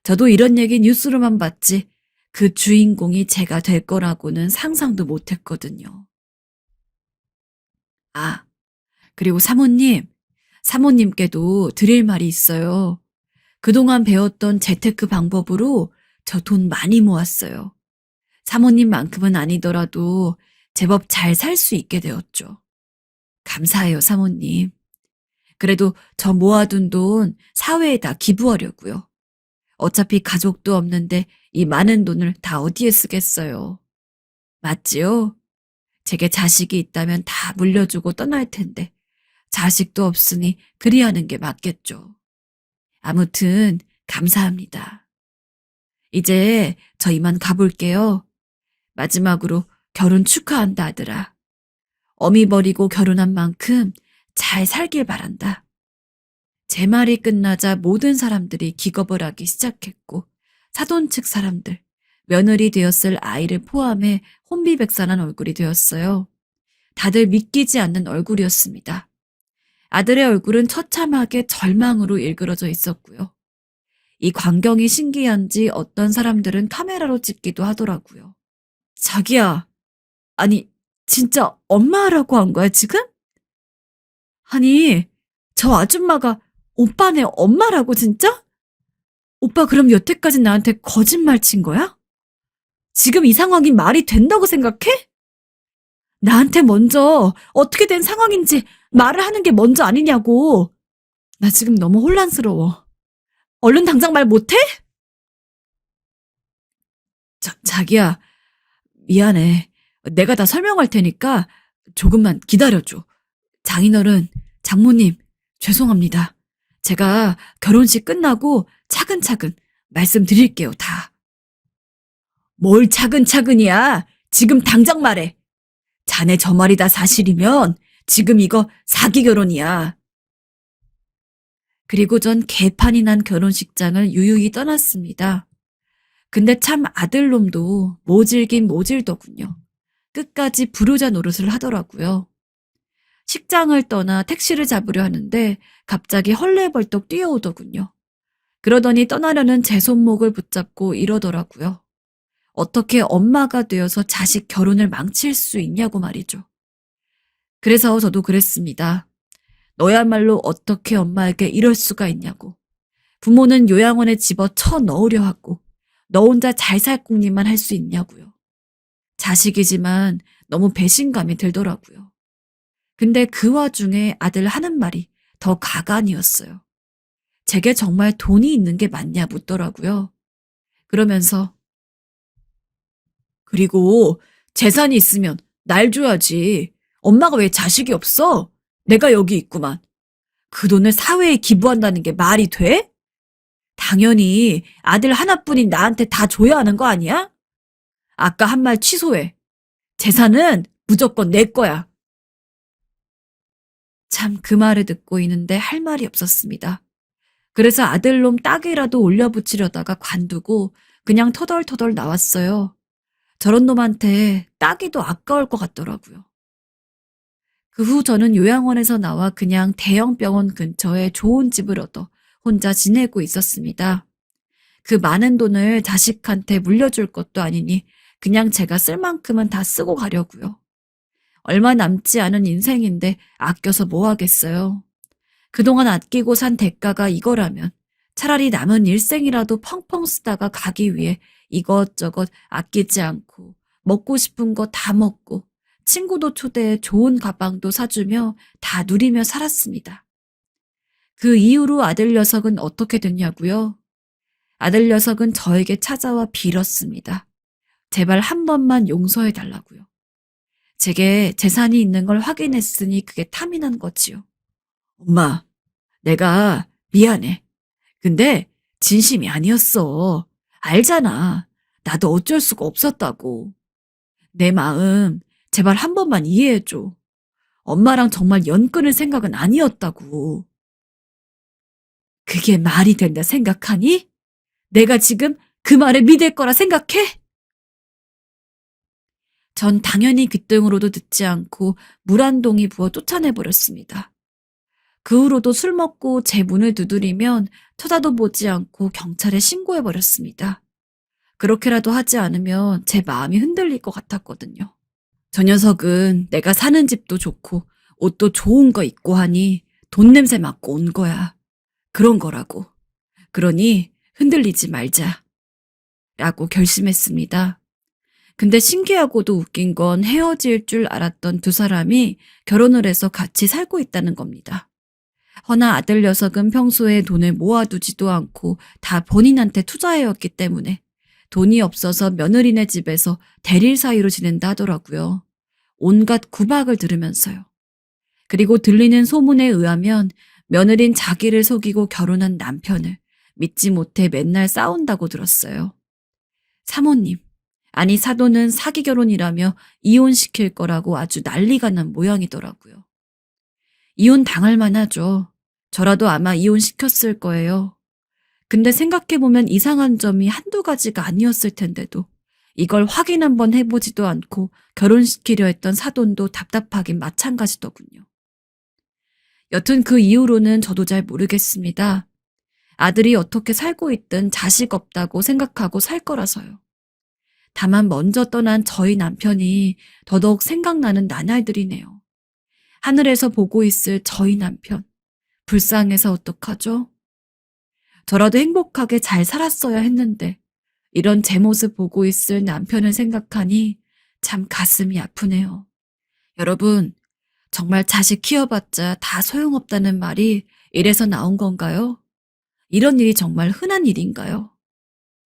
저도 이런 얘기 뉴스로만 봤지 그 주인공이 제가 될 거라고는 상상도 못 했거든요. 아, 그리고 사모님께도 드릴 말이 있어요. 그동안 배웠던 재테크 방법으로 저 돈 많이 모았어요. 사모님만큼은 아니더라도 제법 잘 살 수 있게 되었죠. 감사해요, 사모님. 그래도 저 모아둔 돈 사회에다 기부하려고요. 어차피 가족도 없는데 이 많은 돈을 다 어디에 쓰겠어요. 맞지요? 제게 자식이 있다면 다 물려주고 떠날 텐데 자식도 없으니 그리하는 게 맞겠죠. 아무튼 감사합니다. 이제 저 이만 가볼게요. 마지막으로 결혼 축하한다, 아들아. 어미 버리고 결혼한 만큼 잘 살길 바란다. 제 말이 끝나자 모든 사람들이 기겁을 하기 시작했고 사돈 측 사람들, 며느리 되었을 아이를 포함해 혼비백산한 얼굴이 되었어요. 다들 믿기지 않는 얼굴이었습니다. 아들의 얼굴은 처참하게 절망으로 일그러져 있었고요. 이 광경이 신기한지 어떤 사람들은 카메라로 찍기도 하더라고요. 자기야, 아니, 진짜 엄마라고 한 거야, 지금? 아니, 저 아줌마가 오빠네 엄마라고, 진짜? 오빠 그럼 여태까지 나한테 거짓말 친 거야? 지금 이 상황이 말이 된다고 생각해? 나한테 먼저 어떻게 된 상황인지 말을 하는 게 먼저 아니냐고. 나 지금 너무 혼란스러워. 얼른 당장 말 못해? 자기야, 미안해. 내가 다 설명할 테니까 조금만 기다려줘. 장인어른, 장모님, 죄송합니다. 제가 결혼식 끝나고 차근차근 말씀드릴게요, 다. 뭘 차근차근이야. 지금 당장 말해. 자네 저 말이 다 사실이면 지금 이거 사기 결혼이야. 그리고 전 개판이 난 결혼식장을 유유히 떠났습니다. 근데 참 아들놈도 모질긴 모질더군요. 끝까지 불효자 노릇을 하더라고요. 식장을 떠나 택시를 잡으려 하는데 갑자기 헐레벌떡 뛰어오더군요. 그러더니 떠나려는 제 손목을 붙잡고 이러더라고요. 어떻게 엄마가 되어서 자식 결혼을 망칠 수 있냐고 말이죠. 그래서 저도 그랬습니다. 너야말로 어떻게 엄마에게 이럴 수가 있냐고. 부모는 요양원에 집어쳐 넣으려 하고 너 혼자 잘 살 궁리만 할 수 있냐고요. 자식이지만 너무 배신감이 들더라고요. 근데 그 와중에 아들 하는 말이 더 가관이었어요. 제게 정말 돈이 있는 게 맞냐 묻더라고요. 그러면서 그리고 재산이 있으면 날 줘야지. 엄마가 왜 자식이 없어? 내가 여기 있구만. 그 돈을 사회에 기부한다는 게 말이 돼? 당연히 아들 하나뿐인 나한테 다 줘야 하는 거 아니야? 아까 한 말 취소해. 재산은 무조건 내 거야. 참 그 말을 듣고 있는데 할 말이 없었습니다. 그래서 아들놈 딱이라도 올려붙이려다가 관두고 그냥 터덜터덜 나왔어요. 저런 놈한테 따기도 아까울 것 같더라고요. 그 후 저는 요양원에서 나와 그냥 대형 병원 근처에 좋은 집을 얻어 혼자 지내고 있었습니다. 그 많은 돈을 자식한테 물려줄 것도 아니니 그냥 제가 쓸 만큼은 다 쓰고 가려고요. 얼마 남지 않은 인생인데 아껴서 뭐 하겠어요. 그동안 아끼고 산 대가가 이거라면 차라리 남은 일생이라도 펑펑 쓰다가 가기 위해 이것저것 아끼지 않고 먹고 싶은 거 다 먹고 친구도 초대해 좋은 가방도 사주며 다 누리며 살았습니다. 그 이후로 아들 녀석은 어떻게 됐냐고요? 아들 녀석은 저에게 찾아와 빌었습니다. 제발 한 번만 용서해 달라고요. 제게 재산이 있는 걸 확인했으니 그게 탐이 난 거지요. 엄마, 내가 미안해. 근데 진심이 아니었어. 알잖아. 나도 어쩔 수가 없었다고. 내 마음 제발 한 번만 이해해줘. 엄마랑 정말 연 끊을 생각은 아니었다고. 그게 말이 된다 생각하니? 내가 지금 그 말을 믿을 거라 생각해? 전 당연히 귓등으로도 듣지 않고 물 한 동이 부어 쫓아내버렸습니다. 그 후로도 술 먹고 제 문을 두드리면 쳐다도 보지 않고 경찰에 신고해버렸습니다. 그렇게라도 하지 않으면 제 마음이 흔들릴 것 같았거든요. 저 녀석은 내가 사는 집도 좋고 옷도 좋은 거 입고 하니 돈 냄새 맡고 온 거야. 그런 거라고. 그러니 흔들리지 말자. 라고 결심했습니다. 근데 신기하고도 웃긴 건 헤어질 줄 알았던 두 사람이 결혼을 해서 같이 살고 있다는 겁니다. 허나 아들 녀석은 평소에 돈을 모아두지도 않고 다 본인한테 투자해왔기 때문에 돈이 없어서 며느리네 집에서 대릴 사이로 지낸다 하더라고요. 온갖 구박을 들으면서요. 그리고 들리는 소문에 의하면 며느린 자기를 속이고 결혼한 남편을 믿지 못해 맨날 싸운다고 들었어요. 사모님, 아니 사돈은 사기 결혼이라며 이혼시킬 거라고 아주 난리가 난 모양이더라고요. 이혼 당할 만하죠. 저라도 아마 이혼시켰을 거예요. 근데 생각해보면 이상한 점이 한두 가지가 아니었을 텐데도 이걸 확인 한번 해보지도 않고 결혼시키려 했던 사돈도 답답하긴 마찬가지더군요. 여튼 그 이후로는 저도 잘 모르겠습니다. 아들이 어떻게 살고 있든 자식 없다고 생각하고 살 거라서요. 다만 먼저 떠난 저희 남편이 더더욱 생각나는 나날들이네요. 하늘에서 보고 있을 저희 남편. 불쌍해서 어떡하죠? 저라도 행복하게 잘 살았어야 했는데 이런 제 모습 보고 있을 남편을 생각하니 참 가슴이 아프네요. 여러분, 정말 자식 키워봤자 다 소용없다는 말이 이래서 나온 건가요? 이런 일이 정말 흔한 일인가요?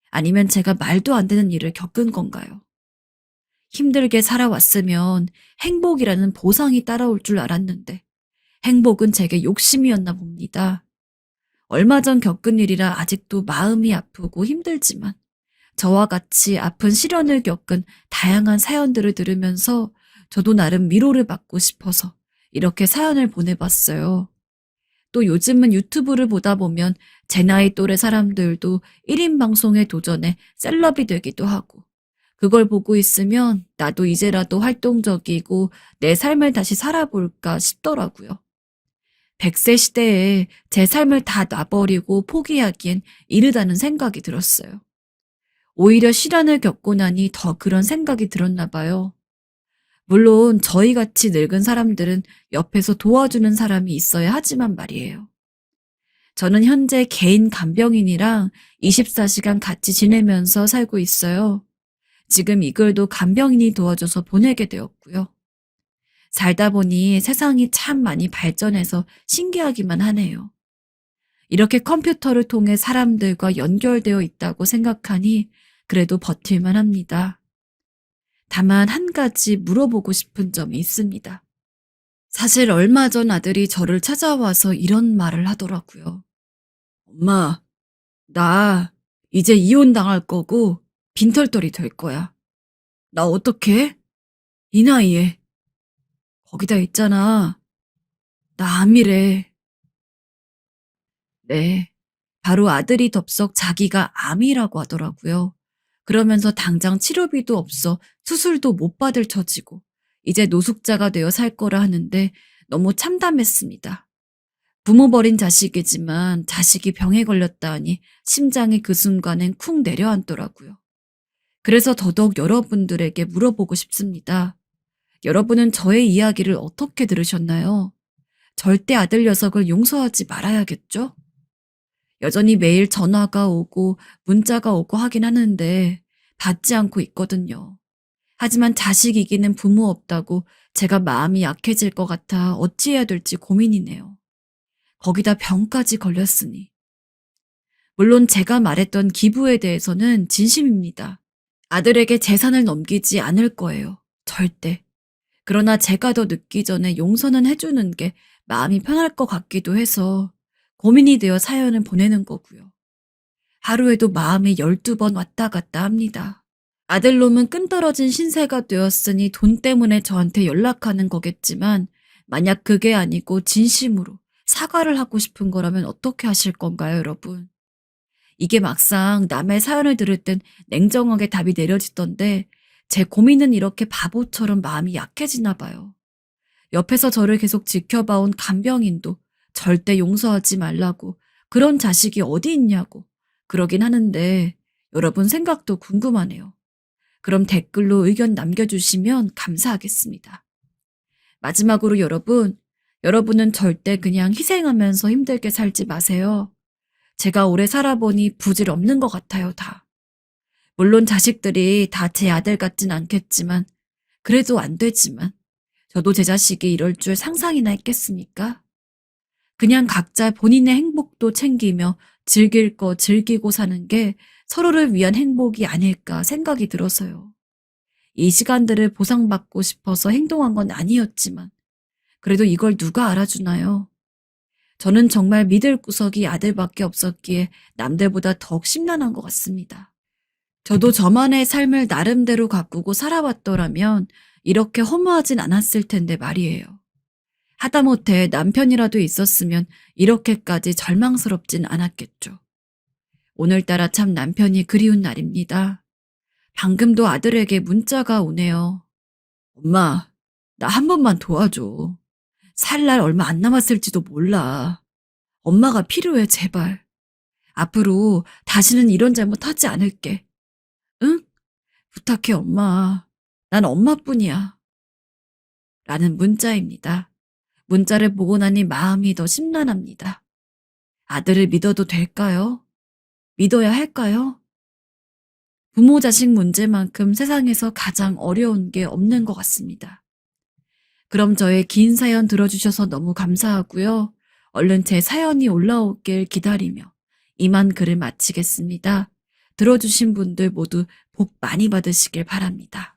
아니면 제가 말도 안 되는 일을 겪은 건가요? 힘들게 살아왔으면 행복이라는 보상이 따라올 줄 알았는데 행복은 제게 욕심이었나 봅니다. 얼마 전 겪은 일이라 아직도 마음이 아프고 힘들지만 저와 같이 아픈 시련을 겪은 다양한 사연들을 들으면서 저도 나름 위로를 받고 싶어서 이렇게 사연을 보내봤어요. 또 요즘은 유튜브를 보다 보면 제 나이 또래 사람들도 1인 방송에 도전해 셀럽이 되기도 하고 그걸 보고 있으면 나도 이제라도 활동적이고 내 삶을 다시 살아볼까 싶더라고요. 100세 시대에 제 삶을 다 놔버리고 포기하기엔 이르다는 생각이 들었어요. 오히려 시련을 겪고 나니 더 그런 생각이 들었나 봐요. 물론 저희같이 늙은 사람들은 옆에서 도와주는 사람이 있어야 하지만 말이에요. 저는 현재 개인 간병인이랑 24시간 같이 지내면서 살고 있어요. 지금 이 글도 간병인이 도와줘서 보내게 되었고요. 살다 보니 세상이 참 많이 발전해서 신기하기만 하네요. 이렇게 컴퓨터를 통해 사람들과 연결되어 있다고 생각하니 그래도 버틸만 합니다. 다만 한 가지 물어보고 싶은 점이 있습니다. 사실 얼마 전 아들이 저를 찾아와서 이런 말을 하더라고요. 엄마, 나 이제 이혼당할 거고 빈털터리 될 거야. 나 어떡해? 이 나이에. 거기다 있잖아. 나 암이래. 네. 바로 아들이 덥석 자기가 암이라고 하더라고요. 그러면서 당장 치료비도 없어 수술도 못 받을 처지고 이제 노숙자가 되어 살 거라 하는데 너무 참담했습니다. 부모 버린 자식이지만 자식이 병에 걸렸다 하니 심장이 그 순간엔 쿵 내려앉더라고요. 그래서 더더욱 여러분들에게 물어보고 싶습니다. 여러분은 저의 이야기를 어떻게 들으셨나요? 절대 아들 녀석을 용서하지 말아야겠죠? 여전히 매일 전화가 오고 문자가 오고 하긴 하는데 받지 않고 있거든요. 하지만 자식 이기는 부모 없다고 제가 마음이 약해질 것 같아 어찌해야 될지 고민이네요. 거기다 병까지 걸렸으니. 물론 제가 말했던 기부에 대해서는 진심입니다. 아들에게 재산을 넘기지 않을 거예요. 절대. 그러나 제가 더 늦기 전에 용서는 해주는 게 마음이 편할 것 같기도 해서 고민이 되어 사연을 보내는 거고요. 하루에도 마음이 12번 왔다 갔다 합니다. 아들놈은 끈떨어진 신세가 되었으니 돈 때문에 저한테 연락하는 거겠지만 만약 그게 아니고 진심으로 사과를 하고 싶은 거라면 어떻게 하실 건가요, 여러분? 이게 막상 남의 사연을 들을 땐 냉정하게 답이 내려지던데 제 고민은 이렇게 바보처럼 마음이 약해지나 봐요. 옆에서 저를 계속 지켜봐온 간병인도 절대 용서하지 말라고, 그런 자식이 어디 있냐고 그러긴 하는데 여러분 생각도 궁금하네요. 그럼 댓글로 의견 남겨주시면 감사하겠습니다. 마지막으로 여러분은 절대 그냥 희생하면서 힘들게 살지 마세요. 제가 오래 살아보니 부질 없는 것 같아요, 다. 물론 자식들이 다 제 아들 같진 않겠지만, 그래도 안 되지만, 저도 제 자식이 이럴 줄 상상이나 했겠습니까? 그냥 각자 본인의 행복도 챙기며 즐길 거 즐기고 사는 게 서로를 위한 행복이 아닐까 생각이 들어서요. 이 시간들을 보상받고 싶어서 행동한 건 아니었지만, 그래도 이걸 누가 알아주나요? 저는 정말 믿을 구석이 아들밖에 없었기에 남들보다 더욱 심란한 것 같습니다. 저도 저만의 삶을 나름대로 가꾸고 살아왔더라면 이렇게 허무하진 않았을 텐데 말이에요. 하다못해 남편이라도 있었으면 이렇게까지 절망스럽진 않았겠죠. 오늘따라 참 남편이 그리운 날입니다. 방금도 아들에게 문자가 오네요. 엄마, 나 한 번만 도와줘. 살 날 얼마 안 남았을지도 몰라. 엄마가 필요해, 제발. 앞으로 다시는 이런 잘못 하지 않을게. 응? 부탁해, 엄마. 난 엄마뿐이야. 라는 문자입니다. 문자를 보고 나니 마음이 더 심란합니다. 아들을 믿어도 될까요? 믿어야 할까요? 부모 자식 문제만큼 세상에서 가장 어려운 게 없는 것 같습니다. 그럼 저의 긴 사연 들어주셔서 너무 감사하고요. 얼른 제 사연이 올라오길 기다리며 이만 글을 마치겠습니다. 들어주신 분들 모두 복 많이 받으시길 바랍니다.